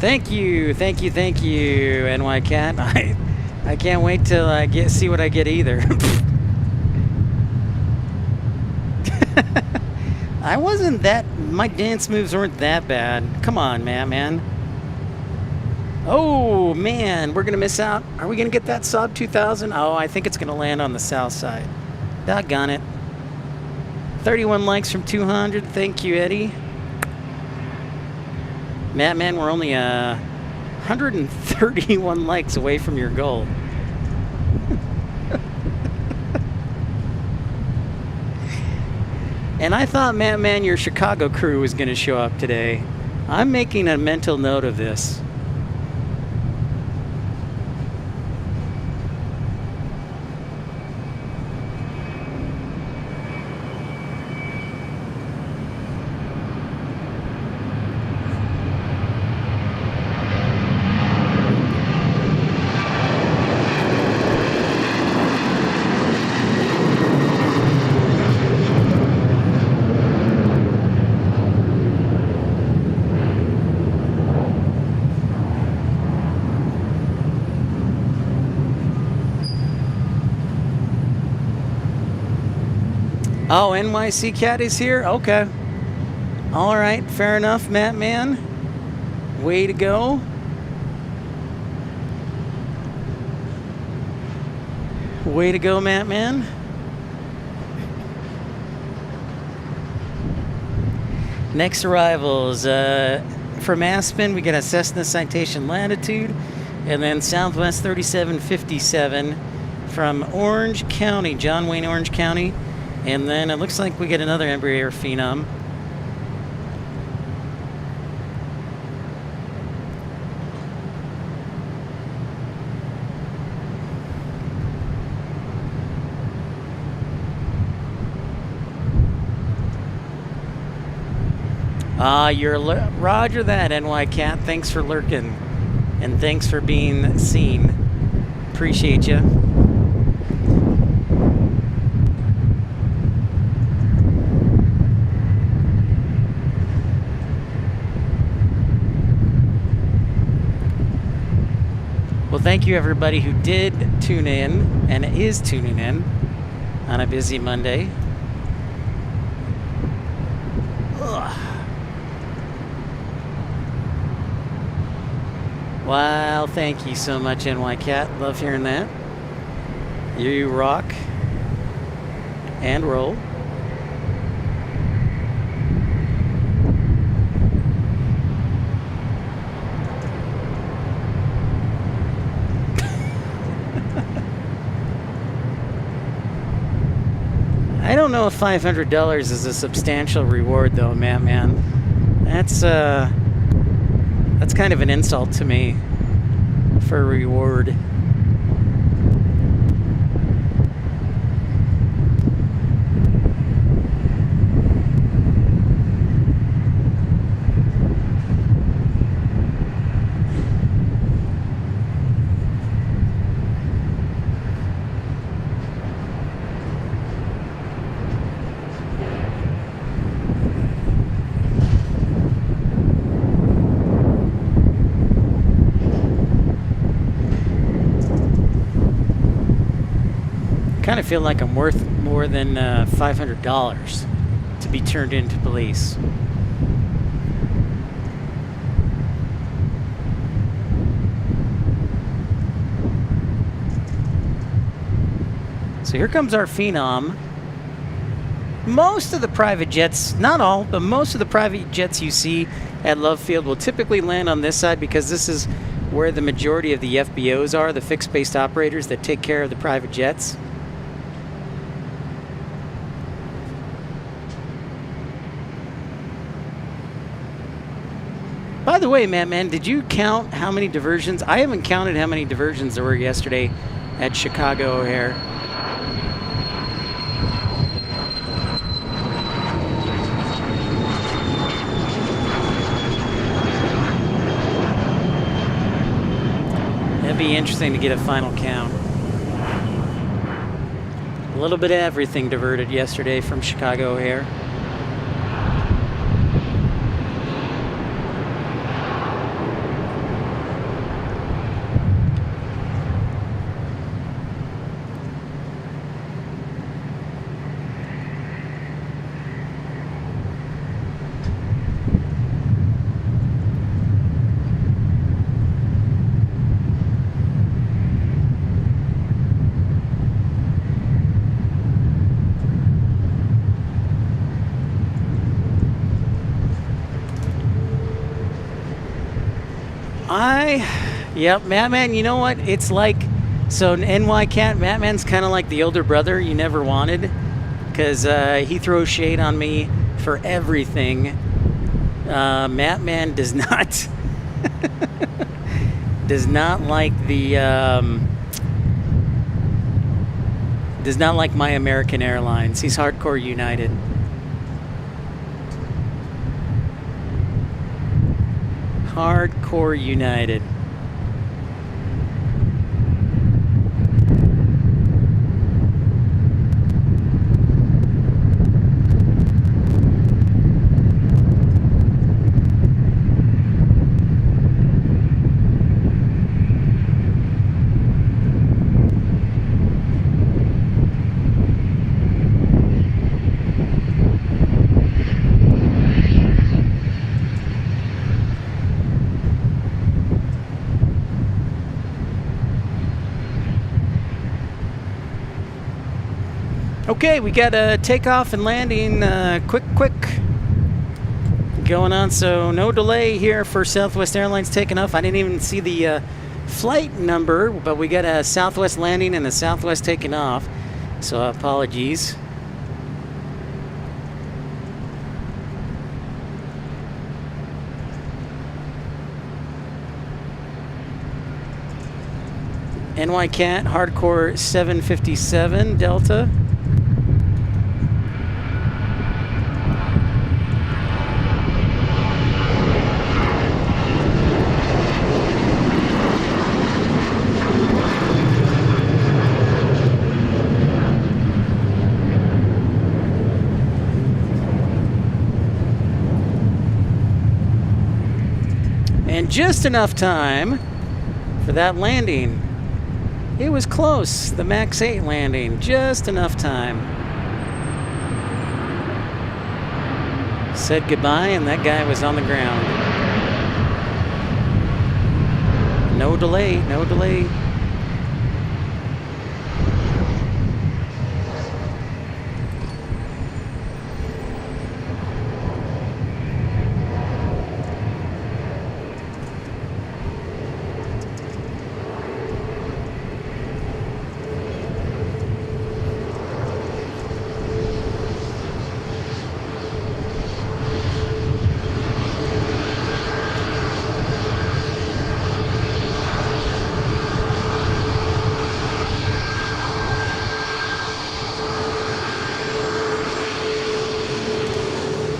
Thank you, thank you, thank you, NY Cat. I can't wait till I see what I get either. I wasn't that. My dance moves weren't that bad. Come on, man. Oh man, we're gonna miss out. Are we gonna get that Saab 2000? Oh, I think it's gonna land on the south side. Doggone it. 31 likes from 200. Thank you, Eddie. Man, we're only 131 likes away from your goal. And I thought, man, your Chicago crew was going to show up today. I'm making a mental note of this. Oh, NYC Cat is here? Okay. All right, fair enough, man. Way to go. Way to go, man. Next arrivals. From Aspen, we get a Cessna Citation Latitude. And then Southwest 3757 from Orange County, John Wayne, Orange County. And then it looks like we get another Embraer Phenom. Roger that, NY Cat. Thanks for lurking. And thanks for being seen. Appreciate you. Well, thank you everybody who did tune in and is tuning in on a busy Monday. Ugh. Wow, thank you so much, NY Cat. Love hearing that. You rock and roll. I don't know if $500 is a substantial reward, though, man. That's kind of an insult to me for a reward. Kind of feel like I'm worth more than $500 to be turned into police. So here comes our Phenom. Most of the private jets, not all, but most of the private jets you see at Love Field will typically land on this side because this is where the majority of the FBOs are, the fixed-based operators that take care of the private jets. By the way, man, did you count how many diversions? I haven't counted how many diversions there were yesterday at Chicago O'Hare. It'd be interesting to get a final count. A little bit of everything diverted yesterday from Chicago O'Hare. Yep, Mattman, you know what? It's like, so NY Cat, Mattman's kind of like the older brother you never wanted, because he throws shade on me for everything. Mattman does not, does not like the, does not like my American Airlines. He's hardcore United. Hardcore United. Okay, we got a takeoff and landing, quick going on. So no delay here for Southwest Airlines taking off. I didn't even see the flight number, but we got a Southwest landing and a Southwest taking off. So apologies. NY Cat, hardcore 757 Delta. And just enough time for that landing. It was close, the MAX 8 landing, just enough time. Said goodbye and that guy was on the ground. No delay, no delay.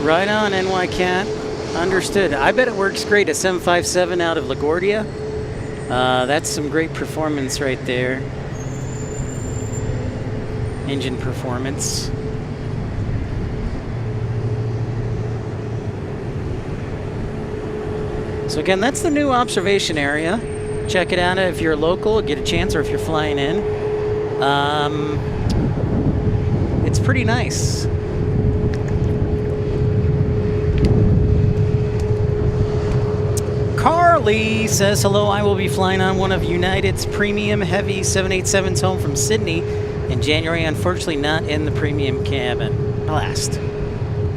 Right on, NY Cat. Understood. I bet it works great at 757 out of LaGuardia. That's some great performance right there. Engine performance. So again, that's the new observation area. Check it out if you're local, get a chance, or if you're flying in. It's pretty nice. Carly says, hello, I will be flying on one of United's premium heavy 787s home from Sydney in January. Unfortunately, not in the premium cabin. Last.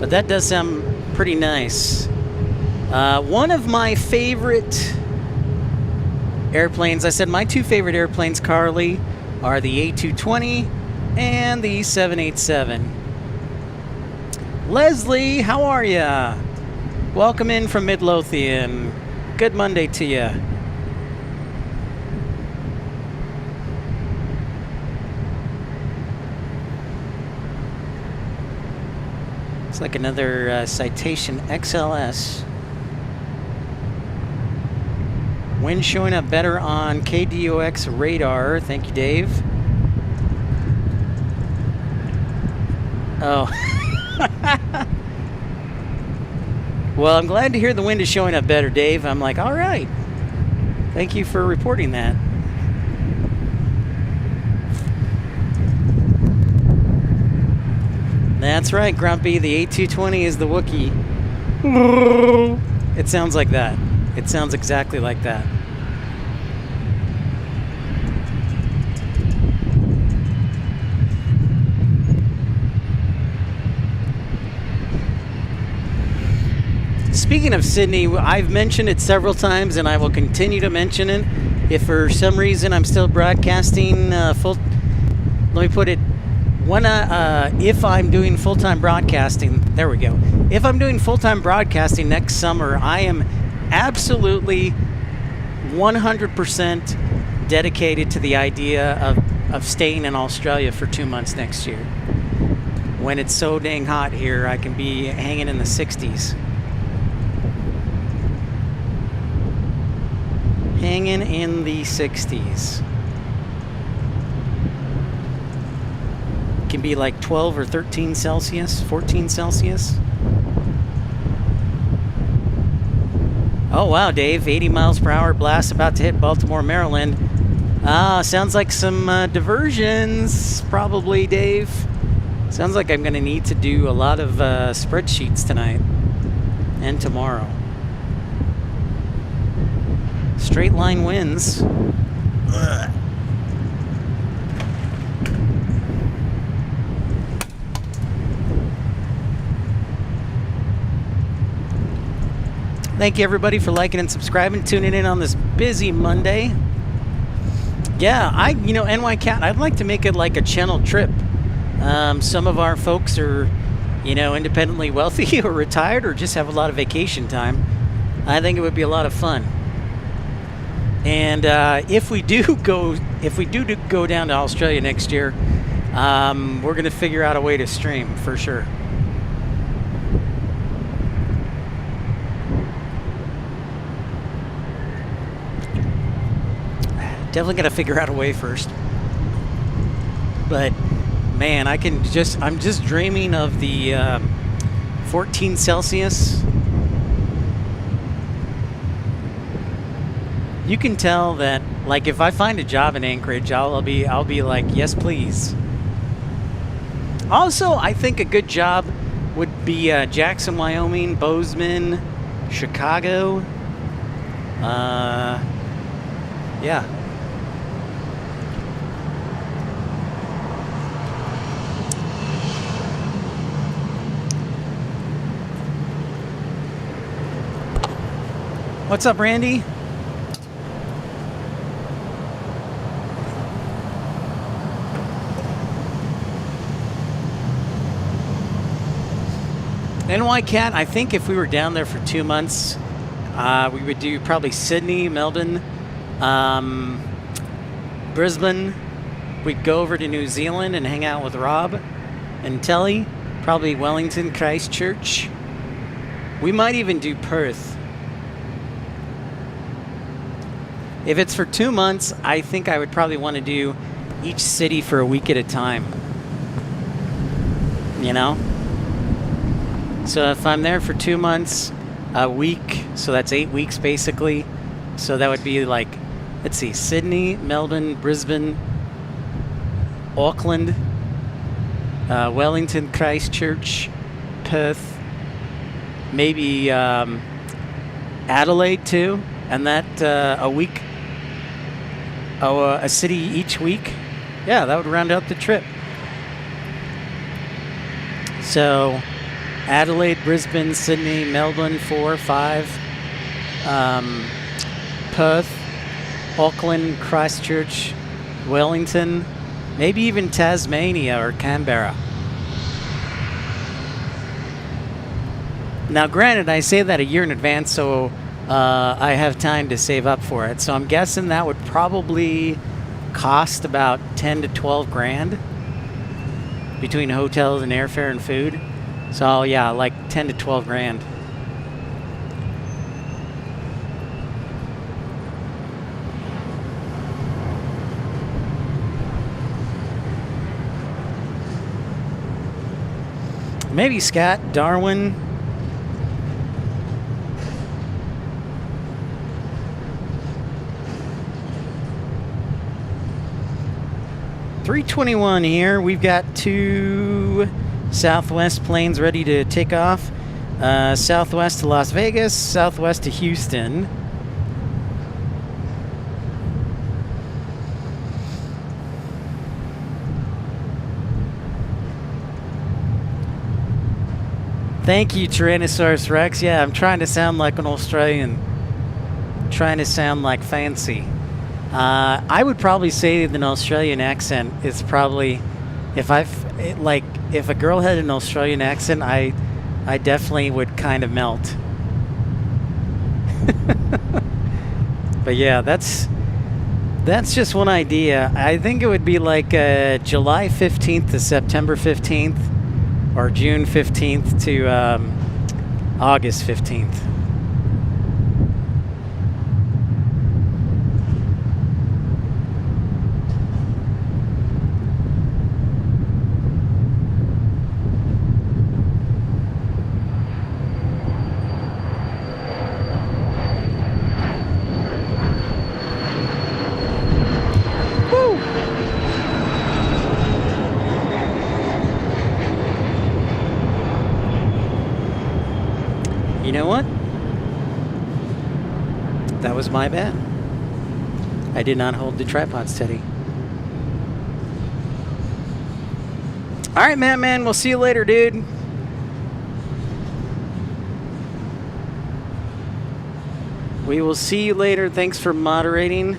But that does sound pretty nice. One of my favorite airplanes. I said my two favorite airplanes, Carly, are the A220 and the 787. Leslie, how are ya? Welcome in from Midlothian. Good Monday to you. It's like another Citation XLS. Wind showing up better on KDOX radar. Thank you, Dave. Oh. Well, I'm glad to hear the wind is showing up better, Dave. I'm like, all right. Thank you for reporting that. That's right, Grumpy. The A220 is the Wookiee. It sounds like that. It sounds exactly like that. Speaking of Sydney, I've mentioned it several times and I will continue to mention it. If for some reason I'm still broadcasting let me put it, if I'm doing full-time broadcasting, there we go. If I'm doing full-time broadcasting next summer, I am absolutely 100% dedicated to the idea of staying in Australia for 2 months next year. When it's so dang hot here, I can be hanging in the 60s. Hanging in the 60s. It can be like 12 or 13 Celsius, 14 Celsius. Oh wow, Dave, 80 miles per hour blast about to hit Baltimore, Maryland. Sounds like some diversions, probably, Dave. Sounds like I'm gonna need to do a lot of spreadsheets tonight and tomorrow. Straight line winds. Ugh. Thank you everybody for liking and subscribing, tuning in on this busy Monday. Yeah, NYCat, I'd like to make it like a channel trip. Some of our folks are, independently wealthy or retired or just have a lot of vacation time. I think it would be a lot of fun. And if we do go down to Australia next year, we're going to figure out a way to stream for sure. Definitely got to figure out a way first. But man, I'm just dreaming of the 14 Celsius. You can tell that, like, if I find a job in Anchorage, I'll be like, yes, please. Also, I think a good job would be Jackson, Wyoming, Bozeman, Chicago. Yeah. What's up, Randy? NYCat, I think if we were down there for 2 months, we would do probably Sydney, Melbourne, Brisbane. We'd go over to New Zealand and hang out with Rob and Telly, probably Wellington, Christchurch. We might even do Perth. If it's for 2 months, I think I would probably want to do each city for a week at a time. So if I'm there for 2 months, a week, so that's 8 weeks basically. So that would be like, let's see, Sydney, Melbourne, Brisbane, Auckland, Wellington, Christchurch, Perth, maybe Adelaide too, and that a week, a city each week. Yeah, that would round out the trip. So Adelaide, Brisbane, Sydney, Melbourne, 4, 5, Perth, Auckland, Christchurch, Wellington, maybe even Tasmania or Canberra. Now, granted, I say that a year in advance, so I have time to save up for it. So I'm guessing that would probably cost about 10 to 12 grand between hotels and airfare and food. So yeah, like 10 to 12 grand. Maybe Scott, Darwin. $321 here. We've got 2 Southwest planes ready to take off. Southwest to Las Vegas, Southwest to Houston. Thank you, Tyrannosaurus Rex. Yeah, I'm trying to sound like an Australian. Trying to sound like fancy. I would probably say that an Australian accent is probably, if a girl had an Australian accent, I definitely would kind of melt. But yeah, that's just one idea. I think it would be like July 15th to September 15th, or June 15th to August 15th. You know what? That was my bad. I did not hold the tripod steady. All right, man, we'll see you later, dude. We will see you later. Thanks for moderating.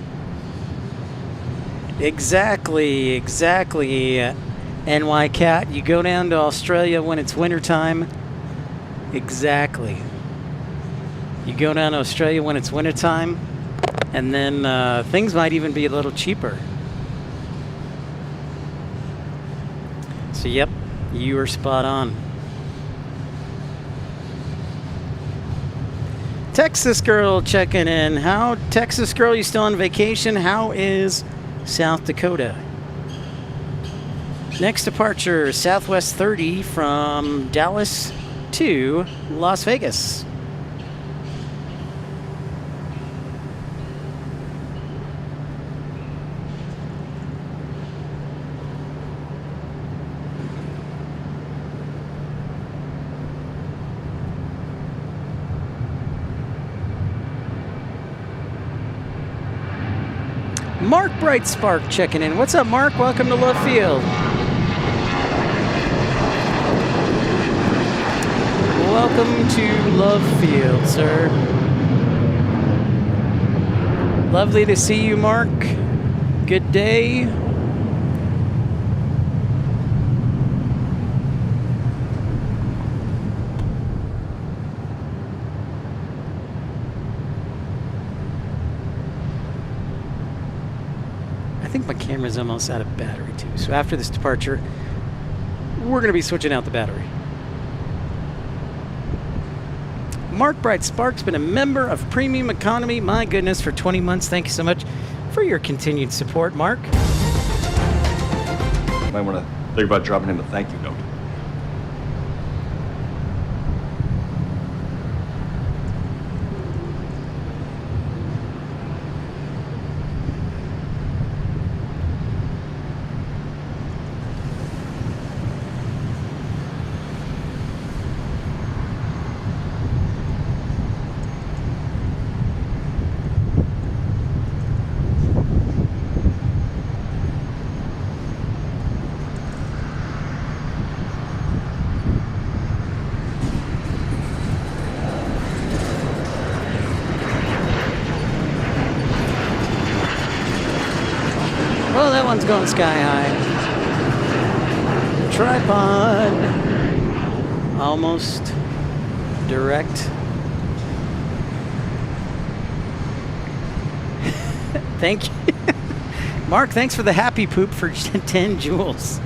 Exactly. NY Cat, you go down to Australia when it's wintertime. Exactly. You go down to Australia when it's wintertime, and then things might even be a little cheaper. So, yep, you are spot on. Texas girl checking in. Texas girl, you still on vacation? How is South Dakota? Next departure, Southwest 30 from Dallas to Las Vegas. Mark Bright Spark checking in. What's up, Mark? Welcome to Love Field. Welcome to Love Field, sir. Lovely to see you, Mark. Good day. I think my camera's almost out of battery too. So after this departure, we're going to be switching out the battery. Mark Bright Spark's been a member of Premium Economy, my goodness, for 20 months. Thank you so much for your continued support, Mark. You might want to think about dropping him a thank you note. one's going sky high. Tripod. Almost direct. Thank you. Mark, thanks for the happy poop for 10 joules.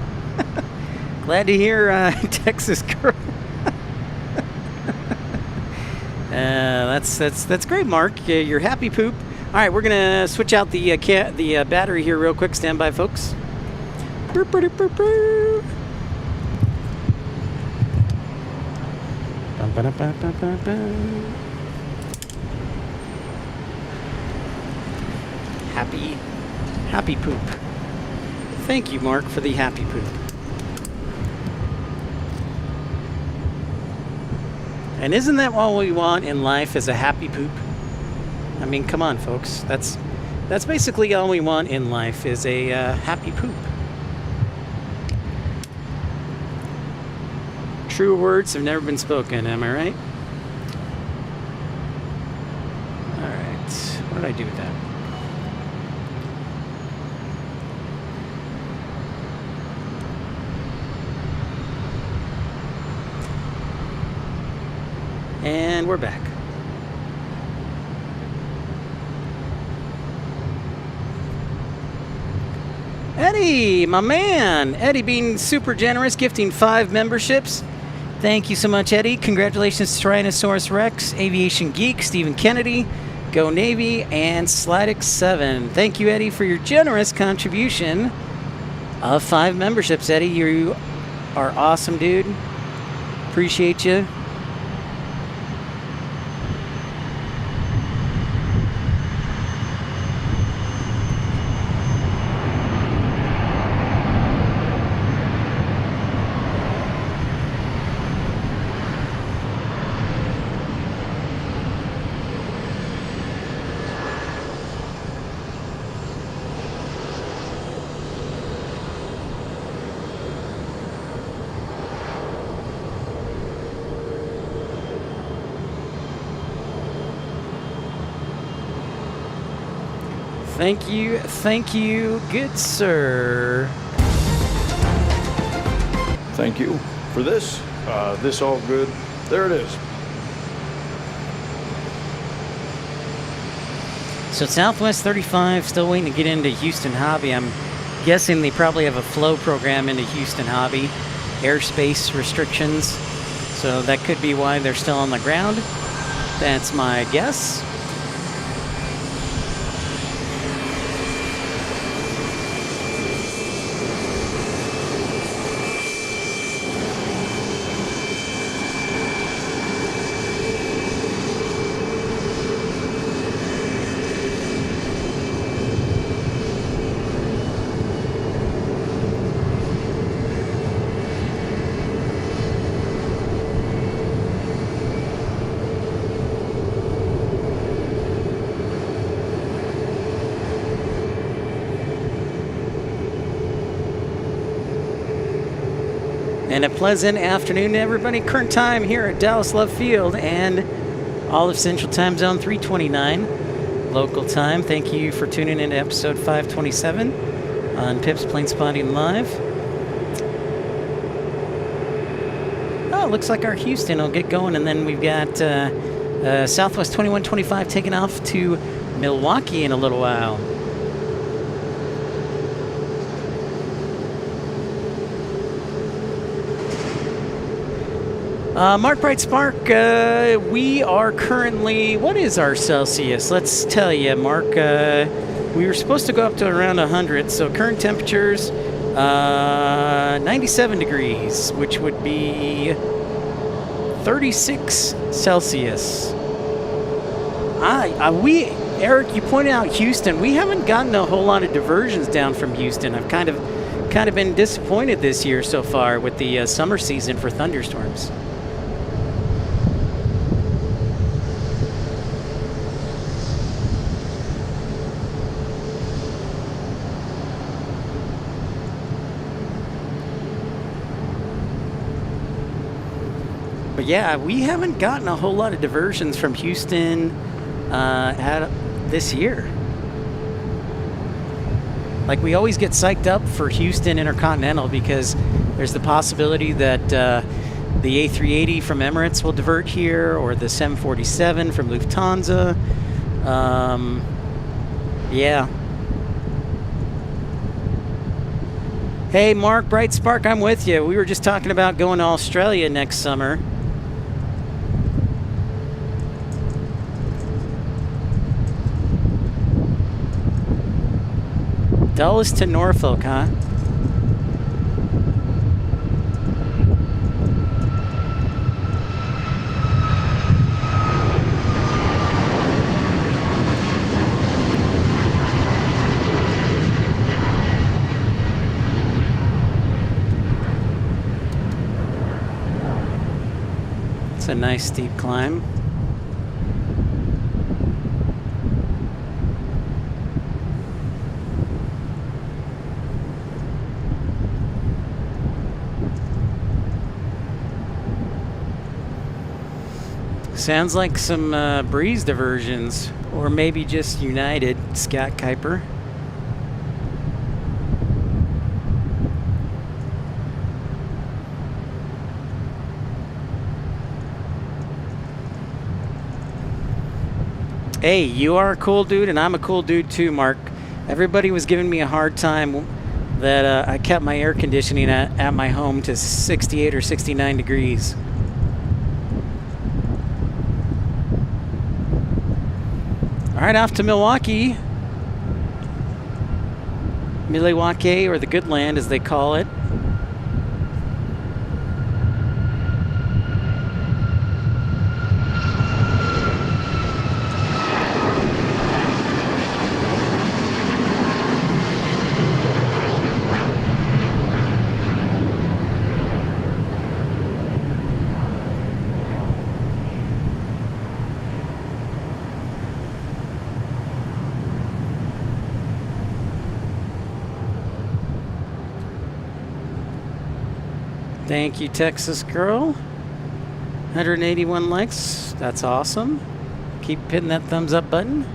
Glad to hear Texas girl. That's great, Mark. Your happy poop. All right, we're gonna switch out the battery here real quick. Stand by, folks. Happy poop. Thank you, Mark, for the happy poop. And isn't that all we want in life, is a happy poop? I mean, come on, folks. That's basically all we want in life, is a happy poop. True words have never been spoken, am I right? All right. What did I do with that? And we're back. Eddie, my man. Eddie being super generous, gifting 5 memberships. Thank you so much, Eddie. Congratulations to Tyrannosaurus Rex, Aviation Geek, Stephen Kennedy, Go Navy, and Slidex7. Thank you, Eddie, for your generous contribution of 5 memberships. Eddie, you are awesome, dude. Appreciate you. Thank you, good sir. Thank you for this. This all good. There it is. So Southwest 35, still waiting to get into Houston Hobby. I'm guessing they probably have a flow program into Houston Hobby. Airspace restrictions. So that could be why they're still on the ground. That's my guess. And a pleasant afternoon to everybody. Current time here at Dallas Love Field and all of Central Time Zone 329 local time. Thank you for tuning in to episode 527 on Pip's Planespotting Live. Oh, looks like our Houston will get going, and then we've got Southwest 2125 taking off to Milwaukee in a little while. Mark Bright Spark, we are currently, what is our Celsius? Let's tell you, Mark. We were supposed to go up to around 100, so current temperatures, 97 degrees, which would be 36 Celsius. Eric, you pointed out Houston. We haven't gotten a whole lot of diversions down from Houston. I've kind of been disappointed this year so far with the summer season for thunderstorms. But yeah, we haven't gotten a whole lot of diversions from Houston this year. Like, we always get psyched up for Houston Intercontinental because there's the possibility that the A380 from Emirates will divert here, or the 747 from Lufthansa. Yeah. Hey, Mark, Bright Spark, I'm with you. We were just talking about going to Australia next summer. Dulles to Norfolk, huh? It's a nice steep climb. Sounds like some breeze diversions, or maybe just United, Scott Kuiper. Hey, you are a cool dude, and I'm a cool dude too, Mark. Everybody was giving me a hard time that I kept my air conditioning at my home to 68 or 69 degrees. All right, off to Milwaukee. Milwaukee, or the Good Land as they call it. Thank you, Texas girl. 181 likes. That's awesome. Keep hitting that thumbs up button.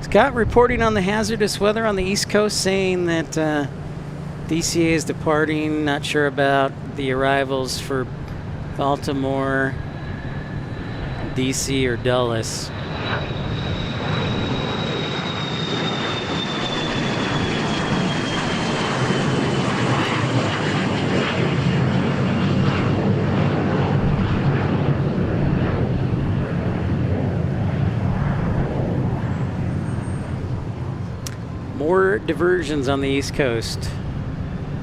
Scott reporting on the hazardous weather on the East Coast, saying that DCA is departing. Not sure about the arrivals for Baltimore, DC, or Dulles. More diversions on the East Coast.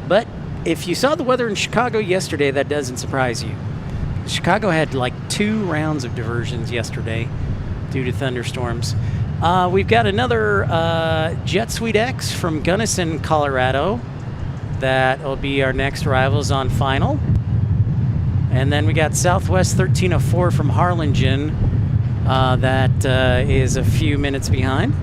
But if you saw the weather in Chicago yesterday, that doesn't surprise you. Chicago had like 2 rounds of diversions yesterday due to thunderstorms. We've got another Jet Suite X from Gunnison, Colorado. That will be our next arrivals on final. And then we got Southwest 1304 from Harlingen. That is a few minutes behind.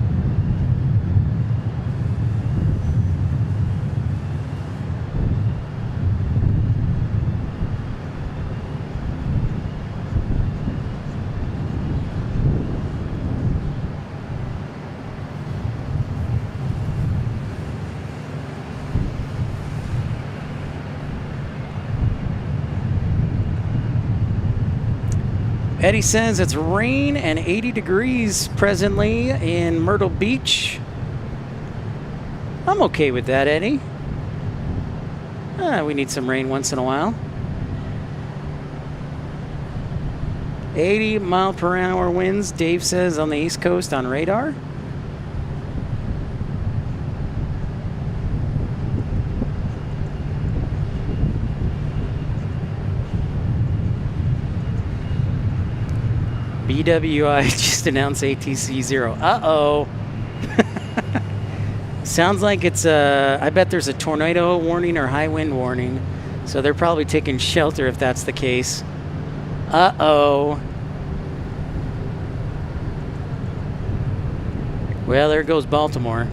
Eddie says it's rain and 80 degrees presently in Myrtle Beach. I'm okay with that, Eddie. We need some rain once in a while. 80 mile per hour winds, Dave says, on the East Coast on radar. BWI just announced ATC 0. Uh-oh. Sounds like it's I bet there's a tornado warning or high wind warning. So they're probably taking shelter if that's the case. Uh-oh. Well, there goes Baltimore.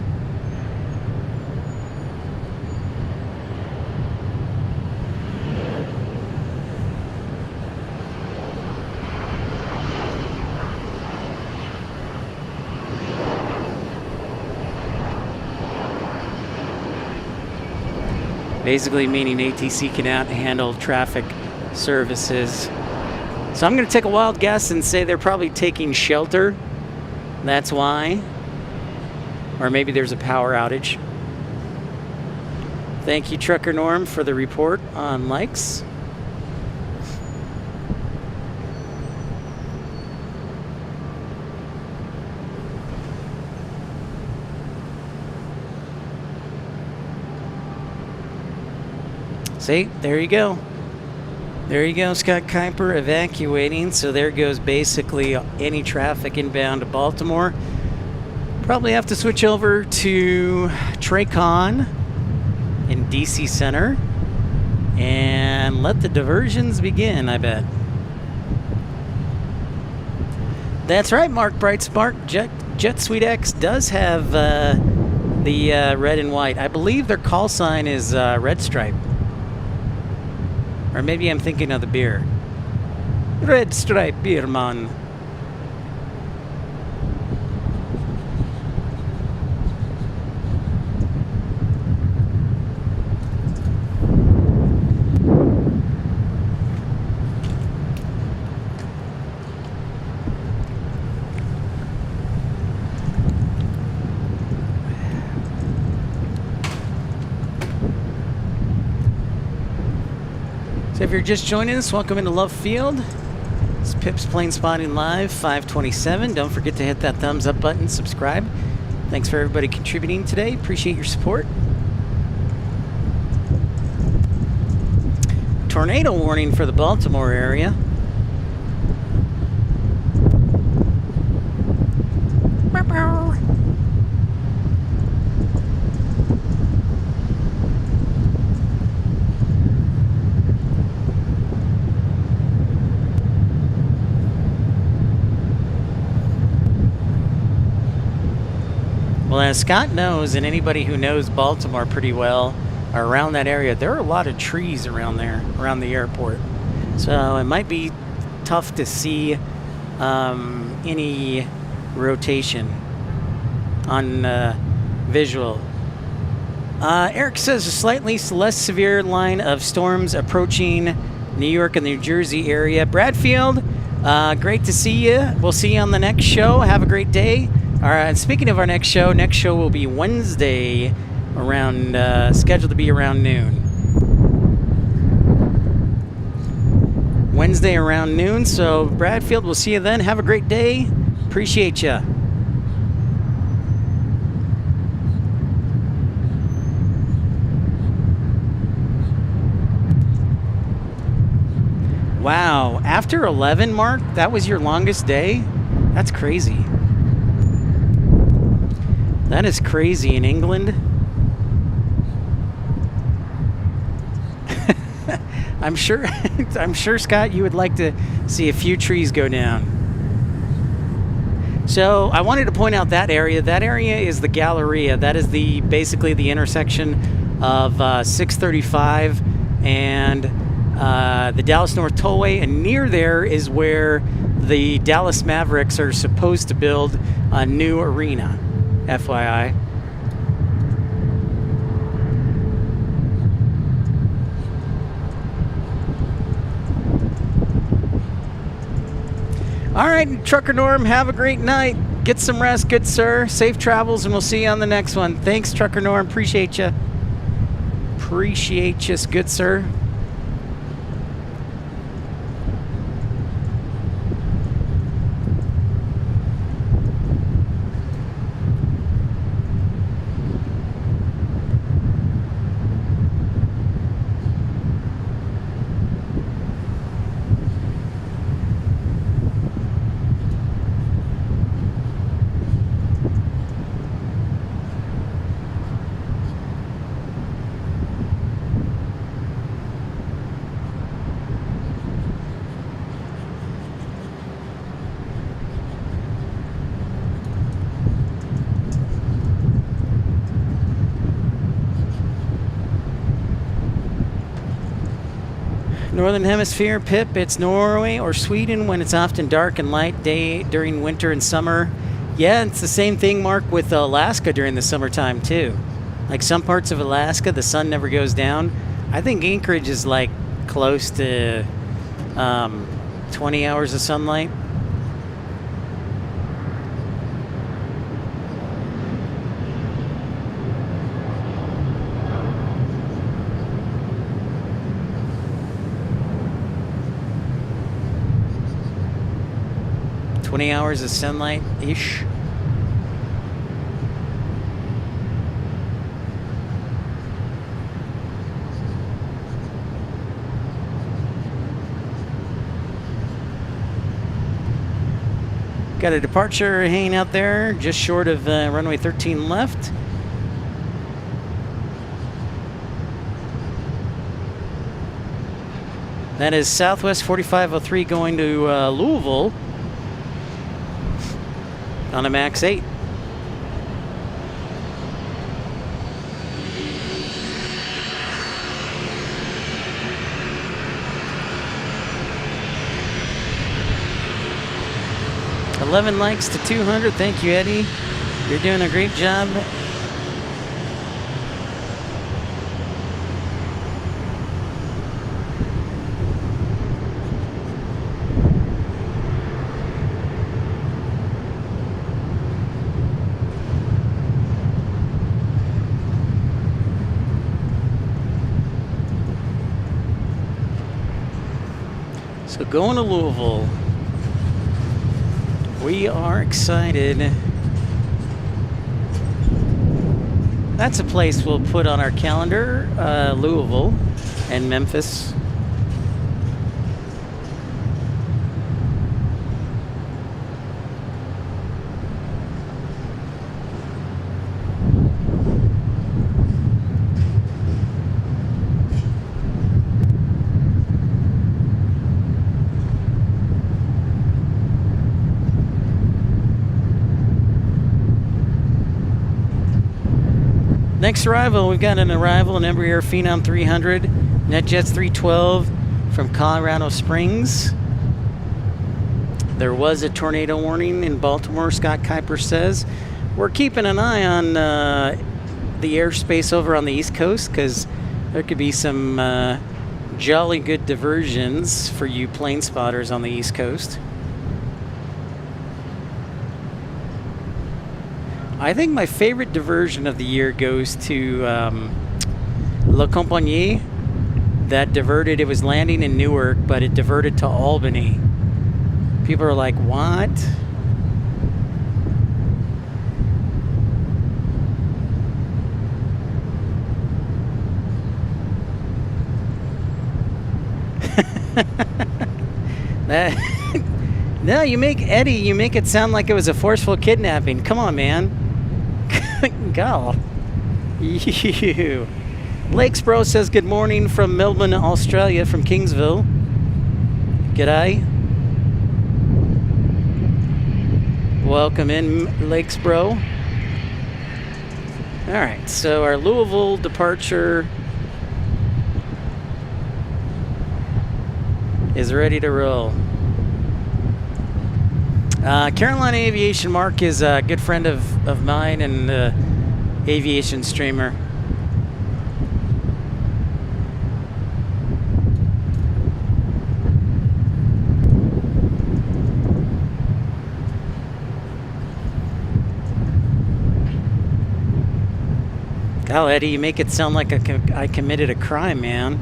Basically meaning ATC cannot handle traffic services. So I'm going to take a wild guess and say they're probably taking shelter. That's why. Or maybe there's a power outage. Thank you, Trucker Norm, for the report on likes. See, there you go. There you go, Scott Kuiper evacuating. So there goes basically any traffic inbound to Baltimore. Probably have to switch over to Tracon in DC Center and let the diversions begin, I bet. That's right, Mark Brightspark. Jet Suite X does have the red and white. I believe their call sign is Red Stripe. Or maybe I'm thinking of the beer. Red Stripe Beer, man. So if you're just joining us, welcome into Love Field. It's Pip's Planespotting Live 527. Don't forget to hit that thumbs up button, subscribe. Thanks for everybody contributing today. Appreciate your support. Tornado warning for the Baltimore area. Well, as Scott knows, and anybody who knows Baltimore pretty well, or around that area, there are a lot of trees around there, around the airport. So it might be tough to see any rotation on visual. Eric says a slightly less severe line of storms approaching New York and New Jersey area. Bradfield, great to see you. We'll see you on the next show. Have a great day. All right, speaking of our next show will be Wednesday around, scheduled to be around noon. Wednesday around noon, so Bradfield, we'll see you then. Have a great day. Appreciate ya. Wow, after 11, Mark, that was your longest day? That's crazy. That is crazy in England. I'm sure, Scott, you would like to see a few trees go down. So I wanted to point out that area. That area is the Galleria. That is basically the intersection of 635 and the Dallas North Tollway. And near there is where the Dallas Mavericks are supposed to build a new arena. FYI. All right, Trucker Norm, have a great night. Get some rest, good sir. Safe travels, and we'll see you on the next one. Thanks, Trucker Norm. Appreciate you. Appreciate you, good sir. Northern Hemisphere, Pip, it's Norway or Sweden when it's often dark and light day during winter and summer. Yeah, it's the same thing, Mark, with Alaska during the summertime, too. Like some parts of Alaska, the sun never goes down. I think Anchorage is like close to 20 hours of sunlight. Hours of sunlight-ish. Got a departure hanging out there, just short of runway 13 left. That is Southwest 4503 going to Louisville on a max 8. $11 likes to 200. Thank you, Eddie. You're doing a great job. So going to Louisville. We are excited. That's a place we'll put on our calendar, Louisville and Memphis. Next arrival, we've got an arrival in Embraer Phenom 300, NetJets 312 from Colorado Springs. There was a tornado warning in Baltimore, Scott Kuiper says. We're keeping an eye on the airspace over on the East Coast because there could be some jolly good diversions for you plane spotters on the East Coast. I think my favorite diversion of the year goes to La Compagnie. That diverted, it was landing in Newark, but it diverted to Albany. People are like, what? No, you make it sound like it was a forceful kidnapping. Come on, man. God. You. Lakesbro says good morning from Melbourne, Australia, from Kingsville. G'day. Welcome in, Lakesbro. All right, so our Louisville departure is ready to roll. Carolina Aviation, Mark is a good friend of mine and aviation streamer. God, Eddie, you make it sound like I committed a crime, man.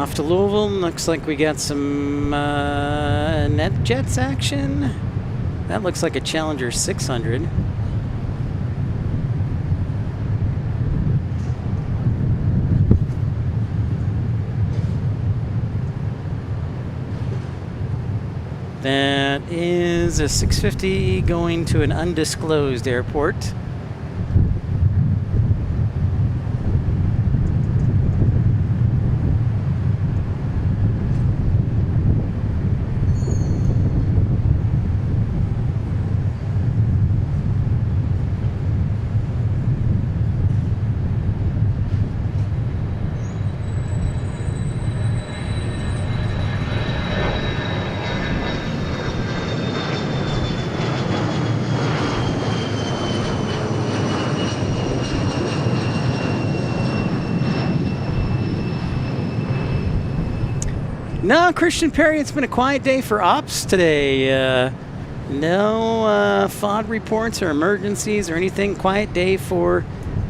Off to Louisville. Looks like we got some NetJets action. That looks like a Challenger 600. That is a 650 going to an undisclosed airport. No, Christian Perry, it's been a quiet day for ops today. No FOD reports or emergencies or anything. Quiet day for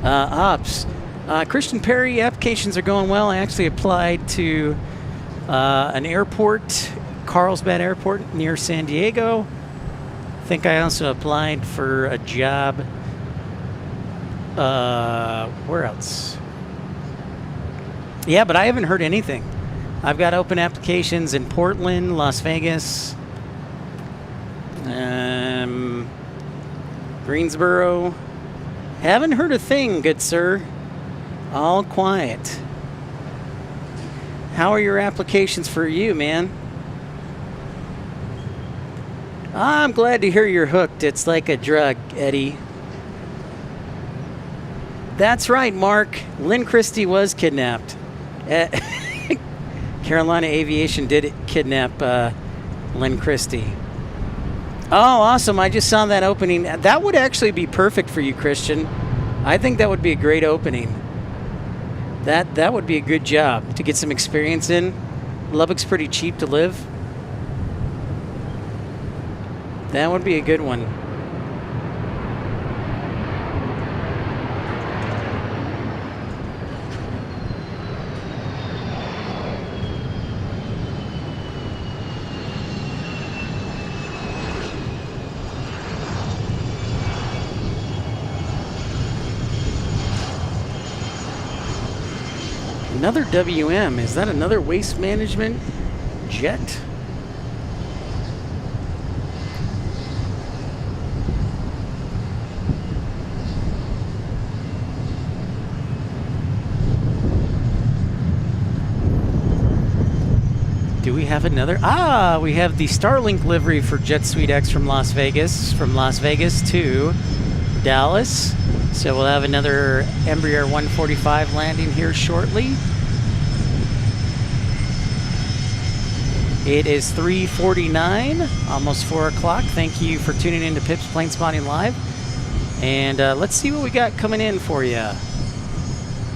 ops. Christian Perry, applications are going well. I actually applied to an airport, Carlsbad Airport near San Diego. I think I also applied for a job. Where else? Yeah, but I haven't heard anything. I've got open applications in Portland, Las Vegas, Greensboro. Haven't heard a thing, good sir. All quiet. How are your applications for you, man? I'm glad to hear you're hooked. It's like a drug, Eddie. That's right, Mark. Lynn Christie was kidnapped. Carolina Aviation did kidnap Lynn Christie. Oh, awesome. I just saw that opening. That would actually be perfect for you, Christian. I think that would be a great opening. That would be a good job to get some experience in. Lubbock's pretty cheap to live. That would be a good one. Another WM. Is that another waste management jet? Do we have another? Ah, we have the Starlink livery for Jet Suite X from Las Vegas to Dallas. So we'll have another Embraer 145 landing here shortly. It is 3:49, almost 4 o'clock. Thank you for tuning in to Pip's Plane Spotting Live. And let's see what we got coming in for you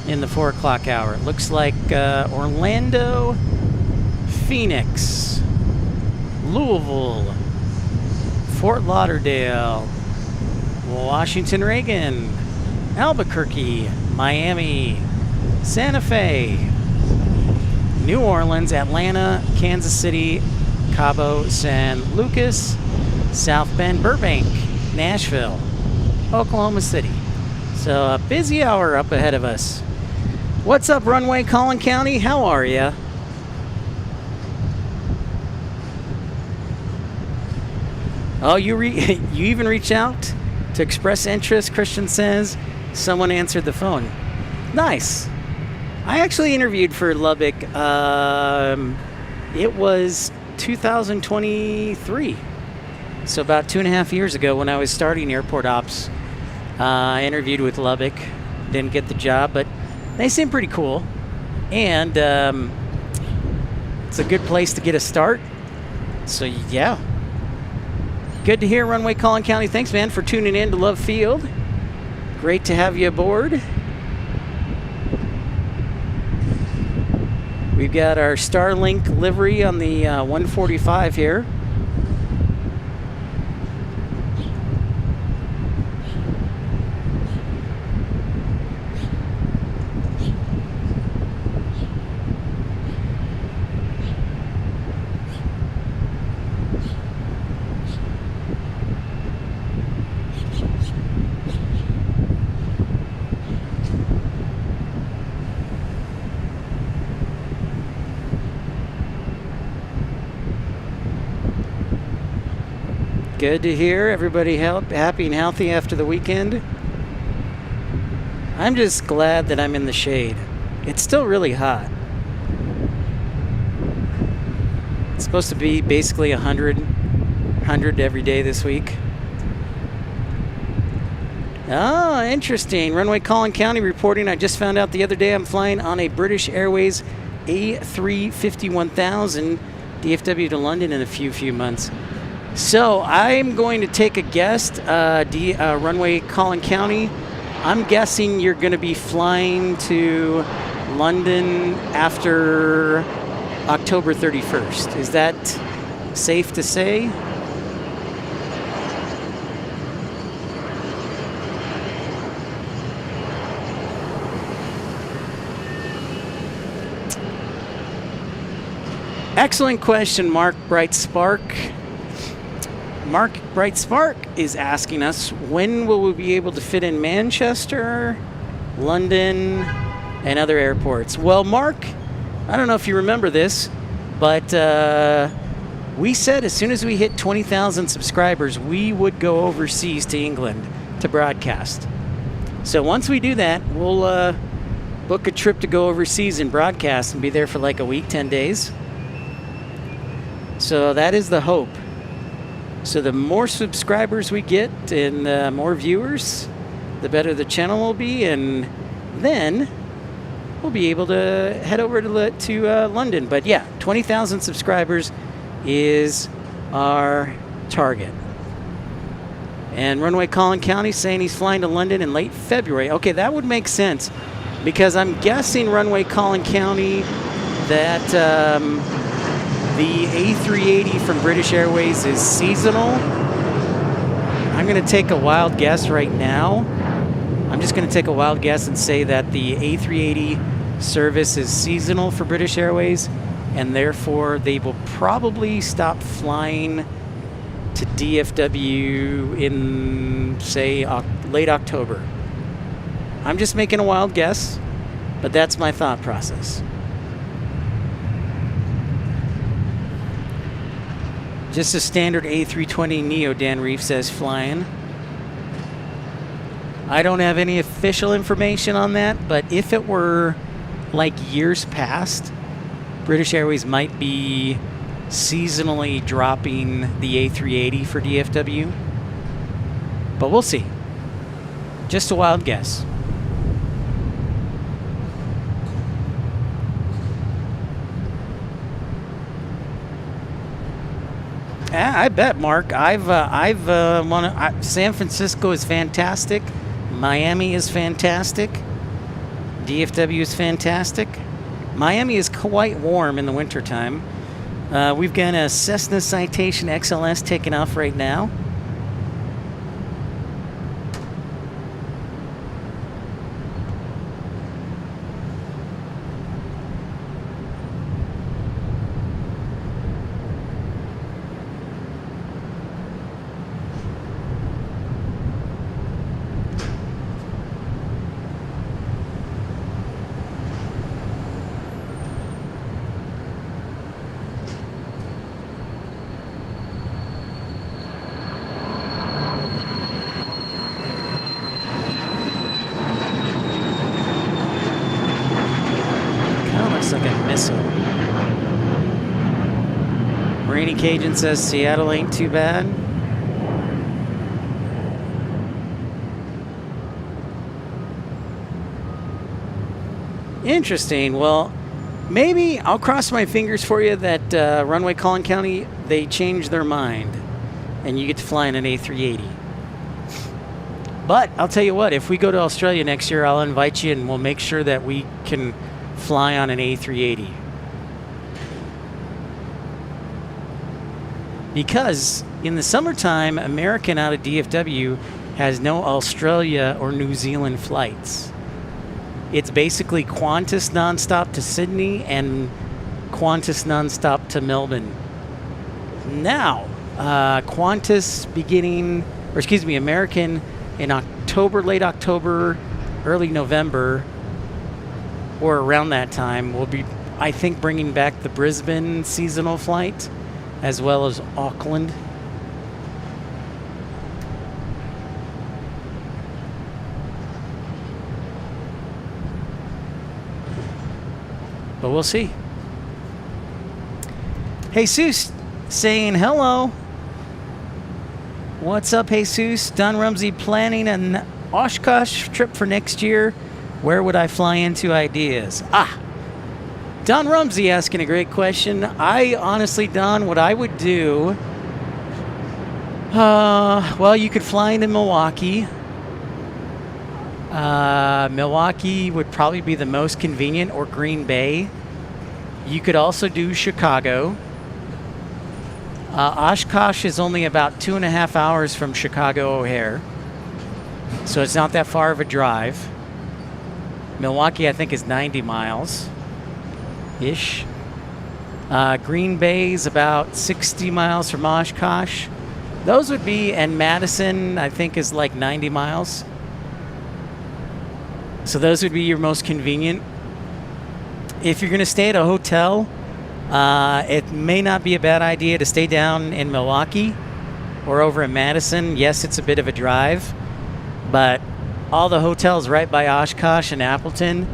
in the 4 o'clock hour. It looks like Orlando, Phoenix, Louisville, Fort Lauderdale, Washington Reagan, Albuquerque, Miami, Santa Fe, New Orleans, Atlanta, Kansas City, Cabo San Lucas, South Bend, Burbank, Nashville, Oklahoma City. So a busy hour up ahead of us. What's up, Runway Collin County? How are ya? Oh, you even reach out to express interest, Christian says. Someone answered the phone. Nice. I actually interviewed for Lubbock. It was 2023. So about 2.5 years ago when I was starting airport ops. I interviewed with Lubbock. Didn't get the job, but they seem pretty cool. And it's a good place to get a start. So yeah. Good to hear, Runway Collin County. Thanks, man, for tuning in to Love Field. Great to have you aboard. We've got our Starlink livery on the 145 here. Good to hear. Everybody happy and healthy after the weekend. I'm just glad that I'm in the shade. It's still really hot. It's supposed to be basically 100 every day this week. Oh, interesting. Runway Collin County reporting. I just found out the other day I'm flying on a British Airways A350-1000 DFW to London in a few months. So I'm going to take a guess. Runway Collin County. I'm guessing you're going to be flying to London after October 31st. Is that safe to say? Excellent question, Mark Bright Spark. Mark Bright Spark is asking us, when will we be able to fit in Manchester, London, and other airports? Well, Mark, I don't know if you remember this, but we said as soon as we hit 20,000 subscribers, we would go overseas to England to broadcast. So once we do that, we'll book a trip to go overseas and broadcast and be there for like a week, 10 days. So that is the hope. So the more subscribers we get and more viewers, the better the channel will be, and then we'll be able to head over to London. But yeah, 20,000 subscribers is our target. And Runway Collin County saying he's flying to London in late February. Okay, that would make sense, because I'm guessing Runway Collin County that the A380 from British Airways is seasonal. I'm going to take a wild guess right now. I'm just going to take a wild guess and say that the A380 service is seasonal for British Airways, and therefore they will probably stop flying to DFW in, say, late October. I'm just making a wild guess, but that's my thought process. Just a standard A320 Neo, Dan Reef says, flying. I don't have any official information on that, but if it were like years past, British Airways might be seasonally dropping the A380 for DFW. But we'll see. Just a wild guess. I bet, Mark. San Francisco is fantastic. Miami is fantastic. DFW is fantastic. Miami is quite warm in the wintertime. We've got a Cessna Citation XLS taking off right now. Rainy Cajun says Seattle ain't too bad. Interesting. Well, maybe I'll cross my fingers for you that Runway Collin County, they changed their mind and you get to fly in an A380. But I'll tell you what, if we go to Australia next year, I'll invite you and we'll make sure that we can fly on an A380. Because in the summertime, American out of DFW has no Australia or New Zealand flights. It's basically Qantas nonstop to Sydney and Qantas nonstop to Melbourne. Now, Qantas American in October, late October, early November, or around that time, will be, I think, bringing back the Brisbane seasonal flight, as well as Auckland. but we'll see. Jesus saying hello. What's up, Jesus? Don Rumsey planning an Oshkosh trip for next year. Where would I fly into? Ideas? Don Rumsey asking a great question. I honestly, Don, what I would do, well, you could fly into Milwaukee. Milwaukee would probably be the most convenient, or Green Bay. You could also do Chicago. Oshkosh is only about 2.5 hours from Chicago O'Hare, so it's not that far of a drive. Milwaukee, I think, is 90 miles-ish. Green Bay is about 60 miles from Oshkosh. Those would be, and Madison, I think, is like 90 miles. So those would be your most convenient. If you're going to stay at a hotel, it may not be a bad idea to stay down in Milwaukee or over in Madison. Yes, it's a bit of a drive, but all the hotels right by Oshkosh and Appleton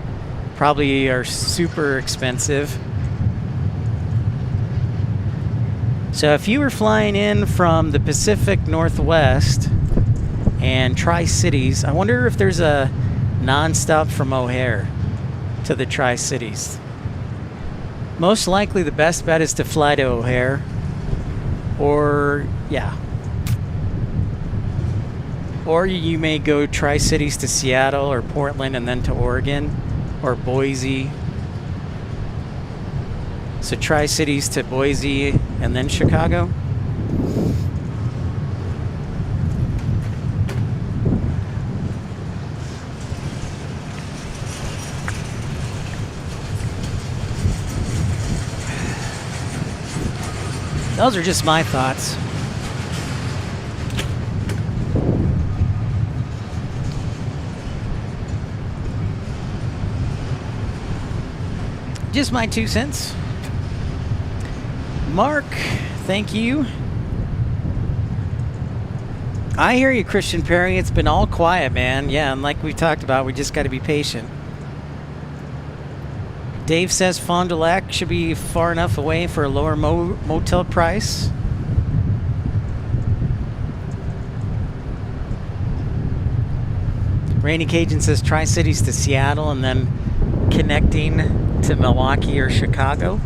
probably are super expensive. So if you were flying in from the Pacific Northwest and Tri-Cities, I wonder if there's a nonstop from O'Hare to the Tri-Cities. Most likely the best bet is to fly to O'Hare, or you may go Tri-Cities to Seattle or Portland and then to Oregon or Boise. So Tri-Cities to Boise and then Chicago. Those are just my thoughts. Just my 2 cents. Mark, thank you. I hear you, Christian Perry. It's been all quiet, man. Yeah, and like we talked about, we just got to be patient. Dave says Fond du Lac should be far enough away for a lower motel price. Rainy Cajun says Tri-Cities to Seattle and then connecting to Milwaukee or Chicago.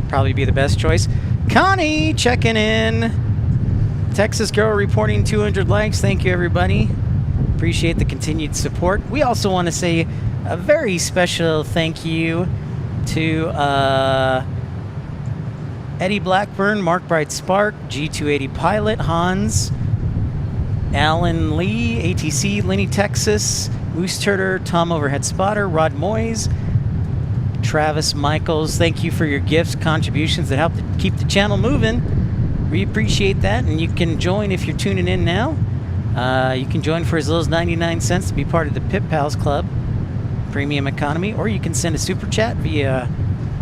Probably be the best choice. Connie checking in. Texas Girl reporting 200 likes. Thank you, everybody. Appreciate the continued support. We also want to say a very special thank you to Eddie Blackburn, Mark Bright Spark, G280 Pilot, Hans, Alan Lee, ATC, Lenny Texas, Moose Turter, Tom Overhead Spotter, Rod Moyes, Travis Michaels. Thank you for your gifts, contributions that help to keep the channel moving. We appreciate that, and you can join if you're tuning in now. You can join for as little as 99 cents to be part of the Pip Pals Club Premium Economy, or you can send a super chat via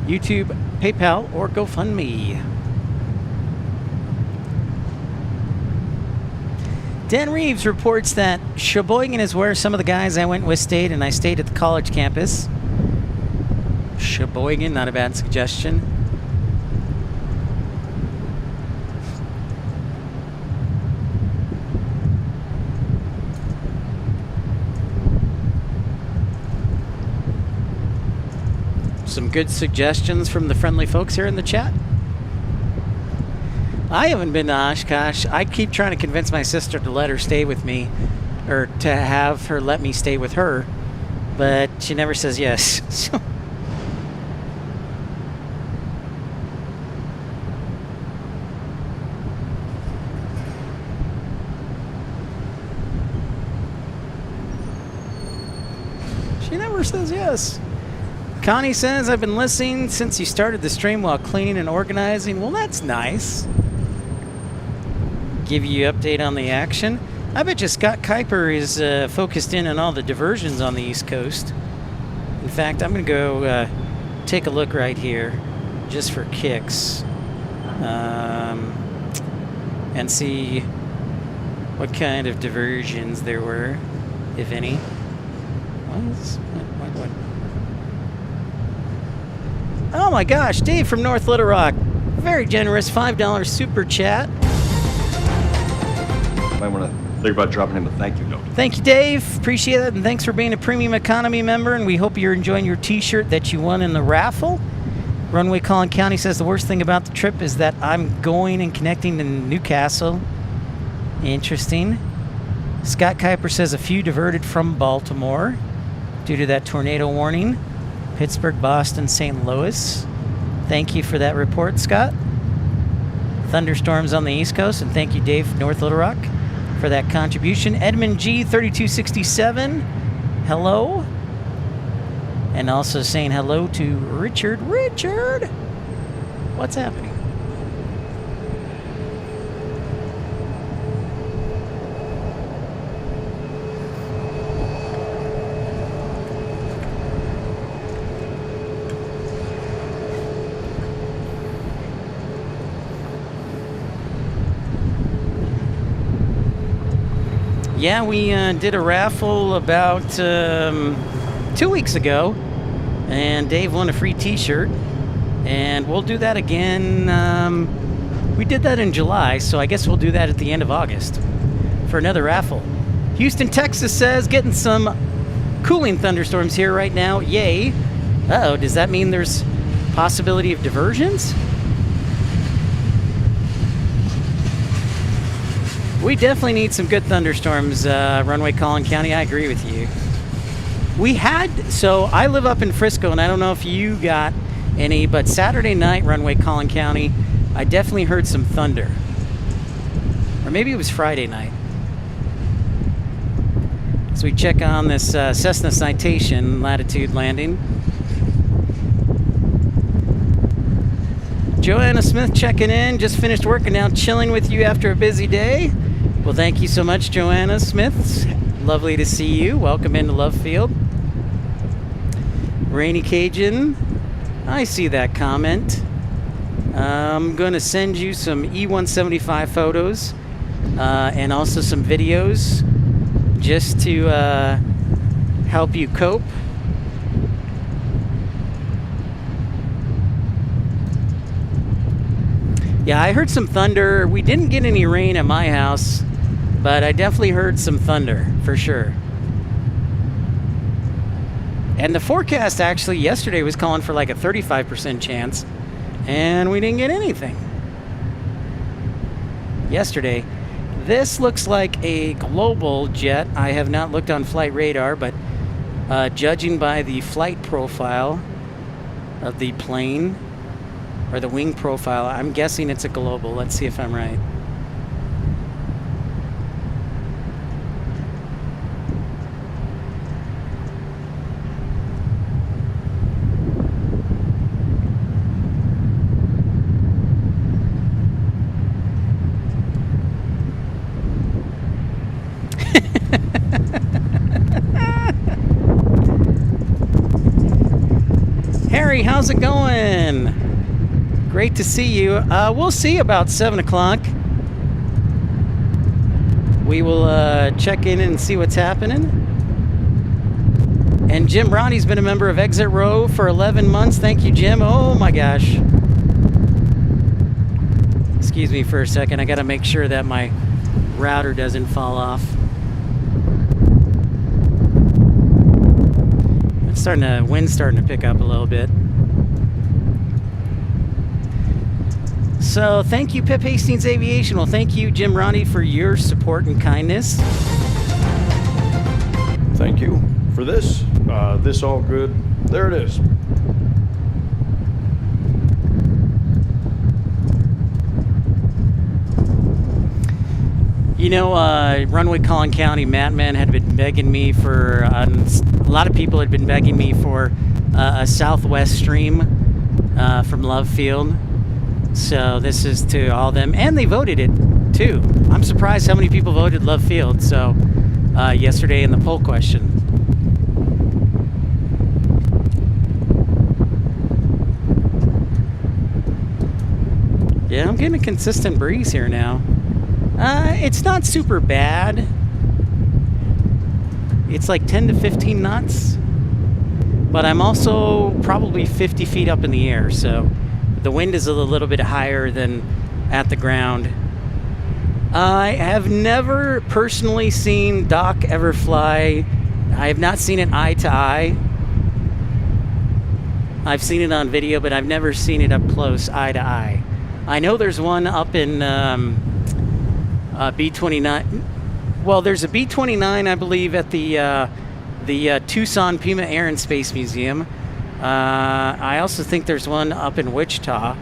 YouTube, PayPal, or GoFundMe. Dan Reeves reports that Sheboygan is where some of the guys I went with stayed, and I stayed at the college campus. Sheboygan, not a bad suggestion. Some good suggestions from the friendly folks here in the chat. I haven't been to Oshkosh. I keep trying to convince my sister to let her stay with me, or to have her let me stay with her, but she never says yes. So she never says yes. Connie says, I've been listening since you started the stream while cleaning and organizing. Well, that's nice. Give you an update on the action. I bet you Scott Kuiper is focused in on all the diversions on the East Coast. In fact, I'm going to go take a look right here, just for kicks, and see what kind of diversions there were, if any. What? Oh my gosh, Dave from North Little Rock. Very generous $5 super chat. Might want to think about dropping him a thank you note. Thank you, Dave. Appreciate it. And thanks for being a premium economy member. And we hope you're enjoying your t-shirt that you won in the raffle. Runway Collin County says the worst thing about the trip is that I'm going and connecting to Newcastle. Interesting. Scott Kuiper says a few diverted from Baltimore due to that tornado warning. Pittsburgh, Boston, St. Louis. Thank you for that report, Scott. Thunderstorms on the East Coast, and thank you, Dave, North Little Rock, for that contribution. Edmund G, 3267, hello. And also saying hello to Richard. Richard! What's happening? Yeah, we did a raffle about 2 weeks ago, and Dave won a free t-shirt, and we'll do that again. We did that in July, so I guess we'll do that at the end of August for another raffle. Houston, Texas says, getting some cooling thunderstorms here right now. Yay. Uh-oh, does that mean there's possibility of diversions? We definitely need some good thunderstorms, Runway Collin County. I agree with you. So I live up in Frisco, and I don't know if you got any, but Saturday night, Runway Collin County, I definitely heard some thunder. Or maybe it was Friday night. So we check on this Cessna Citation latitude landing. Joanna Smith checking in, just finished work and now chilling with you after a busy day. Well, thank you so much, Joanna Smith. Lovely to see you. Welcome into Love Field. Rainy Cajun, I see that comment. I'm going to send you some E175 photos and also some videos just to help you cope. Yeah, I heard some thunder. We didn't get any rain at my house, but I definitely heard some thunder, for sure. And the forecast actually yesterday was calling for like a 35% chance, and we didn't get anything yesterday. This looks like a global jet. I have not looked on flight radar, but judging by the flight profile of the plane, or the wing profile, I'm guessing it's a global. Let's see if I'm right. Harry, how's it going? Great to see you. We'll see about 7 o'clock. We will check in and see what's happening. And Jim Ronnie's been a member of Exit Row for 11 months. Thank you, Jim. Oh my gosh. Excuse me for a second. I got to make sure that my router doesn't fall off. Wind's starting to pick up a little bit. So thank you, Pip Hastings Aviation. Well, thank you, Jim Ronnie, for your support and kindness. Thank you for this. This all good. There it is. You know, Runway Collin County, Mattman had been begging me for, a lot of people had been begging me for a Southwest stream from Love Field. So this is to all them, and they voted it too. I'm surprised how many people voted Love Field. So yesterday in the poll question. Yeah, I'm getting a consistent breeze here now. It's not super bad. It's like 10 to 15 knots. but I'm also probably 50 feet up in the air, so the wind is a little bit higher than at the ground. I have never personally seen Doc ever fly. I have not seen it eye to eye. I've seen it on video, but I've never seen it up close, eye to eye. I know there's one up in B-29. Well, there's a B-29, I believe, at the Tucson Pima Air and Space Museum. I also think there's one up in Wichita.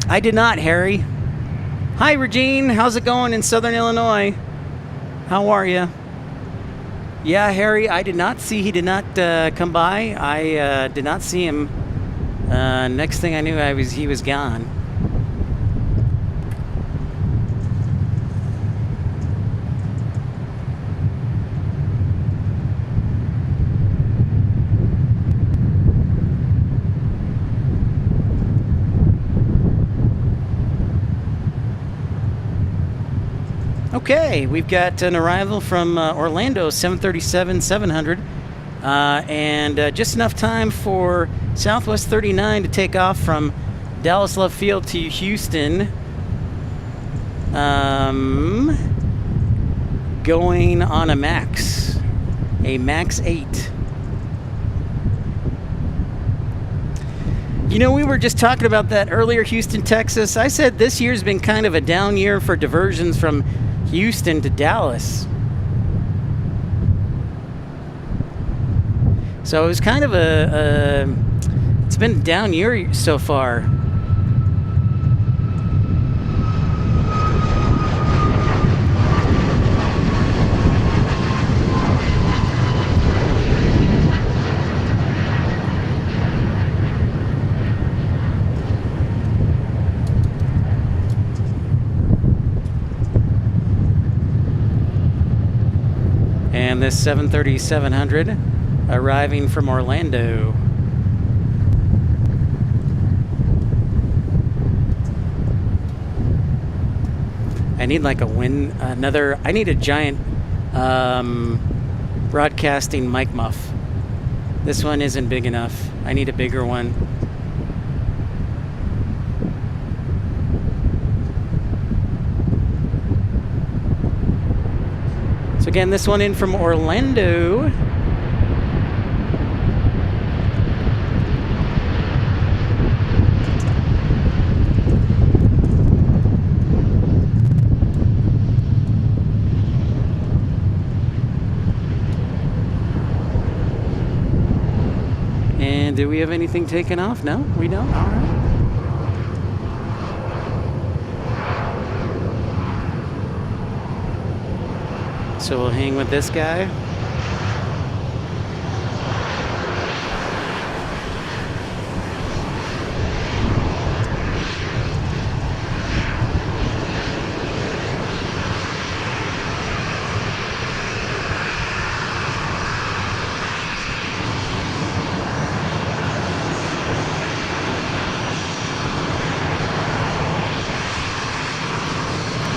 I did not, Harry. Hi, Regine. How's it going in Southern Illinois? How are you? Yeah, Harry, I did not see. He did not come by. I did not see him. Next thing I knew, he was gone. Okay, we've got an arrival from Orlando, 737-700, and just enough time for Southwest 39 to take off from Dallas Love Field to Houston, going on a Max 8. You know, we were just talking about that earlier, Houston, Texas. I said this year's been kind of a down year for diversions from Houston to Dallas. So it was kind of it's been a down year so far. And this 737-700 arriving from Orlando. I need like I need a giant broadcasting mic muff. This one isn't big enough. I need a bigger one. So again, this one in from Orlando. And do we have anything taken off? No, we don't. All right. So we'll hang with this guy.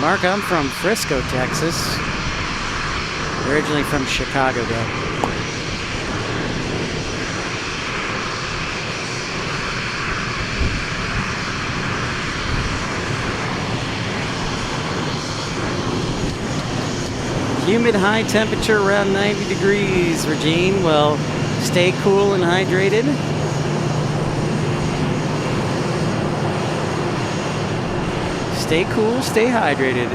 Mark, I'm from Frisco, Texas. Originally from Chicago, though. Humid, high temperature, around 90 degrees, Regine. Well, stay cool and hydrated. Stay cool, stay hydrated.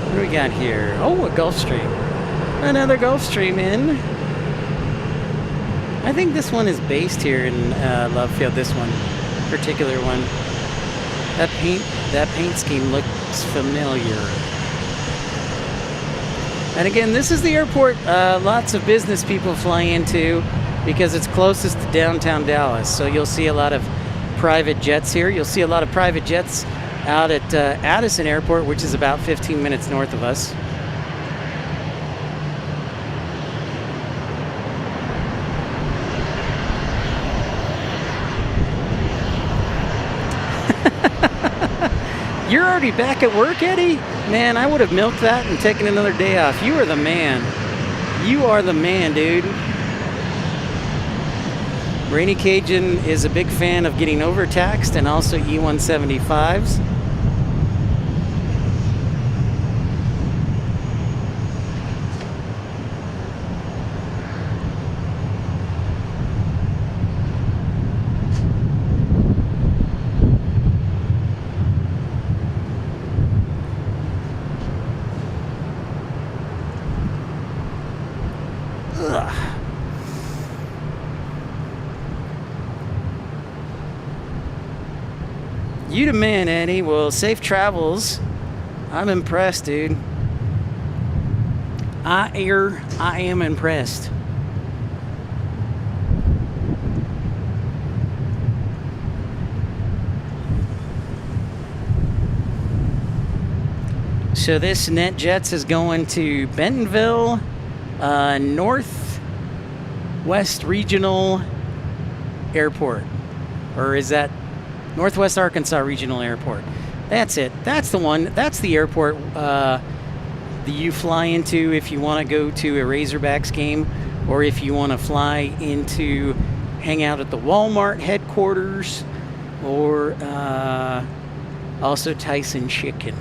What do we got here? Oh, a Gulfstream. Another Gulfstream in. I think this one is based here in Love Field, this one, particular one. That paint scheme looks familiar. And again, this is the airport lots of business people fly into because it's closest to downtown Dallas. So you'll see a lot of private jets here. You'll see a lot of private jets out at Addison Airport, which is about 15 minutes north of us. You're already back at work, Eddie? Man, I would have milked that and taken another day off. You are the man. You are the man, dude. Rainy Cajun is a big fan of getting overtaxed and also E175s. You the man, Eddie. Well, safe travels. I'm impressed, dude. I am impressed. So this NetJets is going to Bentonville, Northwest Regional Airport. Or is that Northwest Arkansas Regional Airport? That's it. That's the one. That's the airport that you fly into if you want to go to a Razorbacks game, or if you want to fly into, hang out at the Walmart headquarters, or also Tyson Chicken.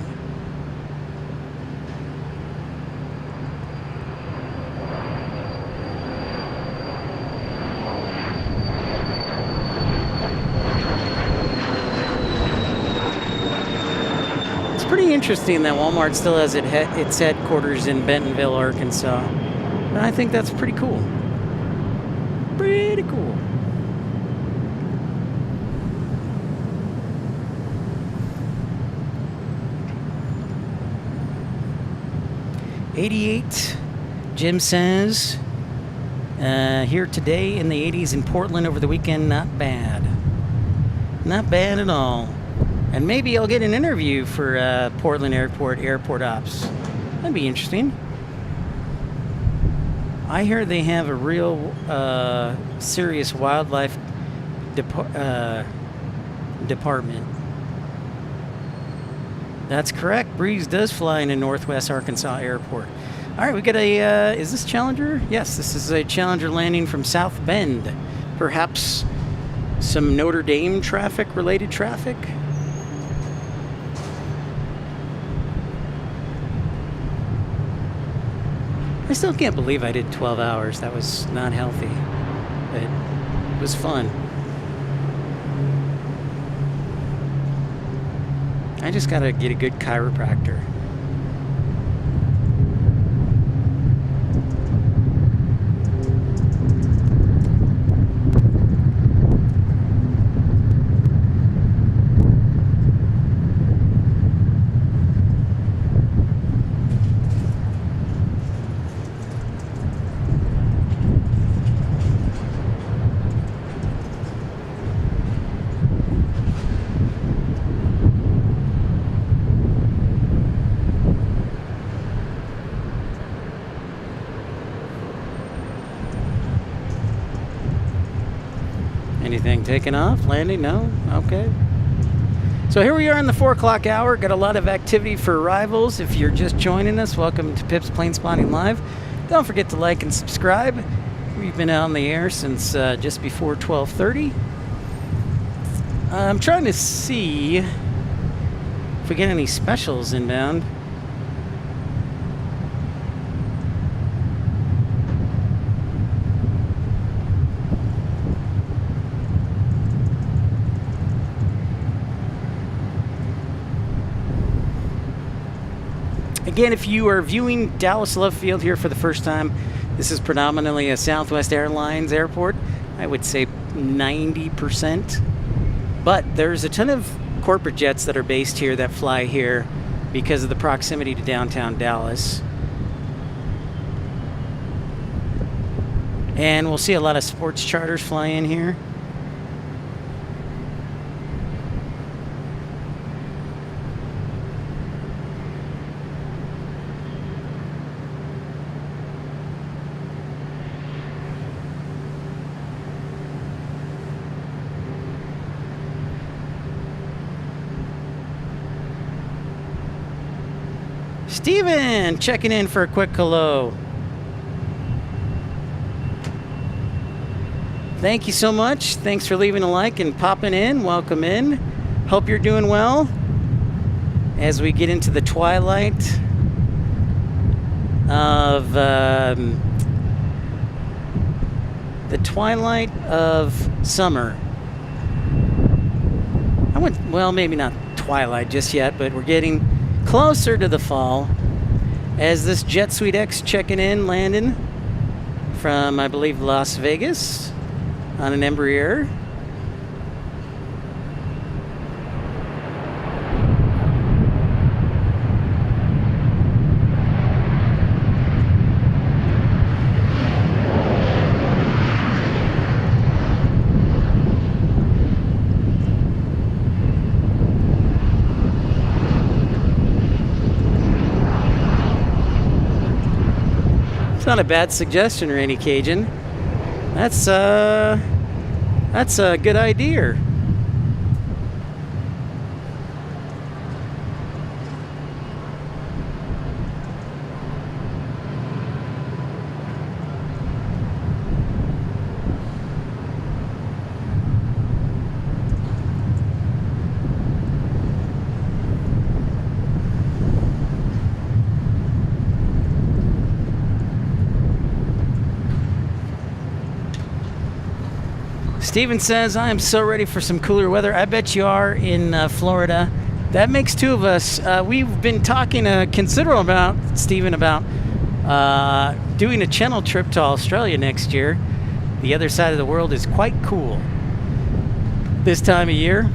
Pretty interesting that Walmart still has its headquarters in Bentonville, Arkansas. And I think that's pretty cool. Pretty cool. '88, Jim says, here today in the 80s in Portland over the weekend, not bad. Not bad at all. And maybe I'll get an interview for Portland Airport Ops. That'd be interesting. I hear they have a real serious wildlife department. That's correct. Breeze does fly into Northwest Arkansas Airport. All right, we got a, is this Challenger? Yes, this is a Challenger landing from South Bend. Perhaps some Notre Dame traffic, related traffic. I still can't believe I did 12 hours. That was not healthy, but it was fun. I just gotta get a good chiropractor. Anything taking off? Landing? No? Okay. So here we are in the 4 o'clock hour. Got a lot of activity for arrivals. If you're just joining us, welcome to Pip's Planespotting Live. Don't forget to like and subscribe. We've been out on the air since just before 12:30. I'm trying to see if we get any specials inbound. Again, if you are viewing Dallas Love Field here for the first time, this is predominantly a Southwest Airlines airport. I would say 90%. But there's a ton of corporate jets that are based here that fly here because of the proximity to downtown Dallas. And we'll see a lot of sports charters fly in here. Steven, checking in for a quick hello. Thank you so much. Thanks for leaving a like and popping in. Welcome in. Hope you're doing well as we get into the twilight of summer. Well, maybe not twilight just yet, but we're getting closer to the fall as this Jet Suite X checking in, landing from, I believe, Las Vegas on an Embraer. It's not a bad suggestion, Randy Cajun. That's a good idea. Steven says, I am so ready for some cooler weather. I bet you are in Florida. That makes two of us. We've been talking a considerable amount, Steven, about doing a channel trip to Australia next year. The other side of the world is quite cool this time of year.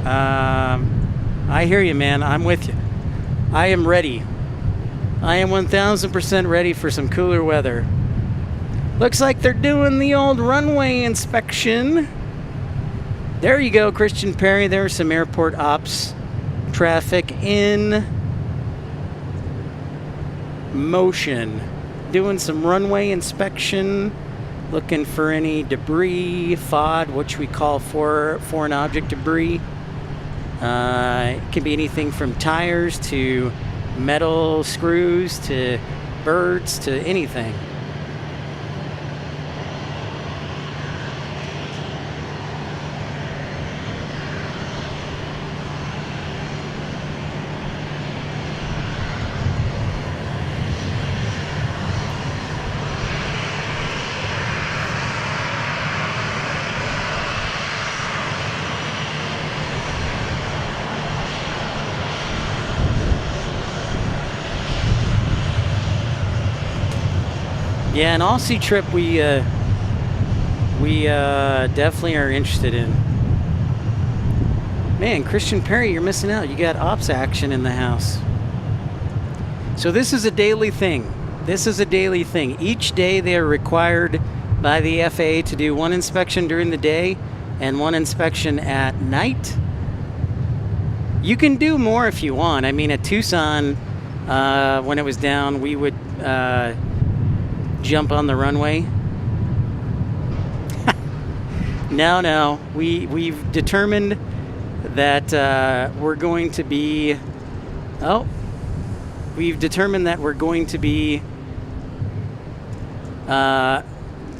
I hear you, man. I'm with you. I am ready. I am 1000% ready for some cooler weather. Looks like they're doing the old runway inspection. There you go, Christian Perry. There's some airport ops traffic in motion. Doing some runway inspection, looking for any debris, FOD, which we call foreign object debris. It can be anything from tires to metal screws to birds to anything. Yeah, an Aussie trip we definitely are interested in. Man, Christian Perry, you're missing out. You got ops action in the house. So this is a daily thing. Each day they are required by the FAA to do one inspection during the day and one inspection at night. You can do more if you want. I mean, at Tucson, when it was down, we would jump on the runway. No, we've determined that we're going to be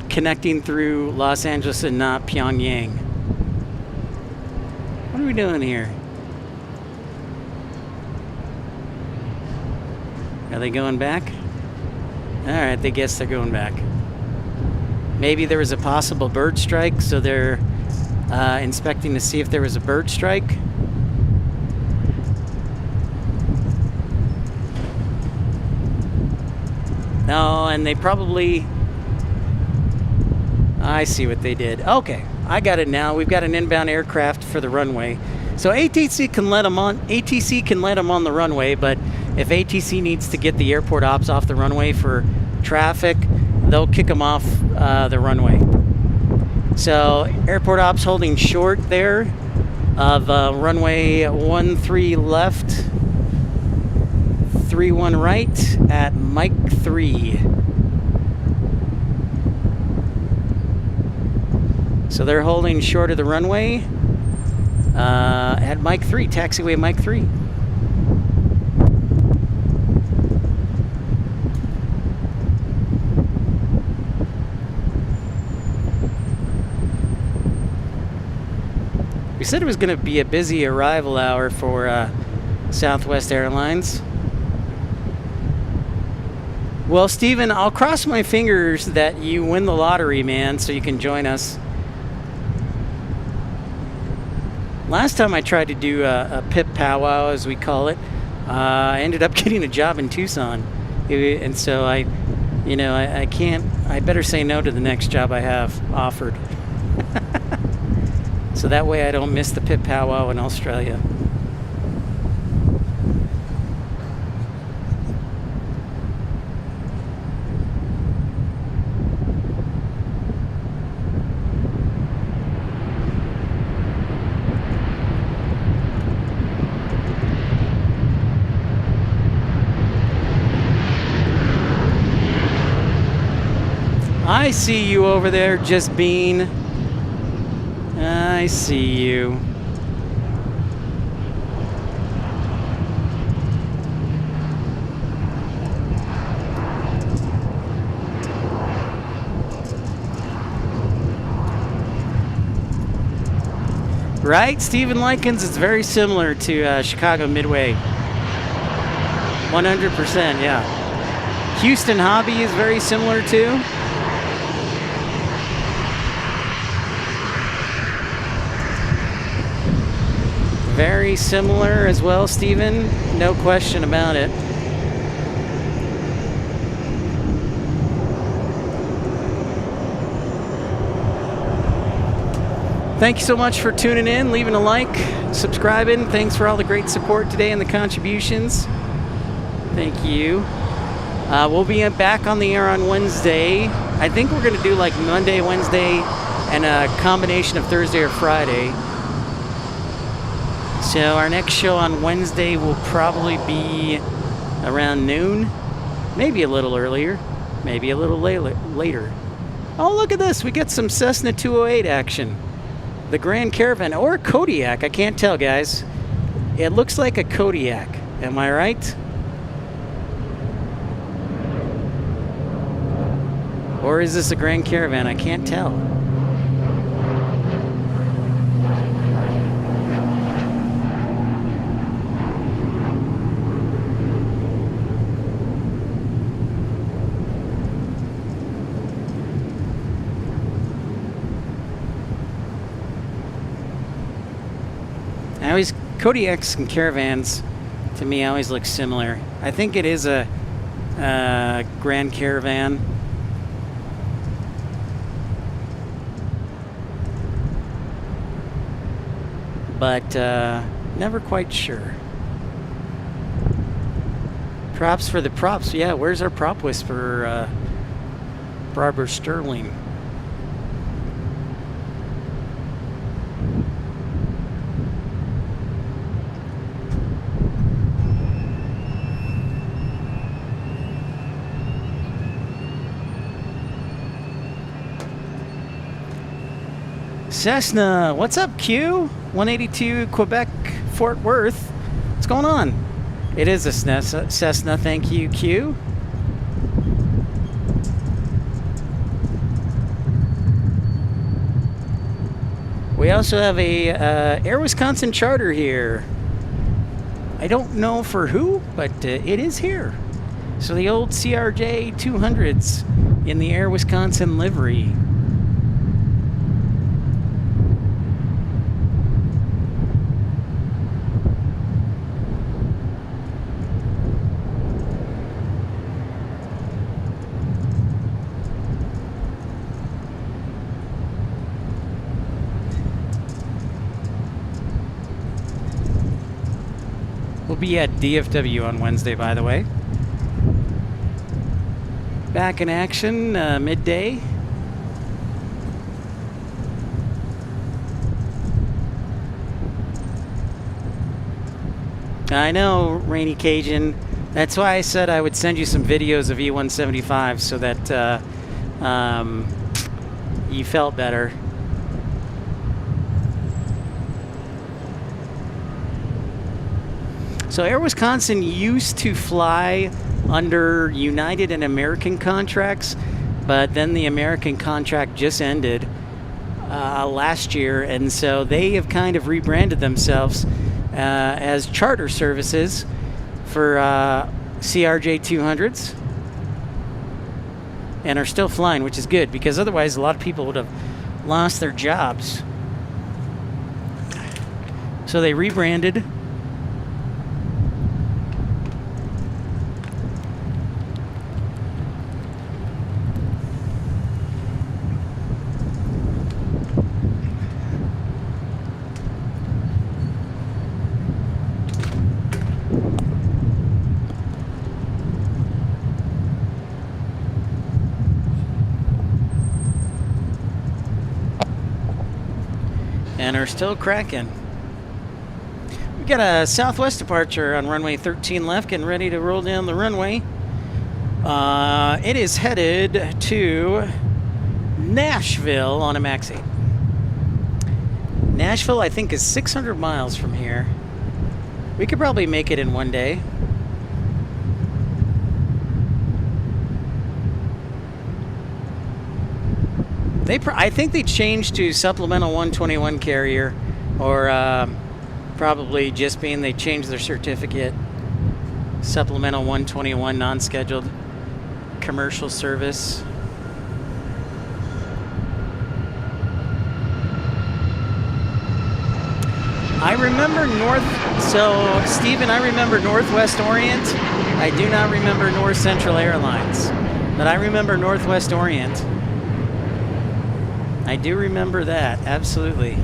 connecting through Los Angeles and not Pyongyang. What are we doing here? Are they going back? Alright, they guess they're going back. Maybe there was a possible bird strike, so they're inspecting to see if there was a bird strike. No, and they probably... I see what they did. Okay, I got it now. We've got an inbound aircraft for the runway. So ATC can let them on the runway, but if ATC needs to get the airport ops off the runway for traffic, they'll kick them off the runway. So airport ops holding short there of runway 13 left, 31 right at Mike 3. So they're holding short of the runway at Mike 3, taxiway Mike 3. We said it was going to be a busy arrival hour for Southwest Airlines. Well, Steven, I'll cross my fingers that you win the lottery, man, so you can join us. Last time I tried to do a Pip powwow, as we call it, I ended up getting a job in Tucson. And so I can't, I better say no to the next job I have offered. So that way I don't miss the Pip powwow in Australia. I see you over there, Just Bean. I see you. Right, Stephen Likens, it's very similar to Chicago Midway. 100%, yeah. Houston Hobby is very similar too. Very similar as well, Stephen. No question about it. Thank you so much for tuning in, leaving a like, subscribing. Thanks for all the great support today and the contributions. Thank you. We'll be back on the air on Wednesday. I think we're going to do like Monday, Wednesday, and a combination of Thursday or Friday. So our next show on Wednesday will probably be around noon, maybe a little earlier, maybe a little later. Oh, look at this. We get some Cessna 208 action. The Grand Caravan, or a Kodiak. I can't tell, guys. It looks like a Kodiak. Am I right? Or is this a Grand Caravan? I can't tell. Kodiaks and Caravans, to me, always look similar. I think it is a Grand Caravan. But never quite sure. Props for the props. Yeah, where's our prop whisperer, Barbara Sterling? Cessna, what's up, Q? 182 Quebec, Fort Worth. What's going on? It is a Cessna, thank you, Q. We also have a Air Wisconsin charter here. I don't know for who, but it is here. So the old CRJ 200s in the Air Wisconsin livery. We'll be at DFW on Wednesday, by the way. Back in action, midday. I know, Rainy Cajun. That's why I said I would send you some videos of E175 so that you felt better. So Air Wisconsin used to fly under United and American contracts, but then the American contract just ended. last year, and so they have kind of rebranded themselves as charter services for CRJ 200s, and are still flying, which is good, because otherwise a lot of people would have lost their jobs. So they rebranded. And are still cracking. We got a southwest departure on runway 13 left, getting ready to roll down the runway. It is headed to Nashville on a Max 8. Nashville, I think, is 600 miles from here. We could probably make it in one day. I think they changed to supplemental 121 carrier, or probably just being they changed their certificate. Supplemental 121 non-scheduled commercial service. I remember Stephen, I remember Northwest Orient. I do not remember North Central Airlines, but I remember Northwest Orient. I do remember that, absolutely.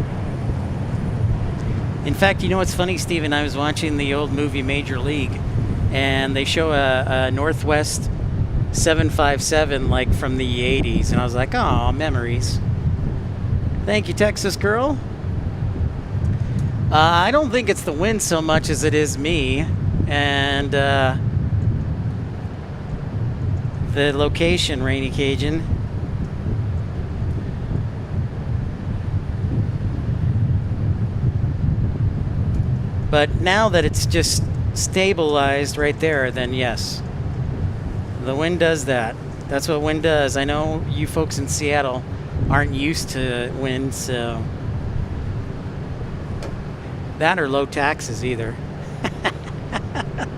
In fact, you know what's funny, Stephen? I was watching the old movie Major League, and they show a Northwest 757 like from the 80s, and I was like, oh, memories. Thank you, Texas girl. I don't think it's the wind so much as it is me, and the location, Rainy Cajun. But now that it's just stabilized right there, then yes. The wind does that. That's what wind does. I know you folks in Seattle aren't used to wind, so... That or low taxes either.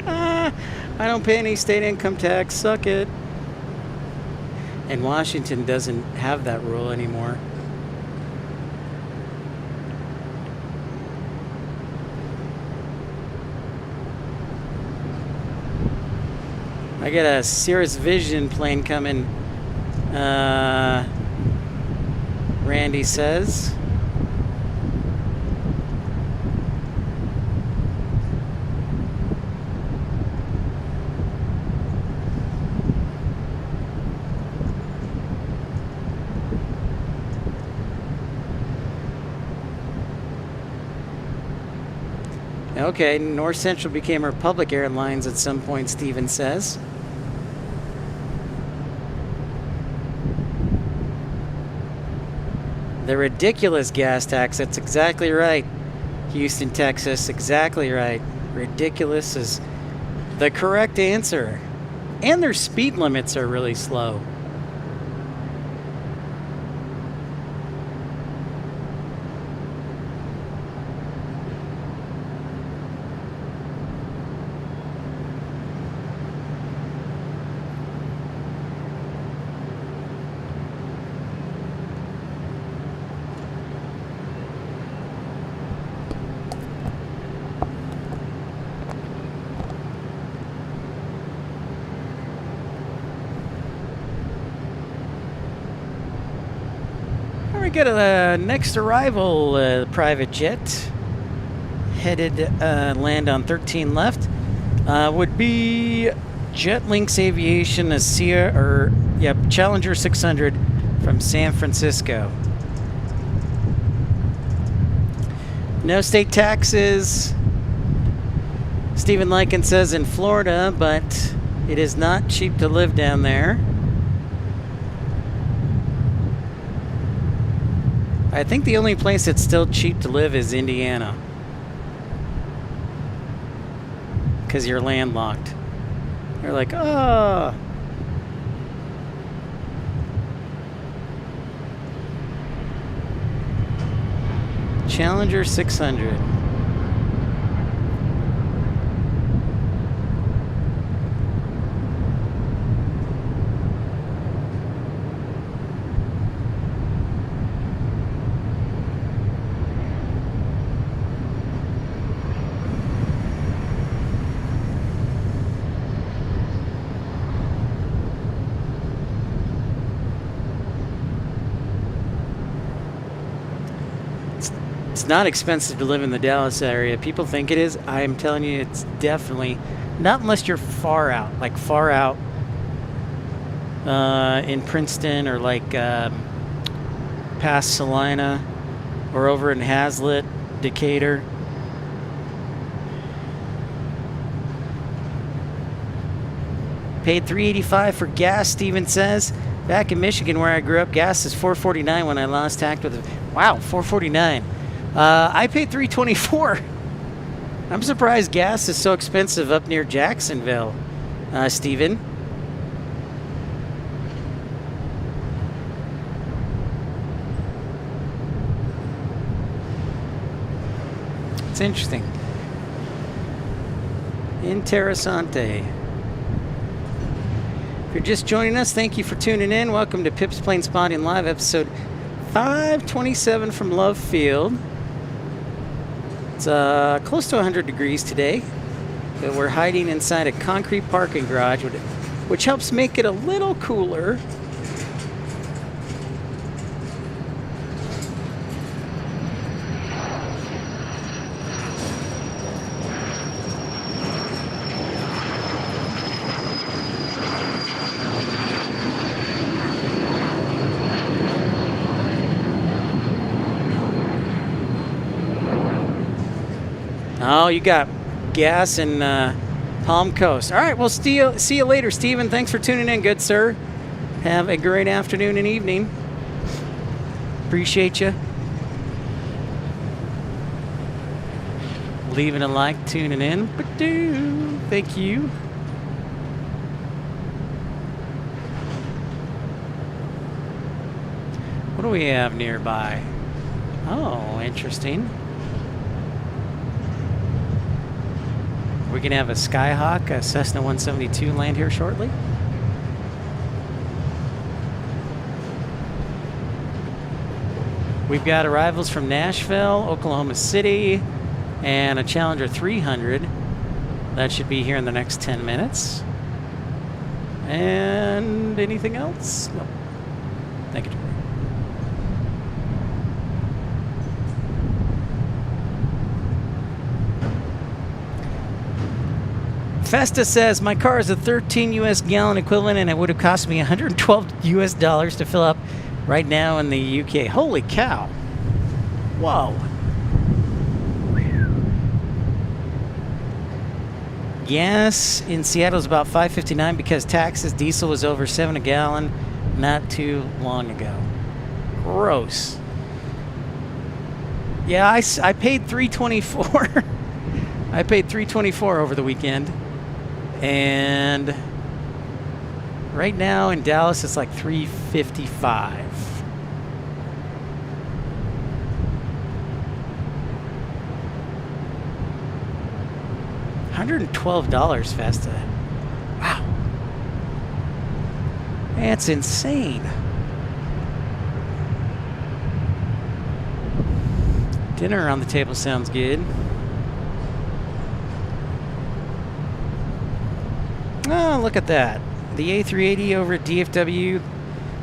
I don't pay any state income tax, suck it. And Washington doesn't have that rule anymore. I got a Cirrus Vision plane coming, Randy says. Okay, North Central became Republic Airlines at some point, Steven says. The ridiculous gas tax, that's exactly right. Houston, Texas, exactly right. Ridiculous is the correct answer. And their speed limits are really slow. We got a next arrival private jet headed land on 13 left. Would be Jetlinks Aviation, a Challenger 600 from San Francisco. No state taxes. Stephen Lycan says in Florida, but it is not cheap to live down there. I think the only place that's still cheap to live is Indiana. Because you're landlocked. You're like, oh. Challenger 600. It's not expensive to live in the Dallas area. People think it is. I'm telling you, it's definitely not unless you're far out, like far out in Princeton or like past Salina or over in Hazlitt, Decatur. Paid $3.85 for gas, Steven says. Back in Michigan where I grew up, gas is $4.49 when I last tanked with it. Wow, $4.49. I paid $3.24. I'm surprised gas is so expensive up near Jacksonville, Steven. It's interesting. Interessante. If you're just joining us, thank you for tuning in. Welcome to Pip's Planespotting Live, episode 527 from Love Field. It's close to 100 degrees today, but we're hiding inside a concrete parking garage, which helps make it a little cooler. Oh, you got gas in Palm Coast. All right, well, see you later, Steven. Thanks for tuning in, good sir. Have a great afternoon and evening. Appreciate you. Leaving a like, tuning in. Thank you. What do we have nearby? Oh, interesting. We're going to have a Skyhawk, a Cessna 172 land here shortly. We've got arrivals from Nashville, Oklahoma City, and a Challenger 300. That should be here in the next 10 minutes. And anything else? No. Thank you, Joey. Festa says, my car is a 13 US gallon equivalent and it would have cost me $112 US to fill up right now in the UK. Holy cow. Whoa. Gas in Seattle is about $5.59 because taxes. Diesel was over $7 a gallon not too long ago. Gross. Yeah, I paid $3.24. I paid $3.24 over the weekend. And right now in Dallas, it's like $3.55. $112, Festa. Wow. That's insane. Dinner on the table sounds good. Oh, look at that. The A380 over at DFW,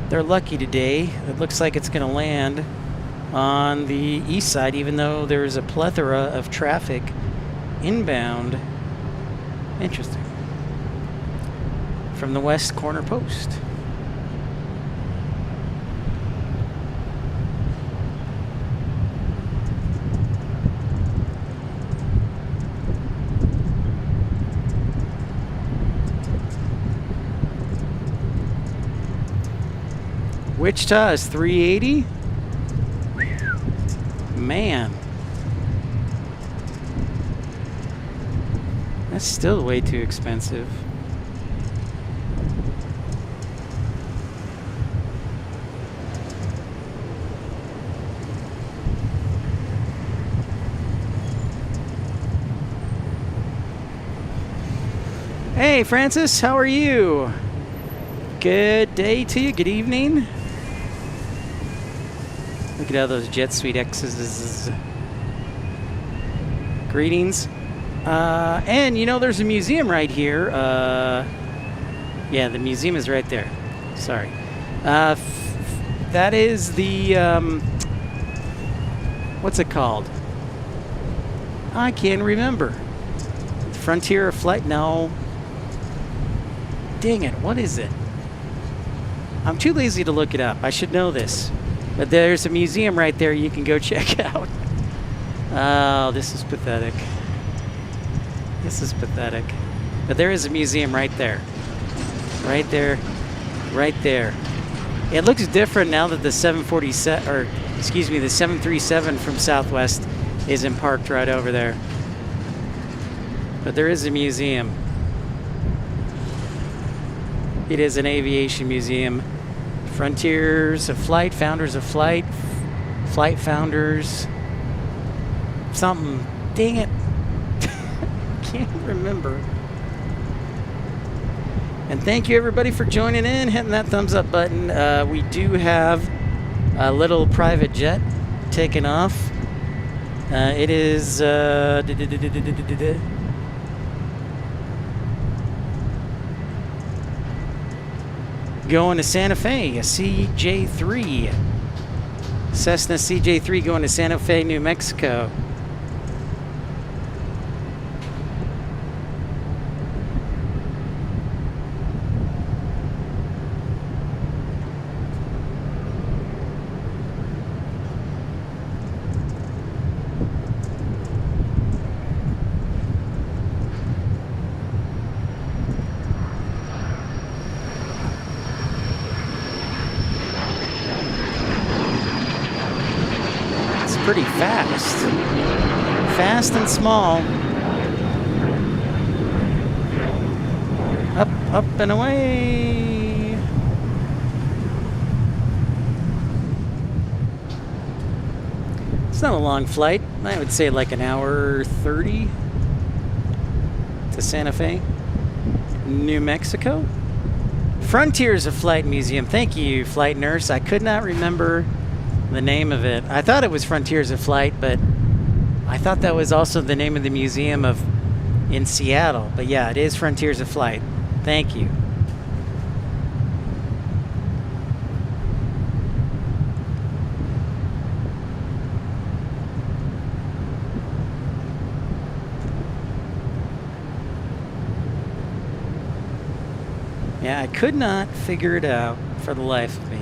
they're lucky today. It looks like it's going to land on the east side, even though there's a plethora of traffic inbound. Interesting. From the west corner post. Wichita is $380. Man. That's still way too expensive. Hey, Francis, how are you? Good day to you. Good evening. Look at all those Jet Suite X's. Greetings. And you know, there's a museum right here. Yeah, the museum is right there. Sorry. That is the, what's it called? I can't remember. Frontier Flight? No. Dang it, what is it? I'm too lazy to look it up. I should know this. But there's a museum right there you can go check out. Oh, this is pathetic. This is pathetic. But there is a museum right there. Right there. Right there. It looks different now that the 747, or excuse me, the 737 from Southwest isn't parked right over there. But there is a museum. It is an aviation museum. Frontiers of Flight, Founders of Flight, Flight Founders, something. Dang it. Can't remember. And thank you everybody for joining in, hitting that thumbs up button. We do have a little private jet taking off. It is going to Santa Fe, a CJ3. Cessna CJ3 going to Santa Fe, New Mexico. Pretty fast. Fast and small. Up, up and away. It's not a long flight. I would say like an hour 30 to Santa Fe, New Mexico. Frontiers of Flight Museum. Thank you, Flight Nurse. I could not remember the name of it. I thought it was Frontiers of Flight, but I thought that was also the name of the museum in Seattle. But yeah, it is Frontiers of Flight. Thank you. Yeah, I could not figure it out for the life of me.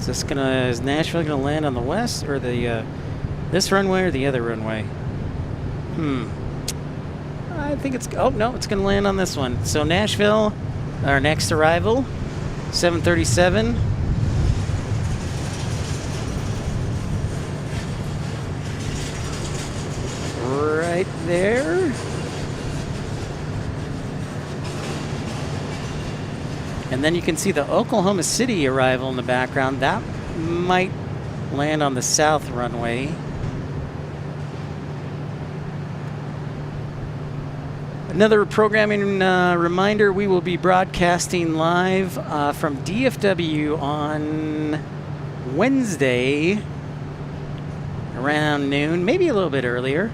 Is Nashville gonna land on the west or the this runway or the other runway? I think it's, oh no, it's gonna land on this one. So Nashville, our next arrival, 737. Right there. And then you can see the Oklahoma City arrival in the background. That might land on the south runway. Another programming reminder, we will be broadcasting live from DFW on Wednesday around noon, maybe a little bit earlier.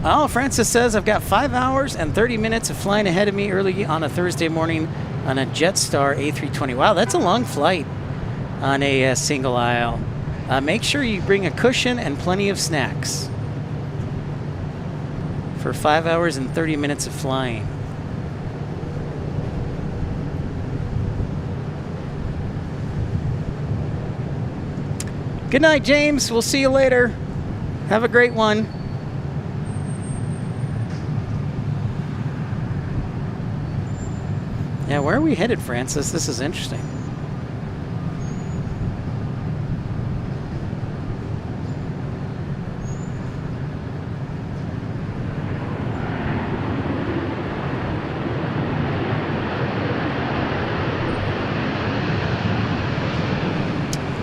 Oh, Francis says, I've got 5 hours and 30 minutes of flying ahead of me early on a Thursday morning on a Jetstar A320. Wow, that's a long flight on a single aisle. Make sure you bring a cushion and plenty of snacks for 5 hours and 30 minutes of flying. Good night, James. We'll see you later. Have a great one. Yeah, where are we headed, Francis? This is interesting.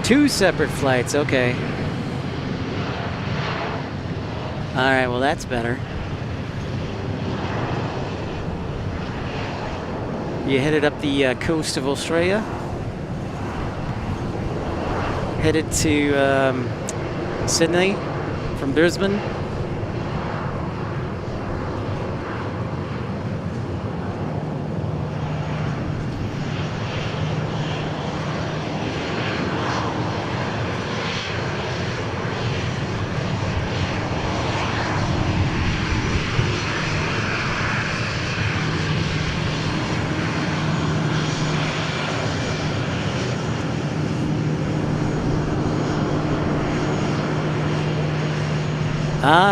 Two separate flights, okay. right, well, that's better. You headed up the coast of Australia. Headed to Sydney from Brisbane.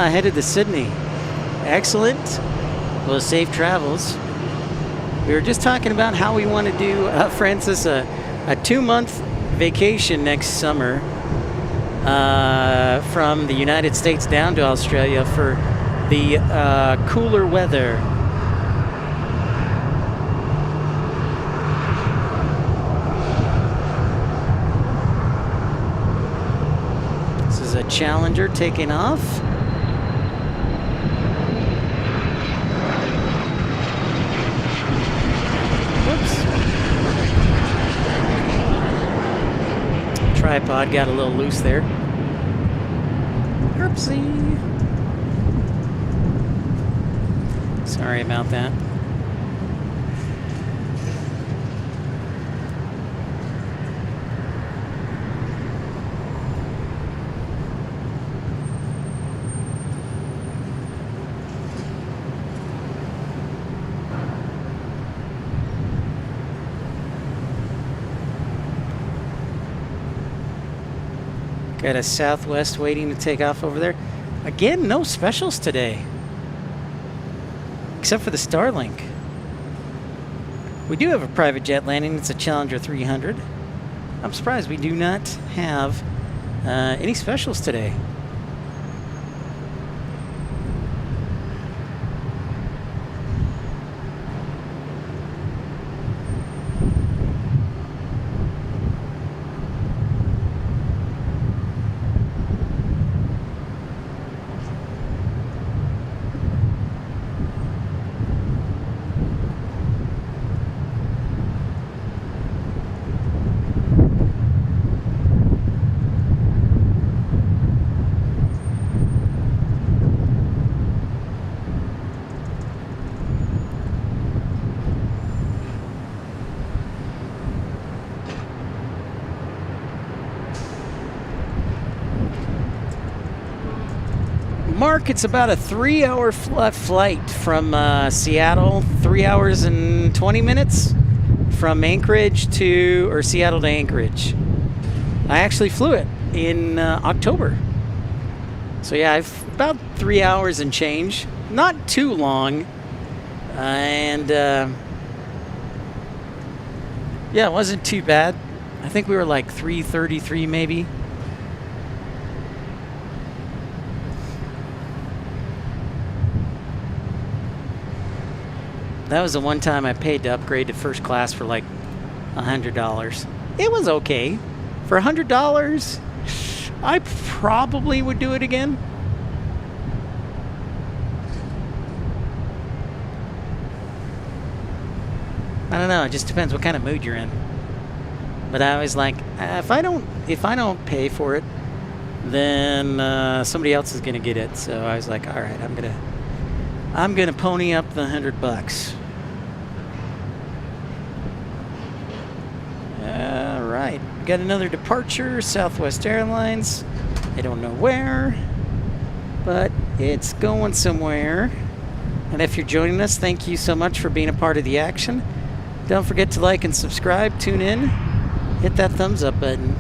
Headed to Sydney. Excellent. Well, safe travels. We were just talking about how we want to do, Francis, a 2-month vacation next summer from the United States down to Australia for the cooler weather. This is a Challenger taking off. Tripod got a little loose there. Oopsie. Sorry about that. Got a Southwest waiting to take off over there. Again, no specials today. Except for the Starlink. We do have a private jet landing. It's a Challenger 300. I'm surprised we do not have any specials today. Mark, it's about a 3-hour flight from Seattle, 3 hours and 20 minutes from Anchorage to, or Seattle to Anchorage. I actually flew it in October. So yeah, I've about 3 hours and change. Not too long. And yeah, it wasn't too bad. I think we were like 3:33 maybe. That was the one time I paid to upgrade to first class for like $100. It was okay. For $100, I probably would do it again. I don't know. It just depends what kind of mood you're in. But I was like, if I don't pay for it, then somebody else is gonna get it. So I was like, all right, I'm gonna pony up the $100. All right, got another departure, Southwest Airlines. I don't know where, but it's going somewhere. And if you're joining us, thank you so much for being a part of the action. Don't forget to like and subscribe, tune in, hit that thumbs up button.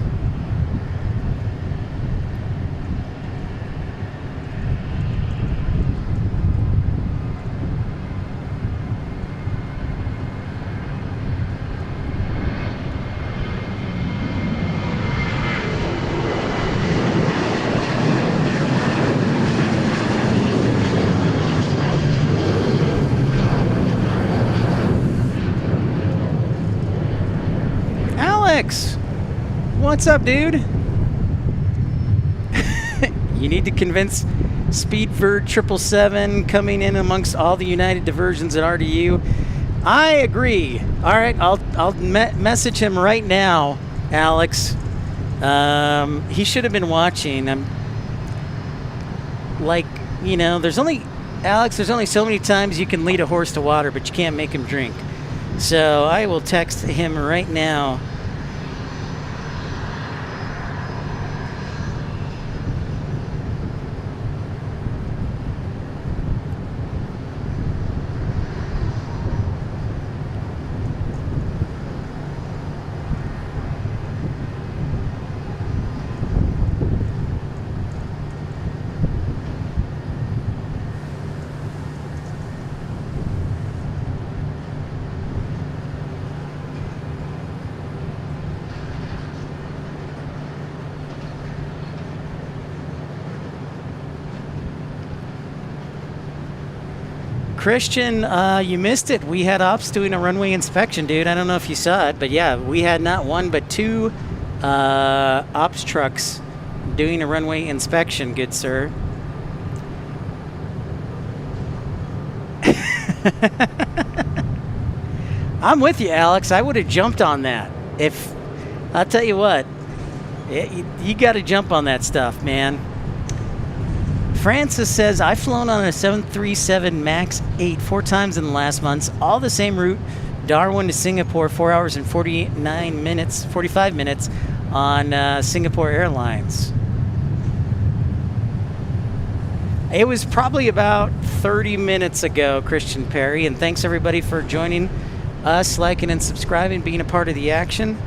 What's up, dude? You need to convince Speedbird 777 coming in amongst all the United diversions at RDU. I agree. All right, I'll message him right now, Alex. He should have been watching. I'm like, you know, there's only so many times you can lead a horse to water, but you can't make him drink. So I will text him right now. Christian, you missed it. We had ops doing a runway inspection, dude. I don't know if you saw it, but yeah, we had not one but two ops trucks doing a runway inspection, good sir. I'm with you, Alex. I would have jumped on that. I'll tell you what, you got to jump on that stuff, man. Francis says, I've flown on a 737 MAX 8 4 times in the last months, all the same route, Darwin to Singapore, 4 hours and 45 minutes on Singapore Airlines. It was probably about 30 minutes ago, Christian Perry, and thanks everybody for joining us, liking and subscribing, being a part of the action.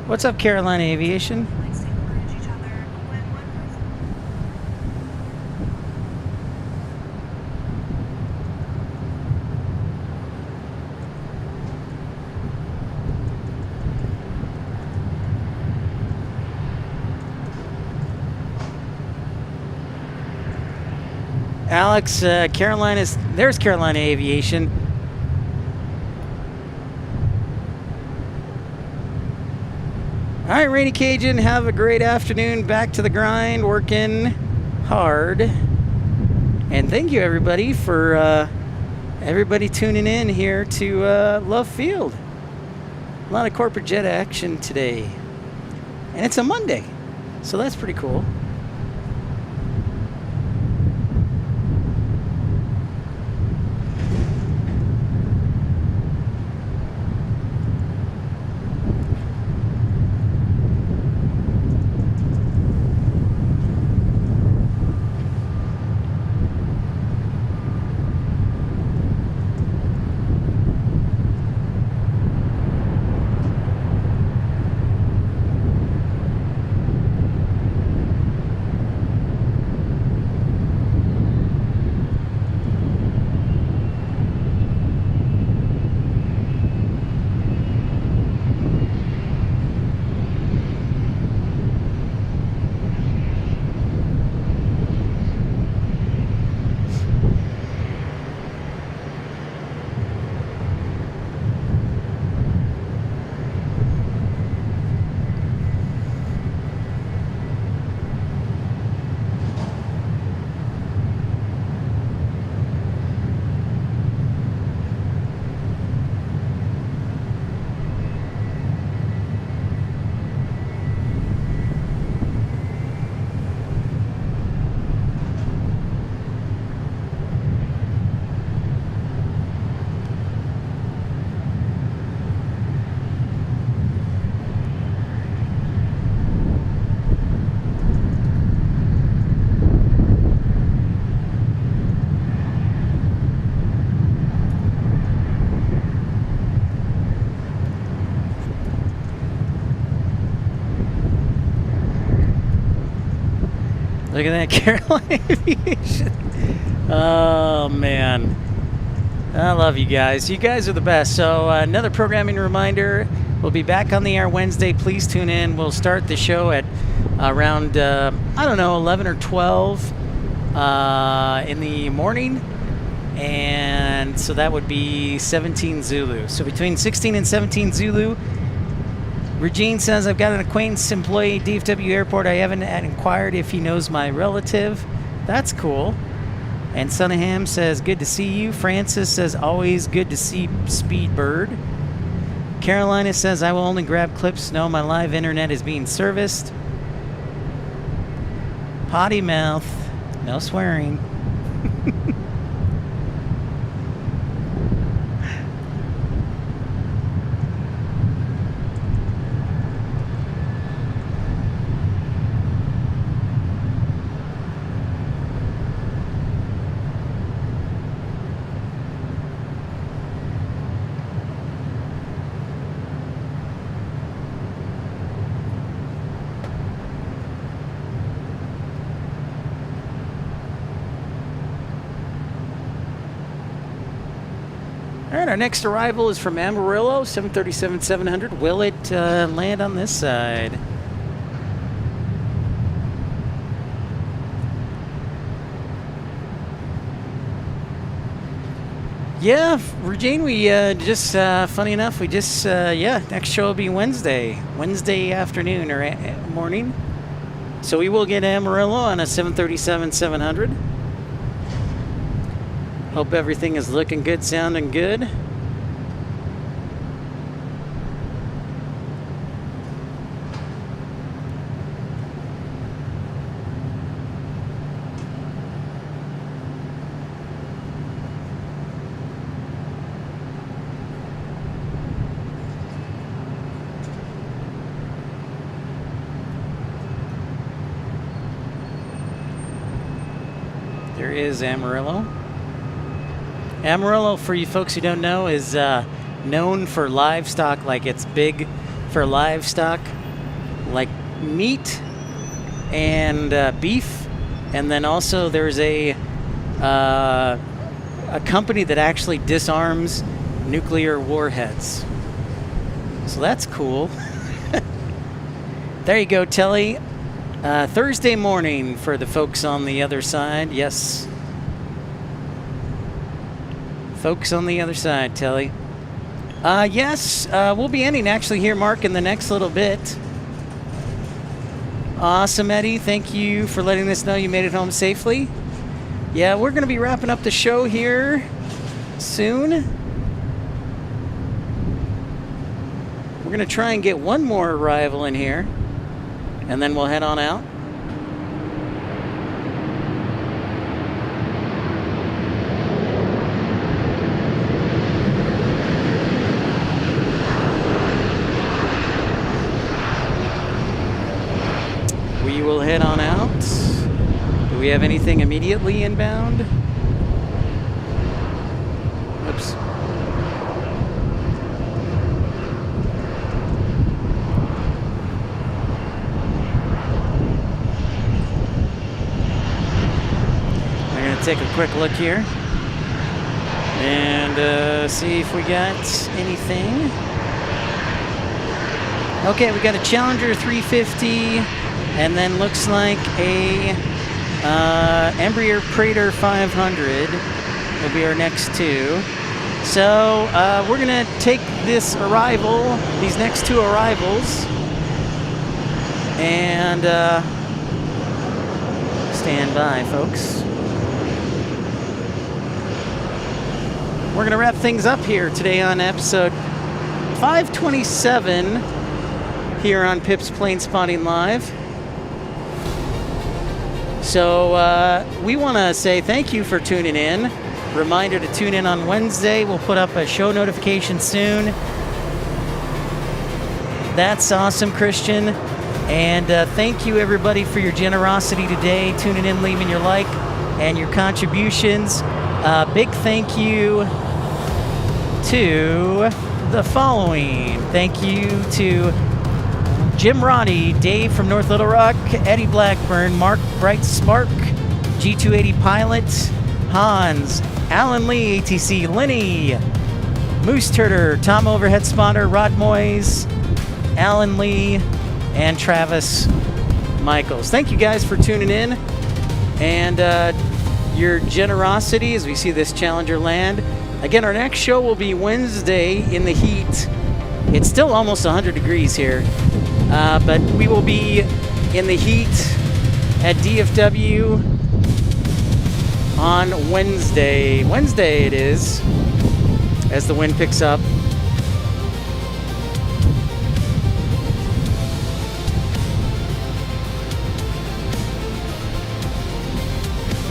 What's up, Carolina Aviation? Alex, there's Carolina Aviation. All right, Rainy Cajun, have a great afternoon. Back to the grind, working hard. And thank you, everybody, for everybody tuning in here to Love Field. A lot of corporate jet action today. And it's a Monday, so that's pretty cool. Look at that, Airline Aviation. Oh, man. I love you guys. You guys are the best. So another programming reminder. We'll be back on the air Wednesday. Please tune in. We'll start the show at around, 11 or 12 in the morning. And so that would be 17 Zulu. So between 16 and 17 Zulu, Regine says, I've got an acquaintance employee at DFW Airport. I haven't inquired if he knows my relative. That's cool. And Sunaham says, good to see you. Francis says, always good to see Speedbird. Carolina says, I will only grab clips. No, my live internet is being serviced. Potty mouth. No swearing. All right, our next arrival is from Amarillo, 737-700. Will it land on this side? Yeah, Regine, we just, funny enough, we just, next show will be Wednesday afternoon or morning. So we will get Amarillo on a 737-700. Hope everything is looking good, sounding good. There is Amarillo. Amarillo, for you folks who don't know, is known for livestock, like it's big for livestock, like meat and beef. And then also there's a company that actually disarms nuclear warheads. So that's cool. There you go, Telly. Thursday morning for the folks on the other side. Yes. Folks on the other side, Telly. Yes, we'll be ending actually here, Mark, in the next little bit. Awesome, Eddie. Thank you for letting us know you made it home safely. Yeah, we're going to be wrapping up the show here soon. We're going to try and get one more arrival in here, and then we'll head on out. We will head on out. Do we have anything immediately inbound? Oops. I'm going to take a quick look here and see if we got anything. Okay, we got a Challenger 350. And then looks like a Embraer Praetor 500 will be our next two. So we're going to take these next two arrivals, and stand by, folks. We're going to wrap things up here today on episode 527 here on Pip's Plane Spotting Live. So we want to say thank you for tuning in. Reminder to tune in on Wednesday. We'll put up a show notification soon. That's awesome, Christian. And thank you, everybody, for your generosity today, tuning in, leaving your like and your contributions. Big thank you to the following. Thank you to Jim Roddy, Dave from North Little Rock, Eddie Blackburn, Mark Bright Spark, G280 Pilot, Hans, Alan Lee, ATC, Lenny, Moose Turter, Tom Overhead Spotter, Rod Moyes, Alan Lee, and Travis Michaels. Thank you guys for tuning in and your generosity as we see this Challenger land. Again, our next show will be Wednesday in the heat. It's still almost 100 degrees here, but we will be in the heat at DFW on Wednesday. Wednesday it is, as the wind picks up.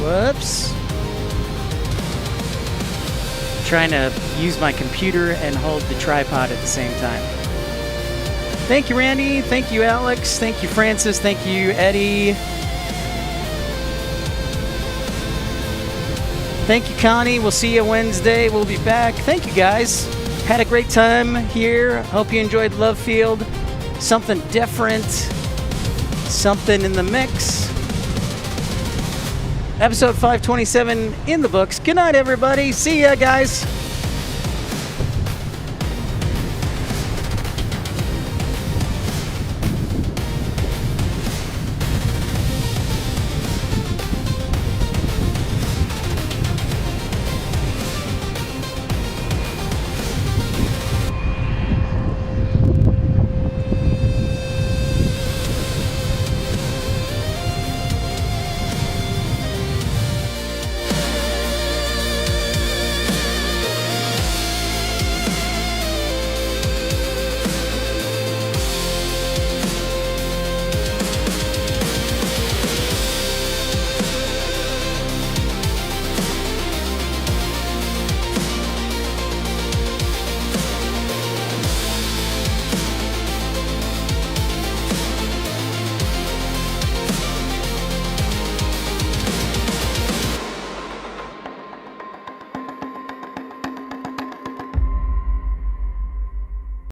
Whoops. Trying to use my computer and hold the tripod at the same time. Thank you, Randy. Thank you, Alex. Thank you, Francis. Thank you, Eddie. Thank you, Connie. We'll see you Wednesday. We'll be back. Thank you, guys. Had a great time here. Hope you enjoyed Love Field. Something different. Something in the mix. Episode 527 in the books. Good night, everybody. See ya, guys.